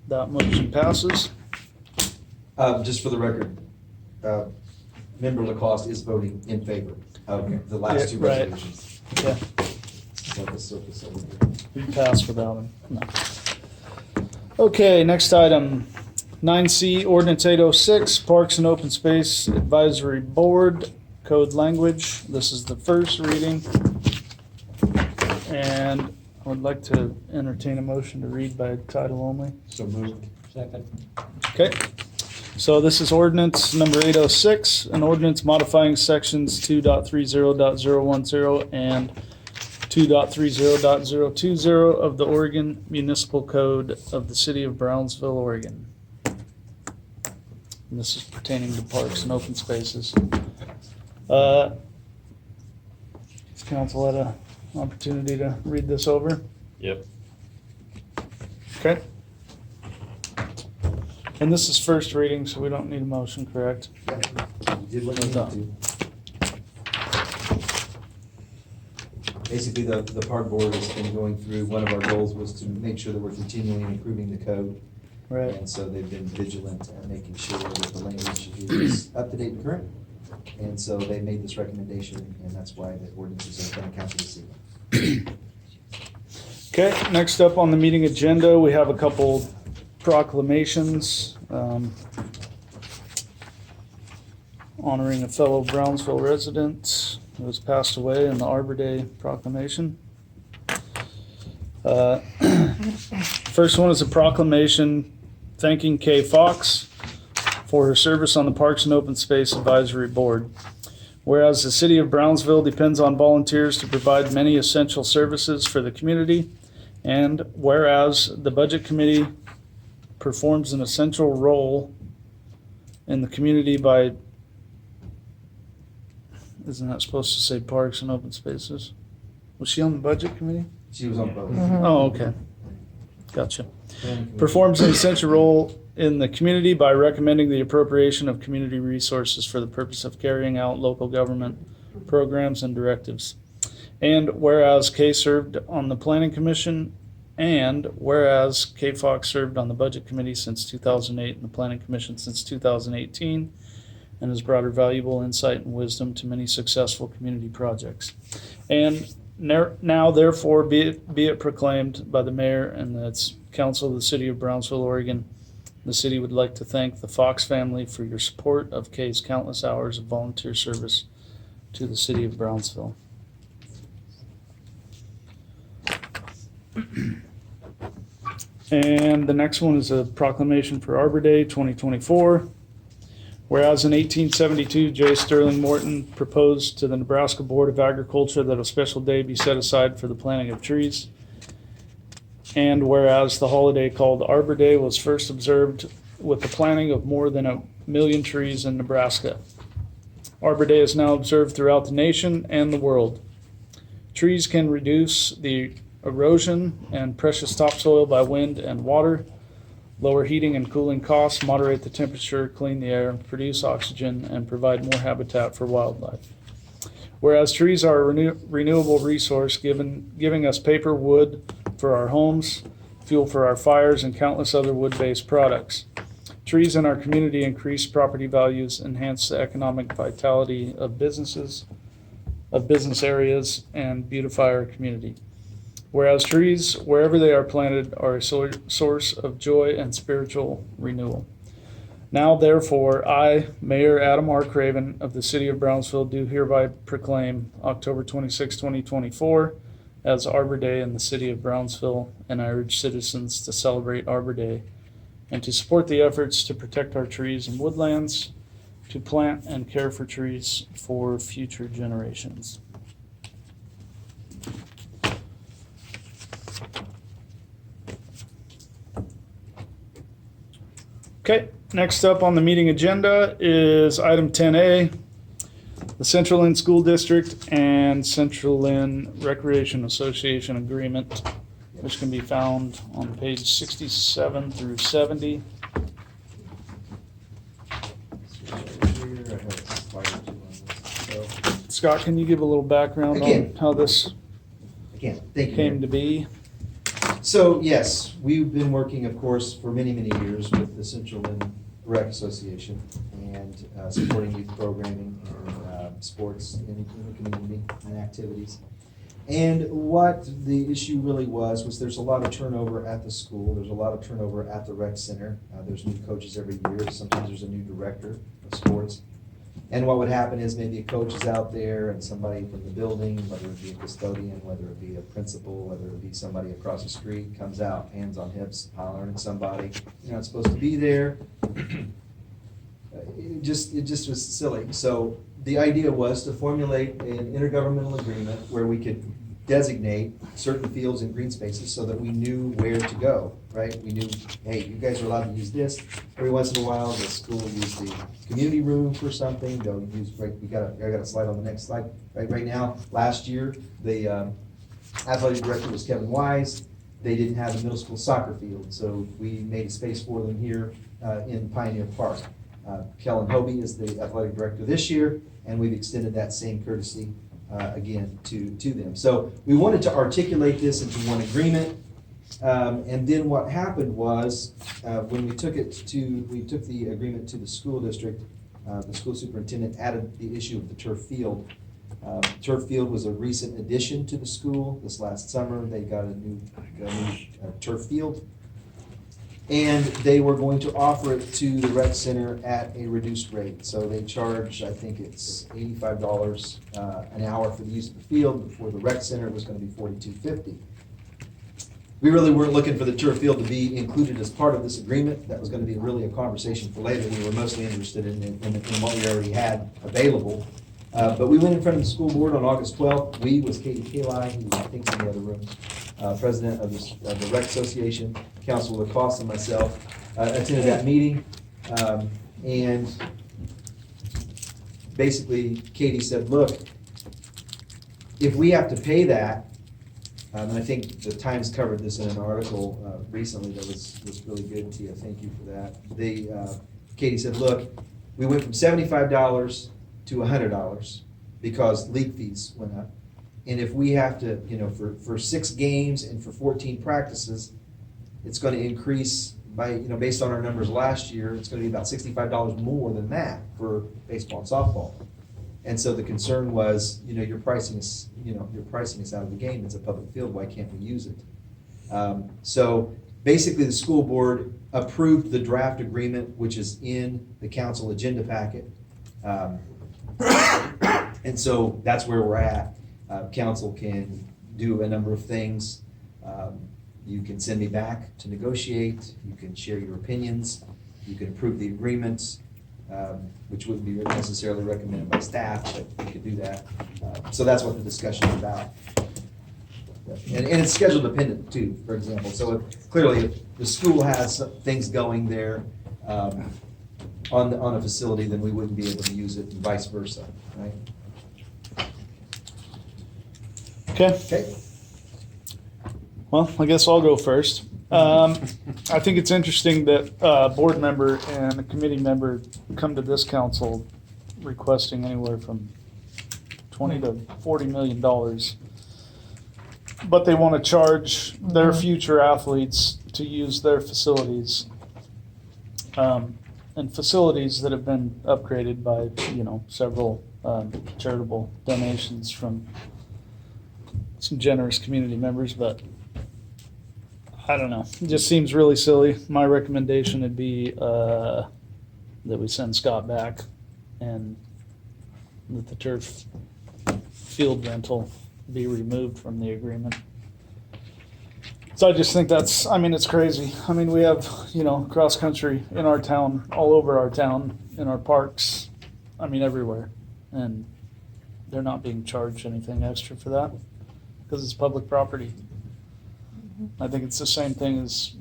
That motion passes. Just for the record, Member Lacoste is voting in favor of the last two Yeah, right. resolutions. Yeah, So the surface of it. we passed without him. No. Okay, next item, 9C, Ordinance 806, Parks and Open Space Advisory Board, Code Language. This is the first reading. And I would like to entertain a motion to read by title only. So moved. Second. Okay, so this is ordinance number 806, an ordinance modifying sections 2.30.010 and 2.30.020 of the Oregon Municipal Code of the City of Brownsville, Oregon. And this is pertaining to parks and open spaces. Has council had an opportunity to read this over? Yep. Okay. And this is first reading, so we don't need a motion, correct? You did what you needed to. Basically, the park board has been going through, one of our goals was to make sure that we're continually improving the code. Right. And so they've been vigilant at making sure that the language is up to date and current. And so they made this recommendation, and that's why the ordinance is going to council this evening. Okay, next up on the meeting agenda, we have a couple proclamations honoring a fellow Brownsville resident who has passed away in the Arbor Day proclamation. First one is a proclamation thanking Kay Fox for her service on the Parks and Open Space Advisory Board. Whereas the city of Brownsville depends on volunteers to provide many essential services for the community, and whereas the Budget Committee performs an essential role in the community by, isn't that supposed to say Parks and Open Spaces? Was she on the Budget Committee? She was on both. Oh, okay. Gotcha. Performs an essential role in the community by recommending the appropriation of community resources for the purpose of carrying out local government programs and directives. And whereas Kay served on the Planning Commission, and whereas Kay Fox served on the Budget Committee since 2008 and the Planning Commission since 2018, and has brought her valuable insight and wisdom to many successful community projects. And now therefore be it proclaimed by the mayor and the council of the city of Brownsville, Oregon. The city would like to thank the Fox family for your support of Kay's countless hours of volunteer service to the city of Brownsville. And the next one is a proclamation for Arbor Day 2024. Whereas in 1872, J. Sterling Morton proposed to the Nebraska Board of Agriculture that a special day be set aside for the planting of trees. And whereas the holiday called Arbor Day was first observed with the planting of more than 1 million trees in Nebraska. Arbor Day is now observed throughout the nation and the world. Trees can reduce the erosion and precious topsoil by wind and water, lower heating and cooling costs, moderate the temperature, clean the air, produce oxygen, and provide more habitat for wildlife. Whereas trees are a renewable resource, giving us paper, wood for our homes, fuel for our fires, and countless other wood-based products. Trees in our community increase property values, enhance the economic vitality of business areas, and beautify our community. Whereas trees, wherever they are planted, are a source of joy and spiritual renewal. Now, therefore, I, Mayor Adam R. Craven of the City of Brownsville, do hereby proclaim October 26, 2024 as Arbor Day in the City of Brownsville, and I urge citizens to celebrate Arbor Day and to support the efforts to protect our trees and woodlands, to plant and care for trees for future generations. Okay, next up on the meeting agenda is item 10A, the Central Lynn School District and Central Lynn Recreation Association Agreement, which can be found on page 67 through 70. Scott, can you give a little background on how this Thank you, came Mayor. to be? So, yes, we've been working, of course, for many, many years with the Central Lynn Rec Association and supporting youth programming and sports in the community and activities. And what the issue really was there's a lot of turnover at the school. There's a lot of turnover at the rec center. There's new coaches every year. Sometimes there's a new director of sports. And what would happen is maybe a coach is out there and somebody from the building, whether it be a custodian, whether it be a principal, whether it be somebody across the street, comes out, hands on hips, hollering at somebody, you're not supposed to be there. It just was silly. So the idea was to formulate an intergovernmental agreement where we could designate certain fields and green spaces so that we knew where to go, right? We knew, hey, you guys are allowed to use this. Every once in a while, the school will use the community room for something. They'll use, right, I got a slide on the next slide. Right now, last year, the athletic director was Kevin Wise. They didn't have a middle school soccer field, so we made a space for them here in Pioneer Park. Kellen Hobie is the athletic director this year, and we've extended that same courtesy again to them. So we wanted to articulate this into one agreement. And then what happened was when we took the agreement to the school district, the school superintendent added the issue of the turf field. Turf field was a recent addition to the school. This last summer, they got a new turf field. And they were going to offer it to the rec center at a reduced rate. So they charge, I think it's $85 an hour for the use of the field. Before the rec center, it was going to be $42.50. We really weren't looking for the turf field to be included as part of this agreement. That was going to be really a conversation for later. We were mostly interested in what we already had available. But we went in front of the school board on August 12th. We was Katie Kali, who I think is in the other room, president of the Rec Association, Councilor LaCoste, and myself attended that meeting. And basically, Katie said, look, if we have to pay that, and I think the Times covered this in an article recently that was really good, Tia, thank you for that. Katie said, look, we went from $75 to $100 because league fees went up. And if we have to, for 6 games and for 14 practices, it's going to increase by, based on our numbers last year, it's going to be about $65 more than that for baseball and softball. And so the concern was, your pricing is out of the game. It's a public field. Why can't we use it? So basically, the school board approved the draft agreement, which is in the council agenda packet. And so that's where we're at. Council can do a number of things. You can send me back to negotiate. You can share your opinions. You can approve the agreements, which wouldn't be necessarily recommended by staff, but you could do that. So that's what the discussion is about. And it's schedule dependent too, for example. So clearly, if the school has things going there on a facility, then we wouldn't be able to use it, and vice versa, right? Okay. Well, I guess I'll go first. I think it's interesting that a board member and a committee member come to this council requesting anywhere from $20 to $40 million. But they want to charge their future athletes to use their facilities. And facilities that have been upgraded by, several charitable donations from some generous community members, but I don't know. It just seems really silly. My recommendation would be that we send Scott back and that the turf field rental be removed from the agreement. So I just think it's crazy. We have, cross country in our town, all over our town, in our parks, everywhere. And they're not being charged anything extra for that because it's public property. I think it's the same thing as,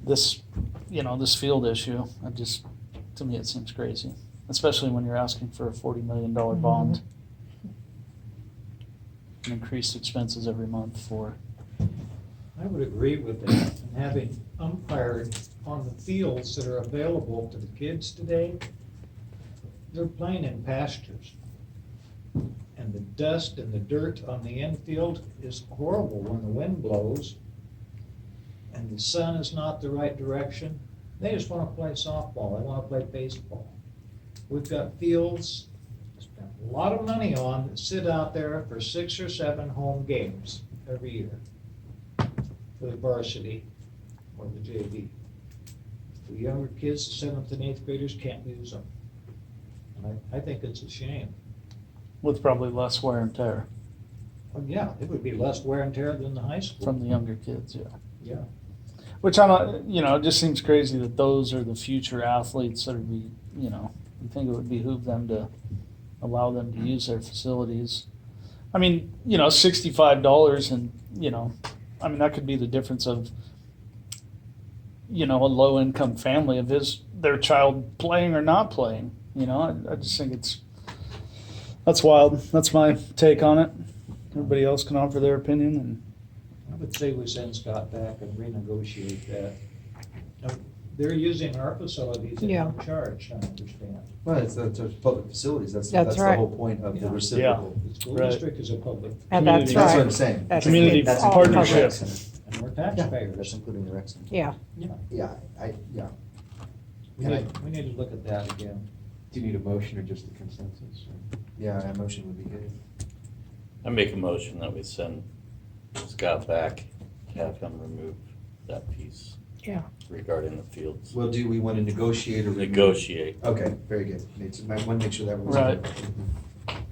this field issue. To me, it seems crazy, especially when you're asking for a $40 million bond. And increased expenses every month for. I would agree with that, and having umpired on the fields that are available to the kids today, they're playing in pastures. And the dust and the dirt on the infield is horrible when the wind blows and the sun is not the right direction. They just want to play softball, they want to play baseball. We've got fields spent a lot of money on that sit out there for 6 or 7 home games every year for the varsity or the JV. The younger kids, the 7th and 8th graders, can't use them. And I think it's a shame. With probably less wear and tear. Well, yeah, it would be less wear and tear than the high school. From the younger kids, yeah. Yeah. Which I don't, it just seems crazy that those are the future athletes that would be, you think it would behoove them to allow them to use their facilities. $65 and, that could be the difference of, a low income family of their child playing or not playing. I just think that's wild. That's my take on it. Everybody else can offer their opinion. And I would say we send Scott back and renegotiate that. Now, they're using our facilities at no charge, I understand. Well, it's public facilities, that's That's the right. whole point of the Yeah. reciprocal. The school Right. district is a public. And that's Community. That's right. what I'm saying. That's Community That's all including the partnership. rec center. And we're That's taxpayers. including the rec center. Yeah. Yeah, We And need to look at that again. Do you need a motion or just a consensus? yeah, a motion would be good. I make a motion that we send Scott back, have him remove that piece Yeah. regarding the fields. Well, do we want to negotiate or? Negotiate. Okay, very good. I want to make sure that was. Right.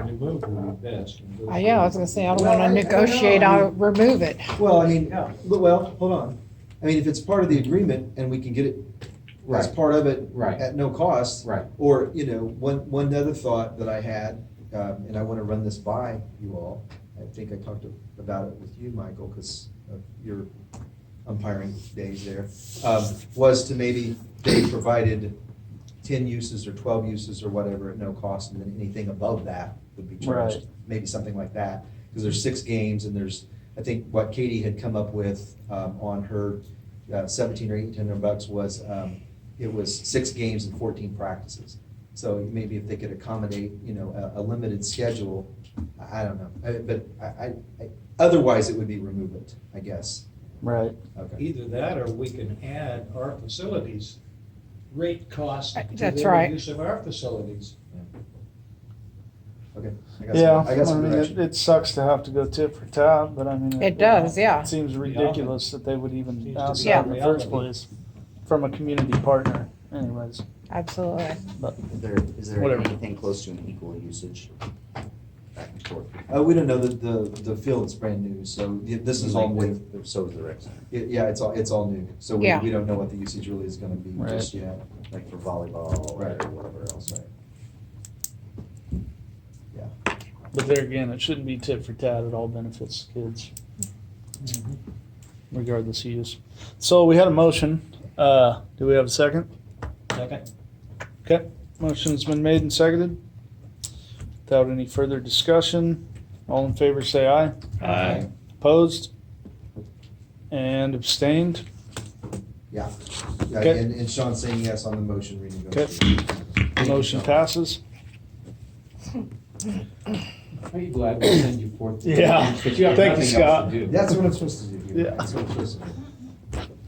Remove would be best. Yeah, I was gonna say, I don't wanna negotiate, I'll remove it. Well, Yeah. hold on. If it's part of the agreement and we can get it as Right. part of it Right. at no cost. Right. Or, one other thought that I had, and I want to run this by you all. I think I talked about it with you, Michael, because of your umpiring days there, was to maybe they provided 10 uses or 12 uses or whatever at no cost, and then anything above that would be charged. Right. Maybe something like that, because there's 6 games and there's, I think what Katie had come up with on her 17 or 1800 bucks was, it was 6 games and 14 practices. So maybe if they could accommodate, a limited schedule, I don't know. But I otherwise it would be remove it, I guess. Right. Okay. Either that, or we can add our facilities rate cost to That's their right. use of our facilities. Okay. Yeah, I got some direction. it sucks to have to go tit for tat, but It does, yeah. It seems ridiculous that they would even Seems to ask be that the in the first reality. place from a community partner anyways. Absolutely. But Is there Whatever. anything close to an equal usage back and forth? We don't know the field's brand new, so this is all new. So is the rec center. Yeah, it's all new. So we Yeah. don't know what the usage really is gonna be Right. just yet. Like for volleyball or Right. whatever else. Right. Yeah. But there again, it shouldn't be tit for tat. It all benefits kids, regardless of use. So we had a motion. Do we have a second? Second? Okay, motion's been made and seconded. Without any further discussion, all in favor say aye. Aye. Opposed? And abstained? Yeah. Okay. And Sean's saying yes on the motion reading. Motion passes. Are you glad we send you forth? Yeah. But you have Thank you, nothing else Scott. to do. That's what I'm supposed to do. Yeah. That's what I'm supposed to do.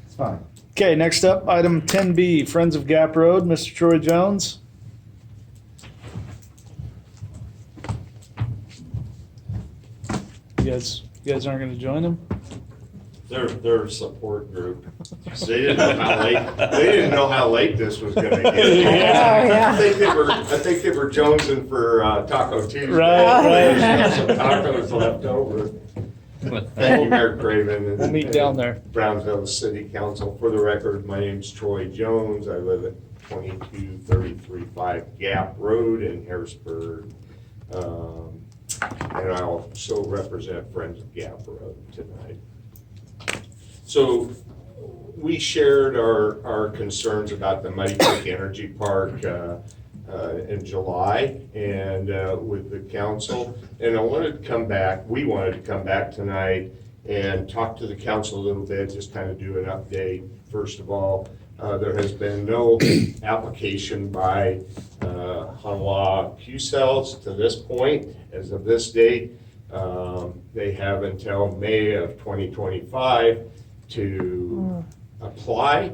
It's fine. Okay, next up, item 10B, Friends of Gap Road, Mr. Troy Jones. You guys aren't gonna join him? Their support group. They didn't know how late this was gonna get. I think they were jonesing for Taco Tuesday. Right. There's some tacos left over. Thank you, Mayor Craven. We'll meet down there. Brownsville City Council. For the record, my name's Troy Jones. I live at 22335 Gap Road in Harrisburg. And I also represent Friends of Gap Road tonight. So we shared our concerns about the Muddy Creek Energy Park in July and with the council. And we wanted to come back tonight and talk to the council a little bit, just kind of do an update. First of all, there has been no application by Hanwha Q-Cells to this point. As of this date, they have until May of 2025 to apply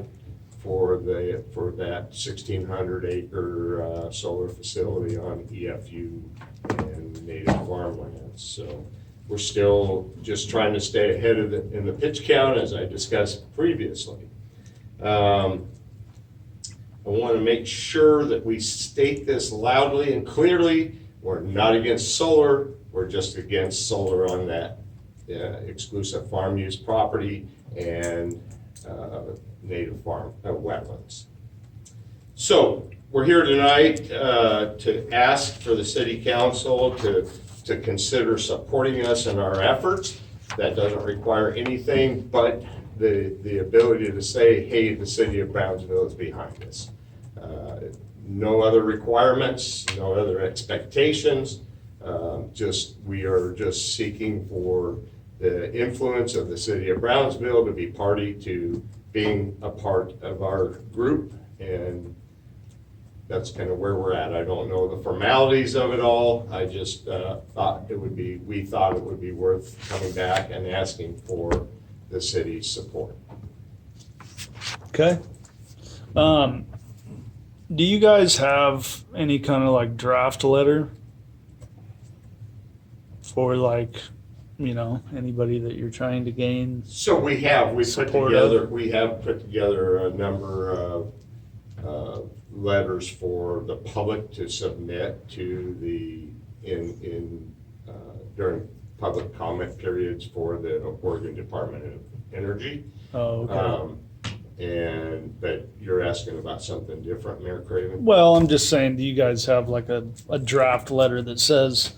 for that 1,600 acre solar facility on EFU and native farmlands. So we're still just trying to stay ahead of in the pitch count, as I discussed previously. I want to make sure that we state this loudly and clearly. We're not against solar. We're just against solar on that exclusive farm use property and native farm wetlands. So we're here tonight to ask for the city council to consider supporting us in our efforts. That doesn't require anything but the ability to say, hey, the city of Brownsville is behind us. No other requirements, no other expectations. We are just seeking for the influence of the city of Brownsville to be party to being a part of our group, and that's kind of where we're at. I don't know the formalities of it all. I just thought it would be worth coming back and asking for the city's support. Okay. Do you guys have any kind of like draft letter for anybody that you're trying to gain? So we have put support together a number of letters for the public to submit to during public comment periods for the Oregon Department of Energy. Oh, okay. But you're asking about something different, Mayor Craven? Well, I'm just saying, do you guys have like a draft letter that says,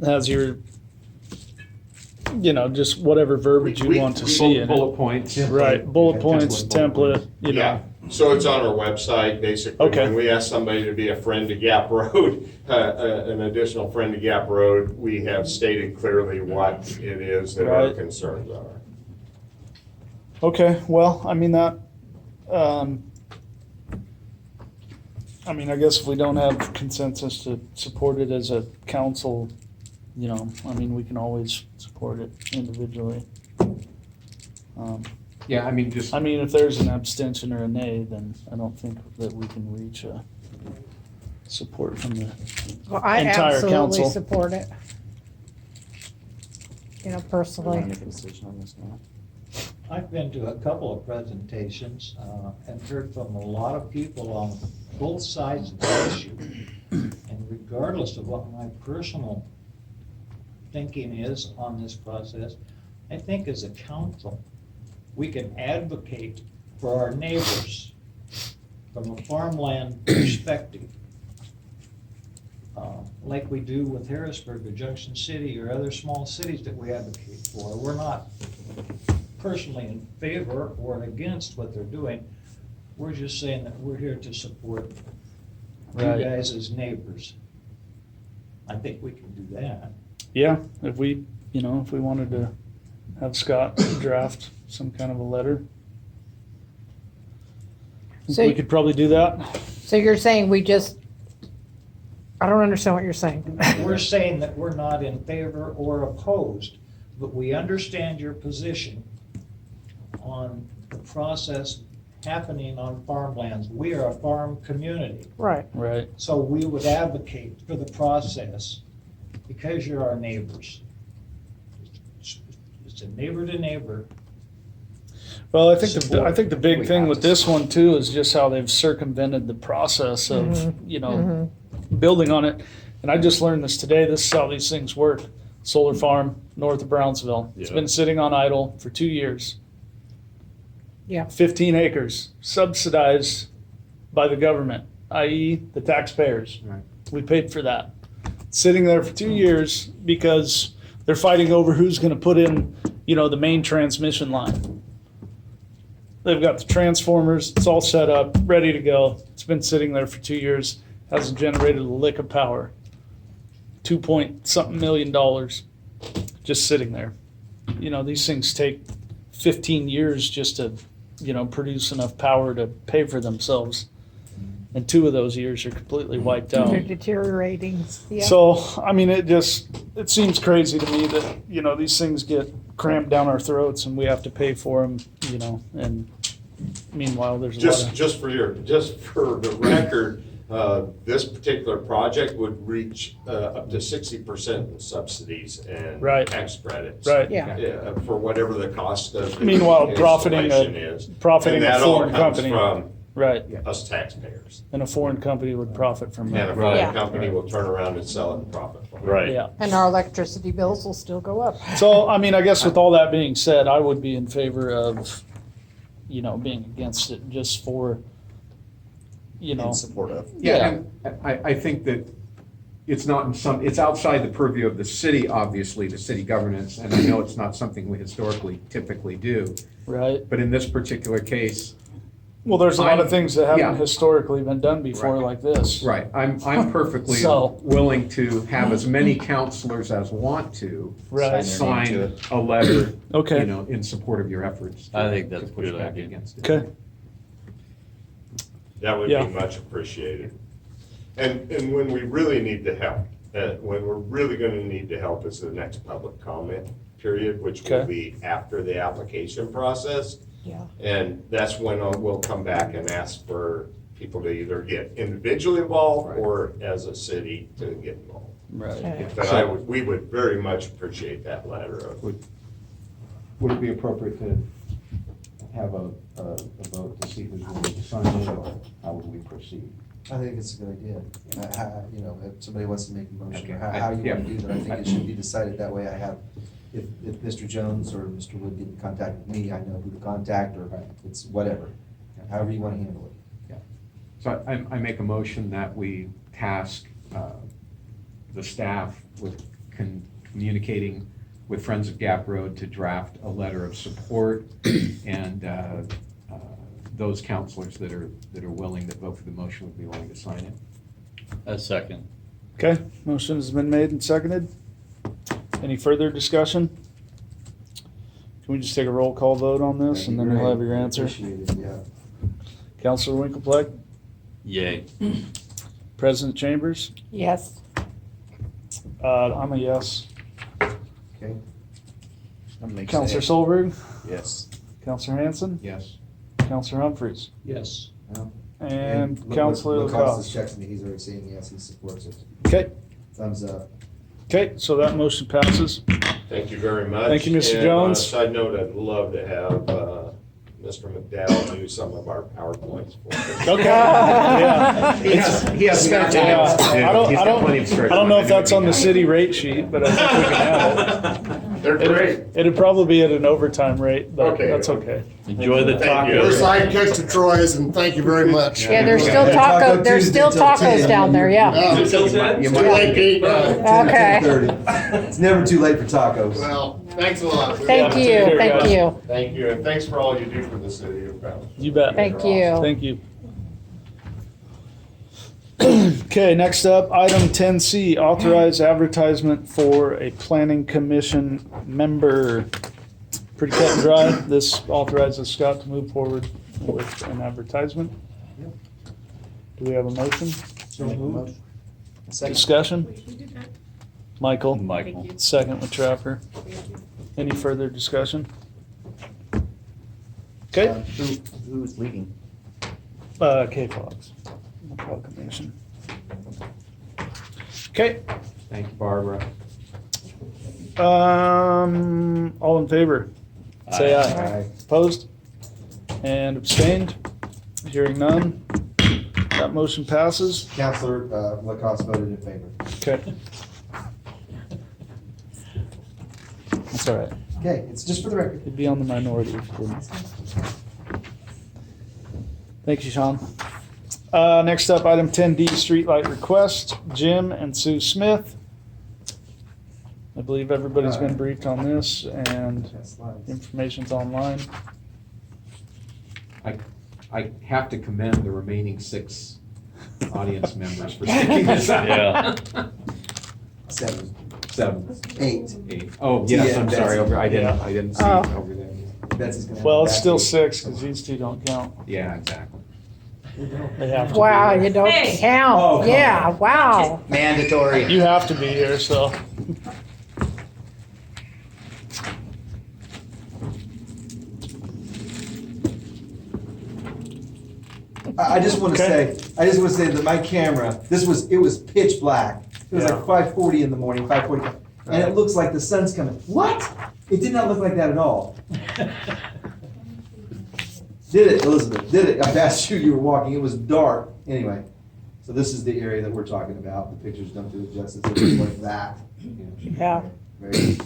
has your, just whatever verbiage you want to see in it? Bullet points. Right, bullet points, template, Yeah, so it's on our website, basically. Okay. When we ask somebody to be a friend to Gap Road, an additional friend to Gap Road, we have stated clearly what it is that our Right. concerns are. Okay, well, I mean that, I guess if we don't have consensus to support it as a council, we can always support it individually. Yeah, just. If there's an abstention or a nay, then I don't think that we can reach a support from the Well, I entire absolutely council. support it. Personally. Make a decision on this now. I've been to a couple of presentations and heard from a lot of people on both sides of the issue. And regardless of what my personal thinking is on this process, I think as a council, we can advocate for our neighbors from a farmland perspective. Like we do with Harrisburg or Junction City or other small cities that we advocate for. We're not personally in favor or against what they're doing. We're just saying that we're here to support Right. you guys as neighbors. I think we can do that. Yeah, if we you know, if we wanted to have Scott draft some kind of a letter. So- We could probably do that. So you're saying we just, I don't understand what you're saying. We're saying that we're not in favor or opposed, but we understand your position on the process happening on farmlands. We are a farm community, Right. Right. so we would advocate for the process because you're our neighbors. It's a neighbor to neighbor. Well, I think the big thing with this one too is just how they've circumvented the process of, you know, building on it. And I just learned this today. This is how these things work. Solar farm north of Brownsville. It's been sitting on idle for 2 years. Yeah. 15 acres subsidized by the government, i.e. the taxpayers. Right. We paid for that. Sitting there for 2 years because they're fighting over who's going to put in, you know, the main transmission line. They've got the transformers, it's all set up, ready to go. It's been sitting there for 2 years, hasn't generated a lick of power. 2-point-something million dollars just sitting there. You know, these things take 15 years just to, you know, produce enough power to pay for themselves. And 2 of those years are completely wiped out. They're deteriorating. Yeah. So, I mean, it seems crazy to me that, you know, these things get cramped down our throats and we have to pay for them, you know, and meanwhile, there's a lot of. Just for the record, this particular project would reach up to 60% in subsidies and Right. tax credits. Right. Yeah. For whatever the cost of. Meanwhile, profiting installation is. profiting And a that all foreign comes company. from Right. us taxpayers. And a foreign company would profit from And a that. foreign Yeah. company will turn around and sell it and profit from it. Right. Yeah. And our electricity bills will still go up. So, I mean, I guess with all that being said, I would be in favor of, you know, being against it just for, you know. In support of. Yeah, and I think that it's not it's outside the purview of the city, obviously, the city governance, and I know it's not something we historically typically do, Right. but in this particular case, Well, there's a lot of things that Yeah. haven't historically been done before Right. like this. right, I'm perfectly So- willing to have as many counselors as want to Right. sign a letter, Okay. you know, in support of your efforts. I think that's to a push good back idea. against it. Okay. That would Yeah. be much appreciated. And when we really need the help, when we're really gonna need the help is the next public comment period, which will Okay. be after the application process. Yeah. And that's when we'll come back and ask for people to either get individually involved Right. or as a city to get involved. Right. Okay. But we would very much appreciate that letter of. Would it be appropriate to have a vote to see who's willing to sign it, or how would we proceed? I think it's a good idea. You know, if somebody wants to make a motion, or Okay. how you Yeah. want to do that, I think it should be decided that way. I have, if Mr. Jones or Mr. Wood get in contact with me, I know who to contact, or it's whatever, however you want to handle it. So I make a motion that we task the staff with communicating with Friends of Gap Road to draft a letter of support, and those counselors that are willing, that vote for the motion would be willing to sign it. A second. Okay, motion has been made and seconded. Any further discussion? Can we just take a roll call vote on this and then we'll have your answer? Appreciate it, yeah. Counselor Winklefleck, Yay. President Chambers, Yes. I'm a yes. Okay. Counselor Solberg, Yes. Counselor Hanson, Yes. Counselor Humphries, Yes. and Counselor Lacoste LaCoste. checks me, he's already saying yes, he supports it. Okay, Thumbs up. okay, so that motion passes. Thank you very much. Thank you, Mr. And, Jones. Side note, I'd love to have Mr. McDowell do some of our PowerPoints for us. Okay. Yeah. He has nothing Yeah. else to do. I don't, He's I got plenty of don't, spare I don't know time. if that's on the city rate sheet, but I think we can have it. They're great. It'd probably be at an overtime rate, but Okay. that's okay. Enjoy the Thank you. tacos. Side kicks to Troy's, and thank you very much. Yeah, there's still there's still tacos down there, yeah. You Too might- late, Pete. Okay. 10:30. It's never too late for tacos. Well, thanks a lot. Thank Yeah, you, take care, thank guys. you. Thank you, and thanks for all you do for the city of Brownsville. You bet. Thank you. Thank you. Okay, next up, item 10C, authorize advertisement for a planning commission member. Pretty cut and dry. This authorizes Scott to move forward with an advertisement. Do we have a motion? So moved. Discussion? Michael? Michael. Second with Trapper. Any further discussion? Okay. Who's leading? K-Fox, proclamation. Okay, Thank you, Barbara. all in favor? Say aye. Aye. Opposed? And abstained? Hearing none. That motion passes. Counselor Lacoste voted in favor. Okay. That's all right. Okay, it's just for the record. You'd be on the minority if you didn't. Thank you, Sean. Next up, item 10D, streetlight request, Jim and Sue Smith. I believe everybody's been briefed on this and information's online. I have to commend the remaining 6 audience members for sticking this out. Yeah. 7. 7. 8. 8. Oh, yes, Yeah, I'm sorry, Betsy. I didn't see Oh. it over there. Betsy's gonna have Well, a it's back still ache. 6 because these two don't count. Yeah, exactly. They have to be Wow, here. you don't Hey. Oh, count. come Yeah, wow. Mandatory. You have to be here, so. I just want to Okay. say that my camera, it was pitch black. It was Yeah. like 5:40 in the morning, 5:45, and it looks like the sun's coming. What? It did not look like that at all. Did it, Elizabeth? Did it? I asked you, you were walking, it was dark. Anyway, so this is the area that we're talking about. The pictures don't do it justice. It looks like that. Yeah. Very-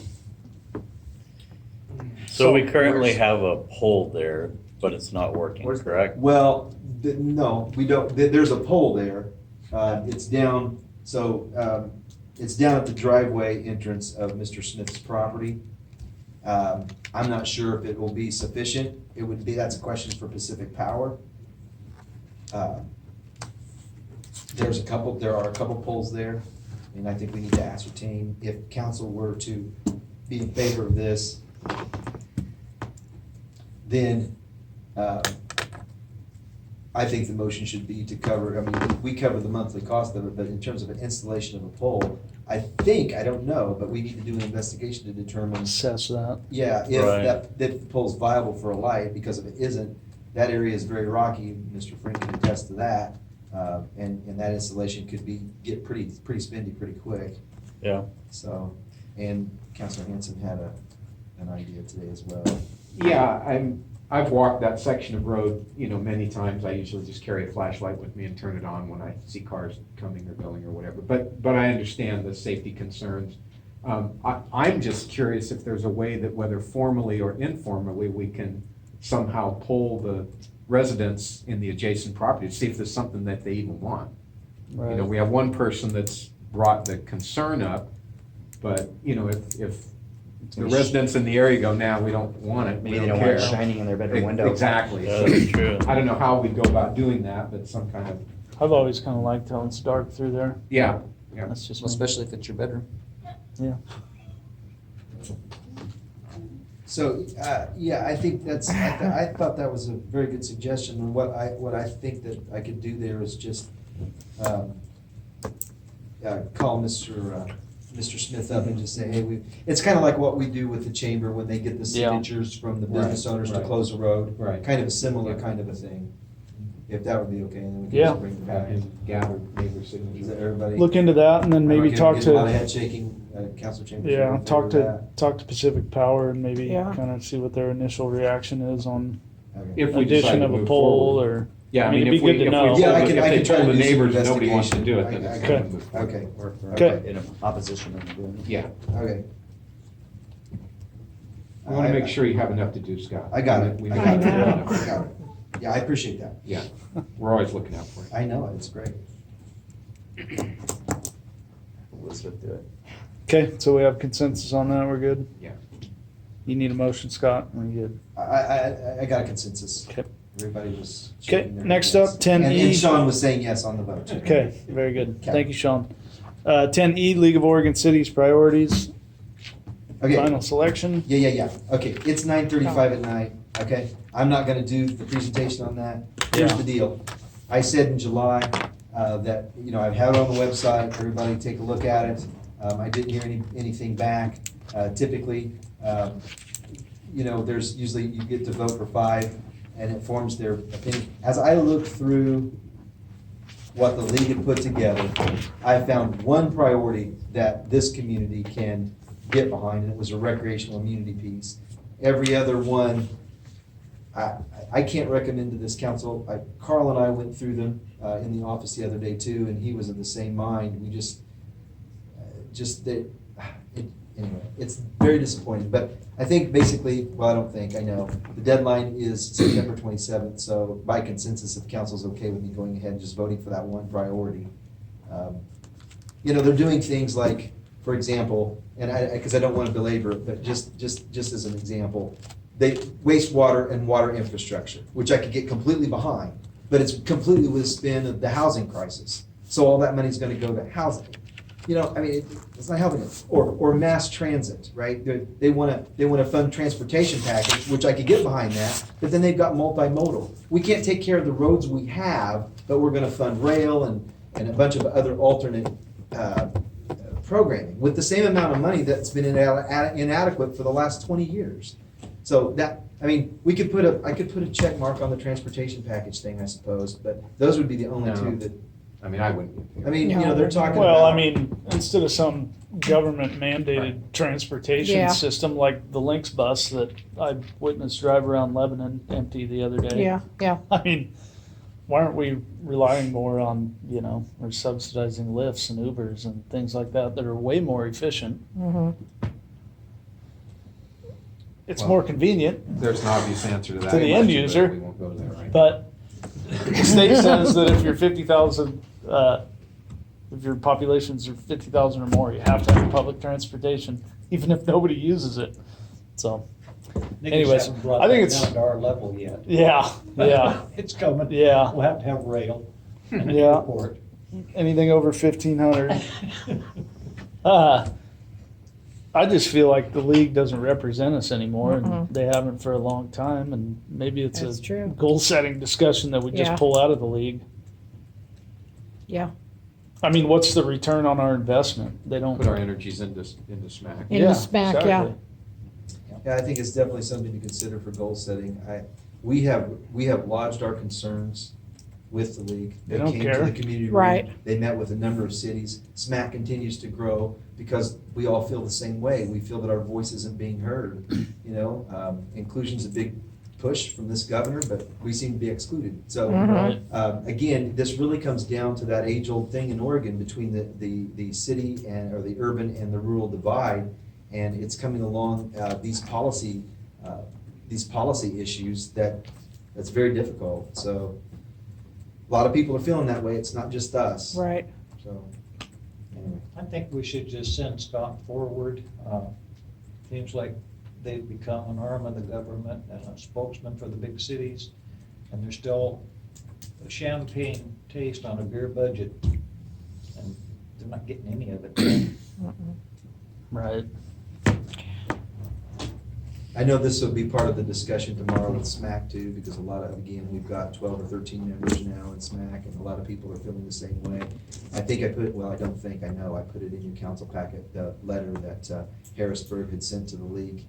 So we currently have a pole there, but it's not working, correct? Well, no, we don't, there's a pole there. It's down, it's down at the driveway entrance of Mr. Smith's property. I'm not sure if it will be sufficient. It would be, that's a question for Pacific Power. There are a couple poles there, and I think we need to ascertain if council were to be in favor of this, then, I think the motion should be to cover, I mean, we cover the monthly cost of it, but in terms of an installation of a pole, I don't know, but we need to do an investigation to determine. Assess that. Yeah, if Right. if the pole's viable for a light, because if it isn't, that area is very rocky, Mr. Frank can attest to that. And that installation could get pretty spendy pretty quick. Yeah. So, and Councilor Hanson had an idea today as well. Yeah, I've walked that section of road, many times. I usually just carry a flashlight with me and turn it on when I see cars coming or going or whatever. But I understand the safety concerns. I'm just curious if there's a way that whether formally or informally, we can somehow poll the residents in the adjacent property to see if there's something that they even want. Right. We have one person that's brought the concern up, but, if the residents in the area go, nah, we don't want it, we Maybe they don't don't want it care. shining in their bedroom window. Exactly. Yeah, So, that's true. I don't know how we'd go about doing that, but some kind of, I've always kind of liked how it's dark through there. yeah. That's just me. Especially if it's your bedroom. Yeah. So, yeah, I think I thought that was a very good suggestion, and what I think that I could do there is just, call Mr. Smith up and just say, hey, it's kind of like what we do with the chamber when they get the Yeah. signatures from the business Right, owners to right. close a road. Right. Kind of a similar kind of a thing, if that would be okay, and then we can Yeah. just bring it Have back. him gather neighbor Is signatures. that everybody? Look into that and then maybe Okay, talk we get a lot of to, head shaking, Councilor Chambers. yeah, in favor talk of to, that? talk to Pacific Power and maybe Yeah. kind of see what their initial reaction is on Okay. If we decide addition to of a move pole forward. or. Yeah, I mean, it'd if be we, good to if we know. told, Yeah, I if can they try told to the do some neighbors and nobody wants to do it, then it's investigation. kind of move forward. Okay. Or Okay. in opposition of doing it. Yeah, Okay. we want to make sure you have enough to do, Scott. I got it. We I may got not it. have I enough. got it. Yeah, I appreciate that. Yeah, we're always looking out for you. I know, it's great. Elizabeth, do it. Okay, so we have consensus on that, we're good? Yeah. You need a motion, Scott? We're good. I got a consensus. Okay. Everybody was. Okay, shaking their next heads. up, 10E. And Sean was saying yes on the vote. too. Okay, very good. Okay. Thank you, Sean. 10E, League of Oregon Cities priorities, Okay. final selection. Yeah. Okay, it's 9:35 at night, okay? I'm not gonna do the presentation on that. Here's Yeah. the deal. I said in July, that, I've had it on the website, everybody take a look at it. I didn't hear anything back. Typically, there's usually, you get to vote for 5, and it forms their opinion. As I looked through what the league had put together, I found one priority that this community can get behind, and it was a recreational immunity piece. Every other one, I can't recommend to this council. Carl and I went through them in the office the other day too, and he was of the same mind. We anyway, it's very disappointing. But I think basically, well, I don't think, I know, the deadline is September 27th, so by consensus, if council's okay with me going ahead and just voting for that one priority. They're doing things like, for example, and because I don't want to belabor it, but just as an example, wastewater and water infrastructure, which I could get completely behind, but it's completely with the spin of the housing crisis. So all that money's going to go to housing. It's not helping it. Or mass transit, right? They want to fund transportation package, which I could get behind that, but then they've got multimodal. We can't take care of the roads we have, but we're going to fund rail and a bunch of other alternate programming with the same amount of money that's been inadequate for the last 20 years. So I could put a check mark on the transportation package thing, I suppose, but those would be the only two that. I wouldn't. They're talking about. Well, instead of some government mandated transportation Yeah. system like the Lynx bus that I witnessed drive around Lebanon empty the other day. Yeah. Why aren't we relying more on, or subsidizing Lyfts and Ubers and things like that are way more efficient? Mhm. It's Well, more convenient. There's an obvious answer to that. To the end question, but user. We won't go there, right? But the state says that if you're 50,000, if your populations are 50,000 or more, you have to have public transportation, even if nobody uses it. So, anyways, haven't brought I think that it's down to our level yet. yeah. It's coming. Yeah. We'll have to have rail and an Yeah. airport. Anything over 1,500. I just feel like the league doesn't represent us anymore, and they haven't for a long time, and maybe it's That's a true. goal-setting discussion that we just Yeah. pull out of the league. Yeah. What's the return on our investment? They don't Put our energies into SMAC. In the SMAC, yeah. exactly. Yeah, I think it's definitely something to consider for goal setting. We have lodged our concerns with the league. They don't came care. to the community room. Right. They met with a number of cities. SMAC continues to grow because we all feel the same way. We feel that our voice isn't being heard. Inclusion's a big push from this governor, but we seem to be excluded. So, Right. again, this really comes down to that age-old thing in Oregon between the city or the urban and the rural divide, and it's coming along these policy issues that's very difficult. So, a lot of people are feeling that way. It's not just us. Right. So, anyway. I think we should just send Scott forward. Seems like they've become an arm of the government and a spokesman for the big cities, and there's still a champagne taste on a beer budget, and they're not getting any of it. Right. I know this will be part of the discussion tomorrow with SMAC too, because we've got 12 or 13 members now in SMAC, and a lot of people are feeling the same way. I know I put it in your council packet, the letter that Harrisburg had sent to the league,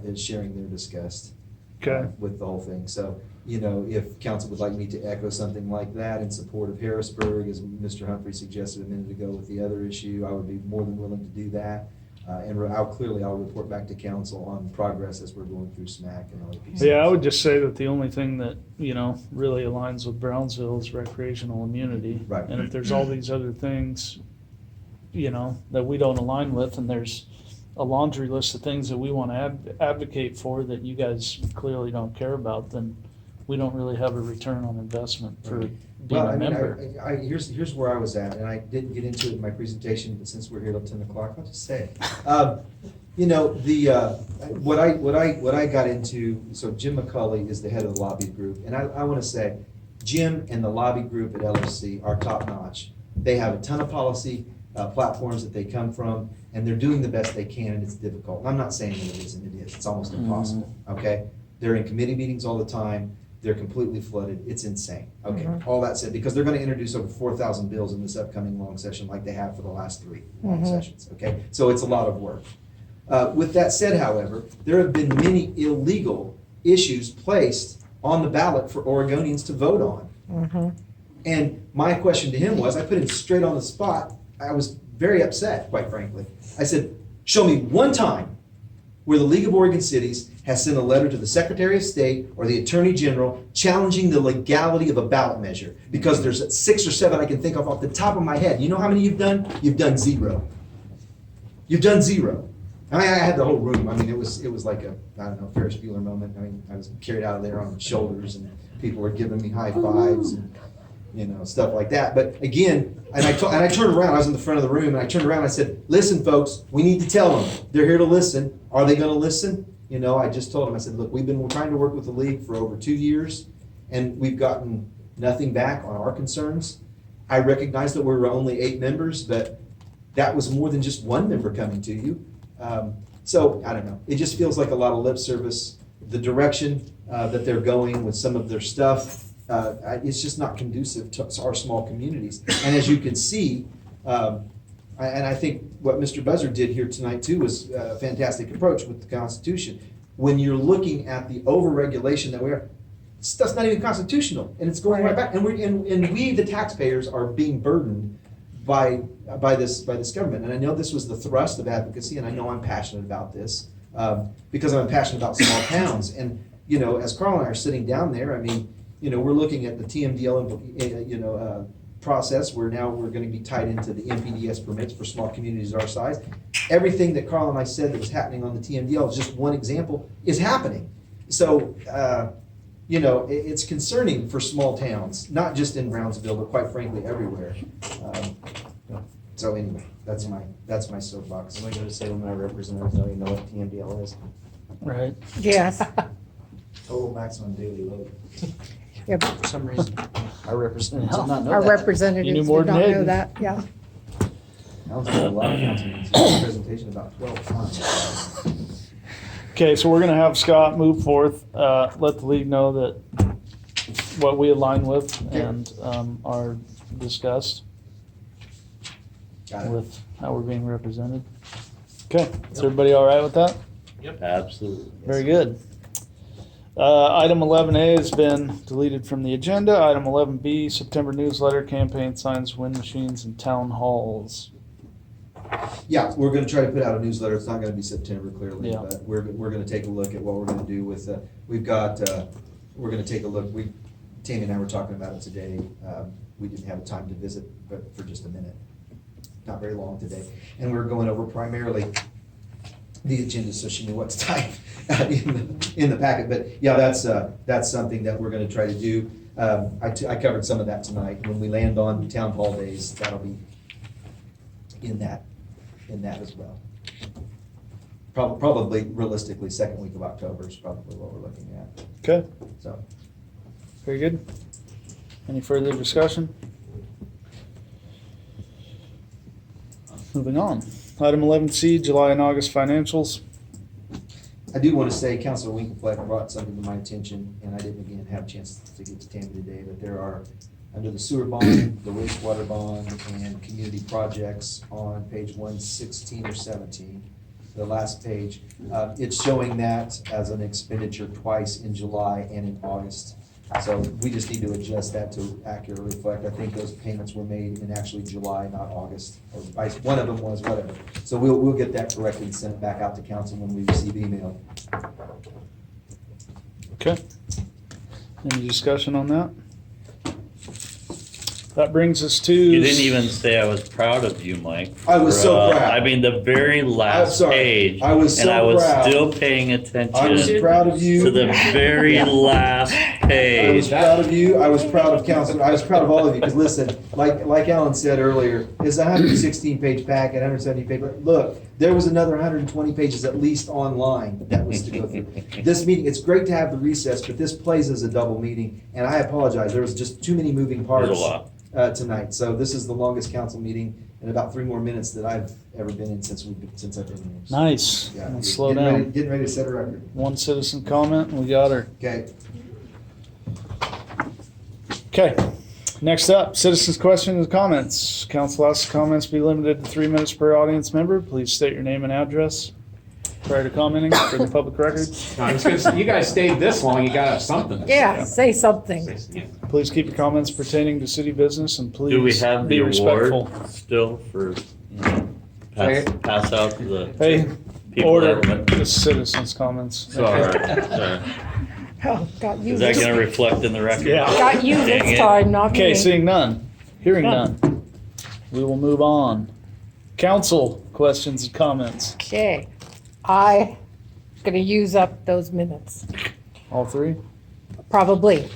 is sharing their disgust Okay. with the whole thing. So, if council would like me to echo something like that in support of Harrisburg, as Mr. Humphrey suggested a minute ago with the other issue, I would be more than willing to do that. And I'll report back to council on progress as we're going through SMAC and other pieces. Yeah, I would just say that the only thing that, really aligns with Brownsville is recreational immunity. Right. And if there's all these other things, that we don't align with, and there's a laundry list of things that we want to advocate for that you guys clearly don't care about, then we don't really have a return on investment for being Well, a I mean, member. here's where I was at, and I didn't get into it in my presentation, but since we're here till 10 o'clock, I'll just say it. You know, what I got into, so Jim McCulley is the head of the lobby group, and I want to say, Jim and the lobby group at LFC are top notch. They have a ton of policy platforms that they come from, and they're doing the best they can, and it's difficult. And I'm not saying that it isn't, it is. It's almost impossible, okay? They're in committee meetings all the time. They're completely flooded. It's insane. Okay, all that said, because they're going to introduce over 4,000 bills in this upcoming long session like they have for the last 3 long sessions, okay? So it's a lot of work. With that said, however, there have been many illegal issues placed on the ballot for Oregonians to vote on. And my question to him was, I put him straight on the spot. I was very upset, quite frankly. I said, show me one time where the League of Oregon Cities has sent a letter to the Secretary of State or the Attorney General challenging the legality of a ballot measure. Because there's 6 or 7 I can think of off the top of my head. You know how many you've done? You've done 0. You've done 0. I had the whole room. I mean, it was like a, I don't know, Ferris Bueller moment. I mean, I was carried out of there on shoulders, and people were giving me high fives and, you know, stuff like that. But again, and I turned around. I was in the front of the room, and I turned around and I said, listen, folks, we need to tell them. They're here to listen. Are they going to listen? You know, I just told them, I said, look, we've been trying to work with the league for over 2 years, and we've gotten nothing back on our concerns. I recognize that we were only 8 members, but that was more than just 1 member coming to you. So, I don't know. It just feels like a lot of lip service. The direction that they're going with some of their stuff, it's just not conducive to our small communities. And as you can see, and I think what Mr. Buzzard did here tonight too was a fantastic approach with the Constitution. When you're looking at the overregulation that we are, stuff's not even constitutional, and it's going right back. And we, the taxpayers, are being burdened by this government. And I know this was the thrust of advocacy, and I know I'm passionate about this because I'm passionate about small towns. And, you know, as Carl and I are sitting down there, I mean, you know, we're looking at the TMDL, process where now we're going to be tied into the MPDS permits for small communities our size. Everything that Carl and I said that was happening on the TMDL is just one example, is happening. So, you know, it's concerning for small towns, not just in Brownsville, but quite frankly, everywhere. So anyway, that's my soapbox. I'm going to say when my representatives don't even know what TMDL is. Right. Yes. Total maximum daily load. Yeah, but For some reason, our representatives did not know our that. representatives more did than not know Hayden. that, yeah. I was at a lot of council meetings, presentation about 12 times. Okay, so we're gonna have Scott move forth, let the league know that what we align with and are discussed Got it. with how we're being represented. Okay, is everybody all right with that? Absolutely. Very good. Item 11A has been deleted from the agenda. Item 11B, September newsletter, campaign signs, wind machines, and town halls. Yeah, we're gonna try to put out a newsletter. It's not gonna be September clearly, Yeah. but we're gonna take a look at what we're gonna do with, we're gonna take a look. Tammy and I were talking about it today. We didn't have time to visit, but for just a minute, not very long today. And we're going over primarily the agenda, so she knew what to type in the packet. But yeah, that's something that we're gonna try to do. I covered some of that tonight. When we land on town hall days, that'll be in that as well. Probably realistically, second week of October is probably what we're looking at. Okay, So, very good. Any further discussion? Moving on. Item 11C, July and August financials. I do want to say Councilor Winklefleck brought something to my attention, and I didn't again have a chance to get to Tammy today, but there are, under the sewer bond, the wastewater bond, and community projects on page 116 or 17, the last page, it's showing that as an expenditure twice in July and in August. So we just need to adjust that to accurately reflect. I think those payments were made in actually July, not August, or vice, one of them was, whatever. So we'll get that corrected and send it back out to council when we receive email. Okay. Any discussion on that? That brings us to. You didn't even say I was proud of you, Mike. I was so proud. I mean, the very last sorry. page. I was and so I was proud. still paying attention. I was proud of you. To the very last page. I was proud of you. I was proud of council. I was proud of all of you, because listen, like Alan said earlier, it's a 116-page packet, 170 page. Look, there was another 120 pages at least online that was to go through. This meeting, it's great to have the recess, but this plays as a double meeting, and I apologize. There was just too many moving parts. There's a lot. Tonight. So this is the longest council meeting in about 3 more minutes that I've ever been in since I've been here. So, Nice. yeah, Let's slow getting down. ready- Getting ready to set a record. One citizen comment, and we got her. Okay. Okay. Next up, citizens' questions and comments. Council asks comments be limited to 3 minutes per audience member. Please state your name and address prior to commenting for the public record. No, I was gonna say, you guys stayed this long, you gotta have something. to say. Yeah, say something. Please keep your comments pertaining to city business, and please Do we have be the respectful. award still for, pass out to the Hey, people order that went? the citizens' comments. Sorry, sorry. Oh, got you. Is that this- gonna reflect in the record? Yeah. Got you Dang this it. time, not me. Okay, seeing none, hearing None. none, we will move on. Council questions and comments. Okay, I gonna use up those minutes, All three? probably.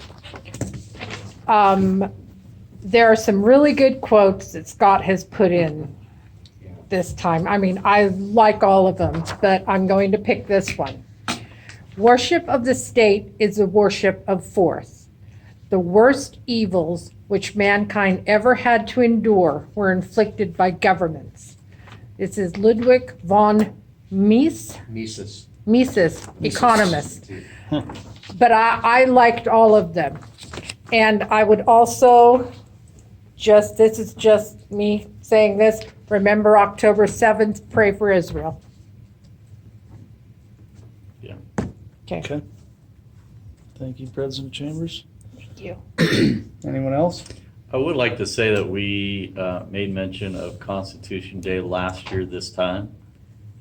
There are some really good quotes that Scott has put in this time. I mean, I like all of them, but I'm going to pick this one. Worship of the state is a worship of force. The worst evils which mankind ever had to endure were inflicted by governments. This is Ludwig von Mises, economist. But I liked all of them. And I would also this is just me saying this, remember October 7th, pray for Israel. Yeah. Okay. Thank you, President Chambers. Thank you. Anyone else? I would like to say that we made mention of Constitution Day last year this time.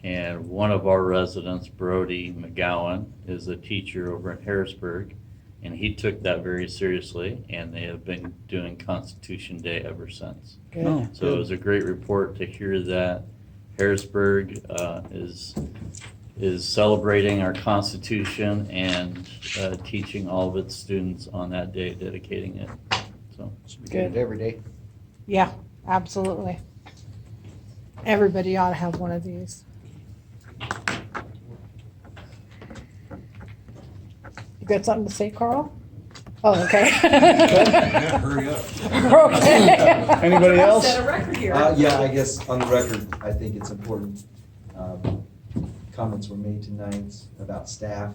And one of our residents, Brody McGowan, is a teacher over in Harrisburg. And he took that very seriously, and they have been doing Constitution Day ever since. Good. Oh, So it was a great report to hear that Harrisburg is celebrating our Constitution and teaching all of its students on that day, dedicating it. So We get it every day. Yeah, absolutely. Everybody ought to have one of these. You got something to say, Carl? Oh, okay. Hurry up. Okay. Anybody else? Set a record here. Yeah, I guess on the record, I think it's important. Comments were made tonight about staff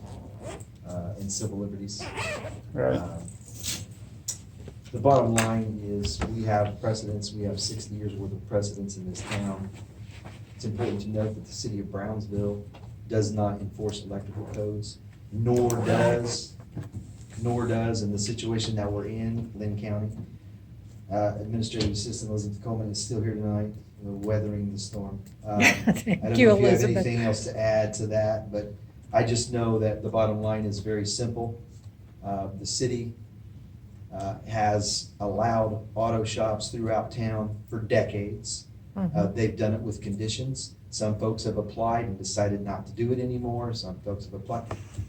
and civil liberties. Right. The bottom line is we have precedents. We have 60 years worth of precedents in this town. It's important to note that the city of Brownsville does not enforce electrical codes, nor does in the situation that we're in, Lynn County. Administrative Assistant Elizabeth Coleman is still here tonight, weathering the storm. I don't know if you have anything else to add to that, but I just know that the bottom line is very simple. The city has allowed auto shops throughout town for decades. They've done it with conditions. Some folks have applied and decided not to do it anymore. Some folks have applied.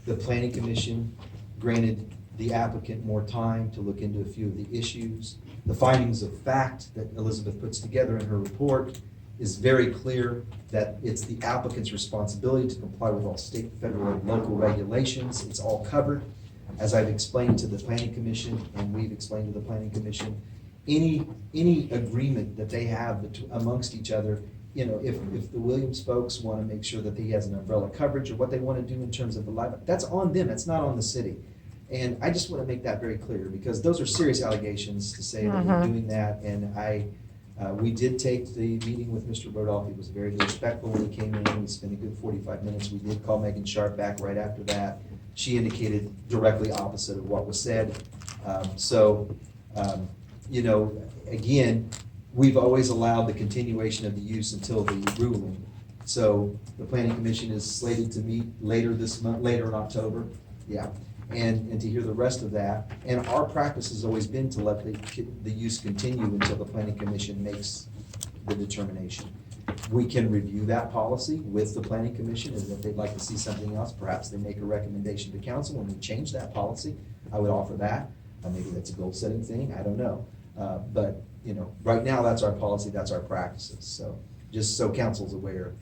The Planning Commission granted the applicant more time to look into a few of the issues. The findings of fact that Elizabeth puts together in her report is very clear that it's the applicant's responsibility to comply with all state, federal, and local regulations. It's all covered. As I've explained to the Planning Commission, and we've explained to the Planning Commission, any agreement that they have amongst each other, you know, if the Williams folks want to make sure that he has an umbrella coverage or what they want to do in terms of the life, that's on them, it's not on the city. And I just want to make that very clear, because those are serious allegations to say that we're doing that. And we did take the meeting with Mr. Rodolph. He was very respectful when he came in. We spent a good 45 minutes. We did call Megan Sharp back right after that. She indicated directly opposite of what was said. You know, again, we've always allowed the continuation of the use until the ruling. So the Planning Commission is slated to meet later this month, later in October. Yeah. and to hear the rest of that. And our practice has always been to let the use continue until the planning commission makes the determination. We can review that policy with the planning commission, and if they'd like to see something else, perhaps they make a recommendation to council and we change that policy. I would offer that. Maybe that's a goal-setting thing, I don't know. But, right now, that's our policy, that's our practices. So, just so council's aware of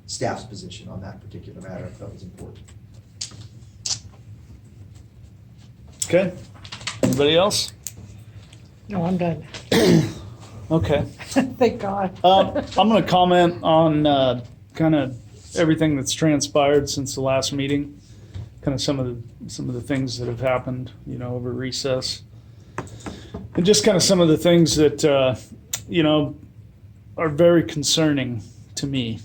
staff's position on that particular matter, if that was important. Okay. Anybody else? No, I'm done. Okay. Thank God. I'm going to comment on kind of everything that's transpired since the last meeting. Kind of some of the things that have happened, over recess, and just kind of some of the things that are very concerning to me.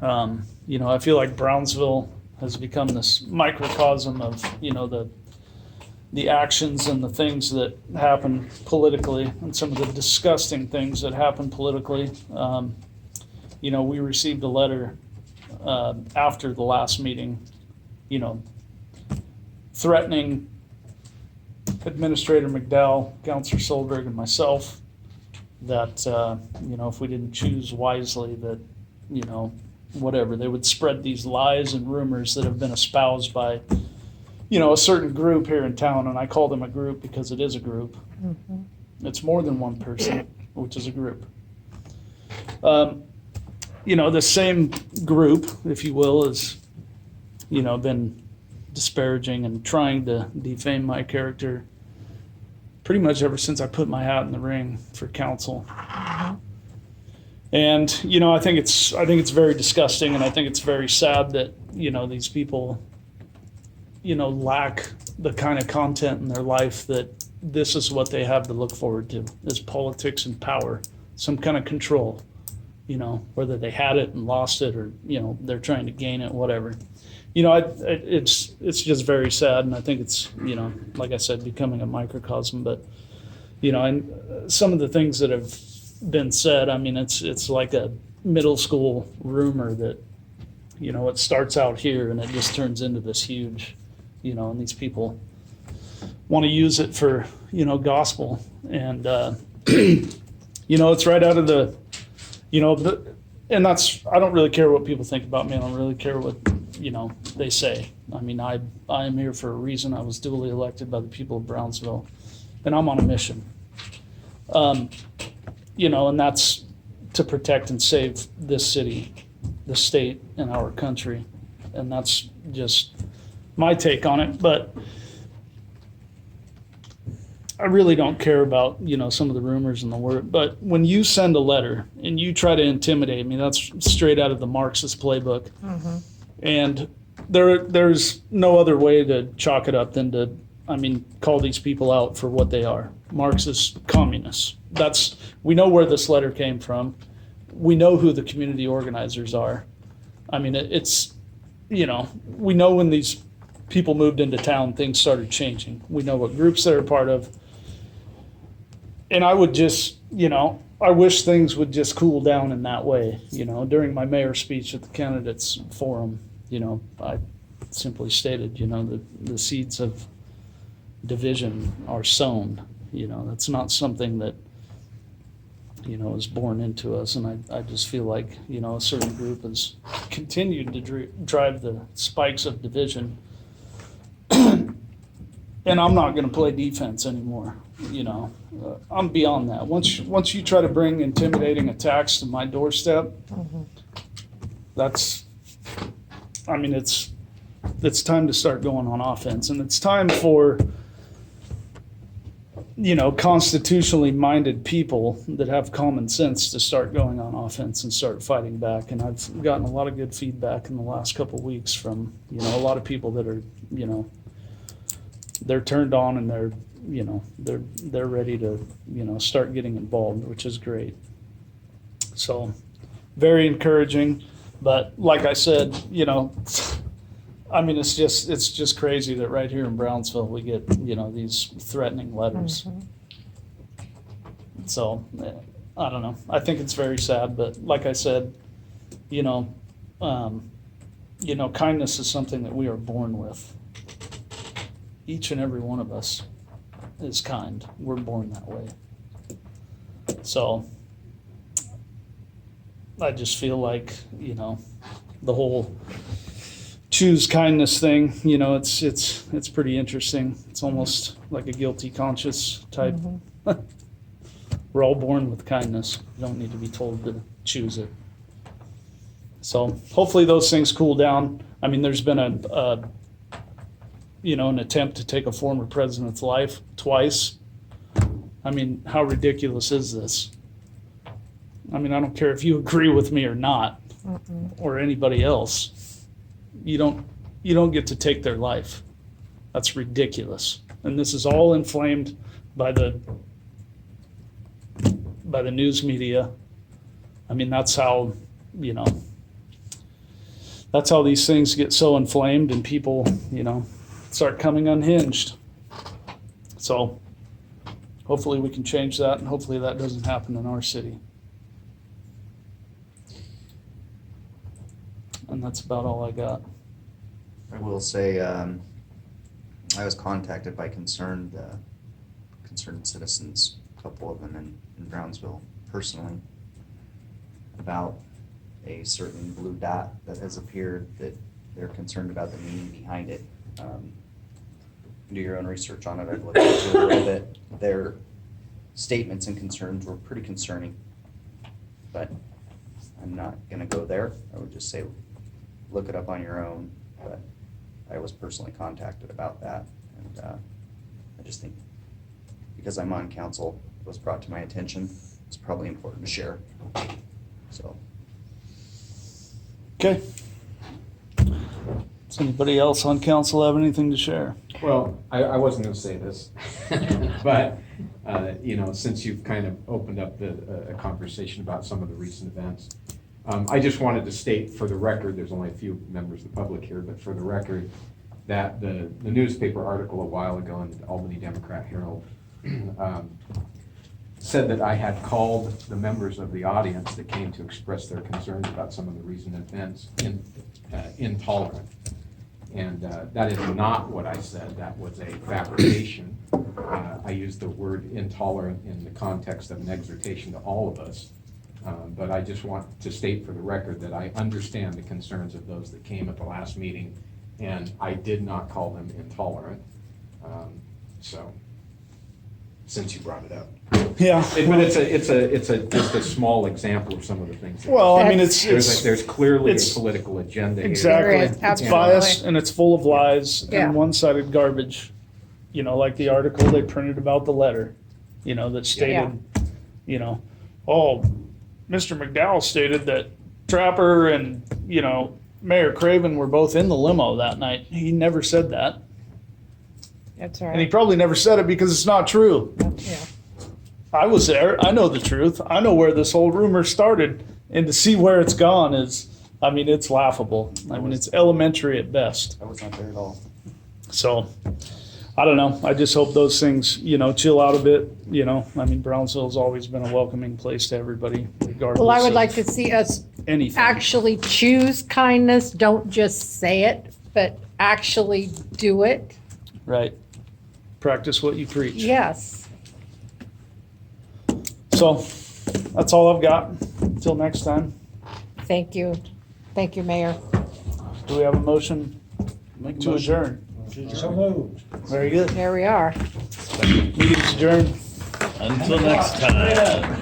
I feel like Brownsville has become this microcosm of the actions and the things that happen politically, and some of the disgusting things that happen politically. We received a letter after the last meeting, threatening Administrator McDowell, Counselor Solberg, and myself that, if we didn't choose wisely, that, whatever, they would spread these lies and rumors that have been espoused by, a certain group here in town. And I call them a group because it is a group. Mm-hmm. It's more than one person, which is a group. The same group, if you will, has, been disparaging and trying to defame my character pretty much ever since I put my hat in the ring for council. Mm-hmm. And, I think it's very disgusting, and I think it's very sad that, these people, lack the kind of content in their life that this is what they have to look forward to, is politics and power, some kind of control, whether they had it and lost it, or, they're trying to gain it, whatever. It's just very sad, and I think it's, like I said, becoming a microcosm. But, and some of the things that have been said, it's like a middle school rumor that, it starts out here and it just turns into this huge, and these people want to use it for, gospel. And, it's right out of the, and that's, I don't really care what people think about me. I don't really care what, they say. I am here for a reason. I was duly elected by the people of Brownsville, and I'm on a mission. And that's to protect and save this city, the state, and our country. And that's just my take on it. But I really don't care about, some of the rumors and the word. But when you send a letter and you try to intimidate me, that's straight out of the Marxist playbook. Mm-hmm. And there's no other way to chalk it up than to, call these people out for what they are. Marxist communists. We know where this letter came from. We know who the community organizers are. It's, we know when these people moved into town, things started changing. We know what groups they're a part of. And I would just, I wish things would just cool down in that way. During my mayor's speech at the candidates forum, I simply stated, the seeds of division are sown. That's not something that, is born into us. And I just feel like, a certain group has continued to drive the spikes of division. And I'm not going to play defense anymore. I'm beyond that. Once you try to bring intimidating attacks to my doorstep, mm-hmm. that's, it's time to start going on offense. And it's time for, constitutionally minded people that have common sense to start going on offense and start fighting back. And I've gotten a lot of good feedback in the last couple of weeks from, a lot of people that are, they're turned on and they're ready to, start getting involved, which is great. So very encouraging. But like I said, it's just crazy that right here in Brownsville we get, these threatening letters. Mm-hmm. So I don't know. I think it's very sad, but like I said, kindness is something that we are born with. each and every one of us is kind. We're born that way. So I just feel like, the whole choose kindness thing, it's pretty interesting. It's almost like a guilty conscience type. We're all born with kindness. You don't need to be told to choose it. So hopefully those things cool down. I mean, there's been an attempt to take a former president's life twice. I mean, how ridiculous is this? I mean, I don't care if you agree with me or not, or anybody else. You don't get to take their life. That's ridiculous. And this is all inflamed by the news media. I mean, that's how these things get so inflamed and people, start coming unhinged. So hopefully we can change that, and hopefully that doesn't happen in our city. And that's about all I got. I will say, I was contacted by concerned citizens, a couple of them in Brownsville personally, about a certain blue dot that has appeared that they're concerned about the meaning behind it. Do your own research on it. I've looked into it a little bit. Their statements and concerns were pretty concerning, but I'm not gonna go there. I would just say, look it up on your own, but I was personally contacted about that, and I just think, because I'm on council, it was brought to my attention, it's probably important to share, so. Okay. Does anybody else on council have anything to share? Well, I wasn't gonna say this, but, since you've kind of opened up a conversation about some of the recent events, I just wanted to state for the record, there's only a few members of the public here, but for the record, that the newspaper article a while ago in the Albany Democrat Herald said that I had called the members of the audience that came to express their concerns about some of the recent events intolerant. And that is not what I said. That was a fabrication. I used the word intolerant in the context of an exhortation to all of us. But I just want to state for the record that I understand the concerns of those that came at the last meeting, and I did not call them intolerant. So, since you brought it up. Yeah. But it's just a small example of some of the things. Well, I mean, there's clearly a it's political agenda here. exactly. It's biased and it's full of lies Yeah. and one-sided garbage. Like the article they printed about the letter, that stated, Mr. McDowell stated that Trapper and, Mayor Craven were both in the limo that night. He never said that. That's all And he right. probably never said it because it's not true. Yeah. I was there. I know the truth. I know where this whole rumor started. And to see where it's gone it's laughable. It's elementary at best. I was not there at all. So, I don't know. I just hope those things, chill out a bit. Brownsville's always been a welcoming place to everybody, regardless Well, I would of like to see us anything. actually choose kindness. Don't just say it, but actually do it. Right. Practice what you preach. Yes. So, that's all I've got. Until next time. Thank you. Thank you, Mayor. Do we have a motion to adjourn? So moved. Very good. There we are. Meeting's adjourned. Until next time.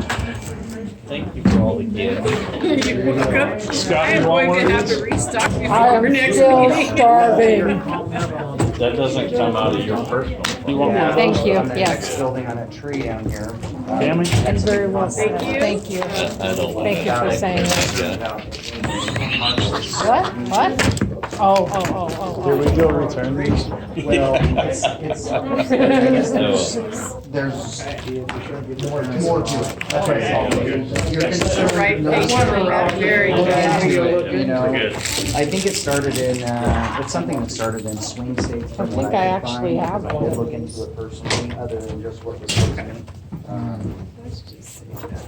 Thank you for all the gifts. You're welcome. Scott, you want one of these? restock I am still starving. That doesn't come out of your personal. You want one of Thank those? you, On the yes. next building on that tree down here. Tammy? And very well said. Thank you. I don't want Thank you for saying that. that. What? Oh. Here we go, return these. Well, it's there's more to it. That's what it's all. You're concerned. Right, very good. I think it started in, it's something that started in swing states. I think I actually have I did one. look into it personally, other than just what was spoken.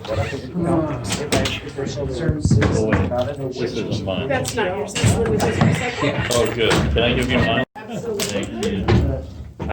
But I think, if there's concerned citizens about it, This is mine. That's not yours, that's Louis' recycling. Oh, good. Can I give you mine? Absolutely. Thank you.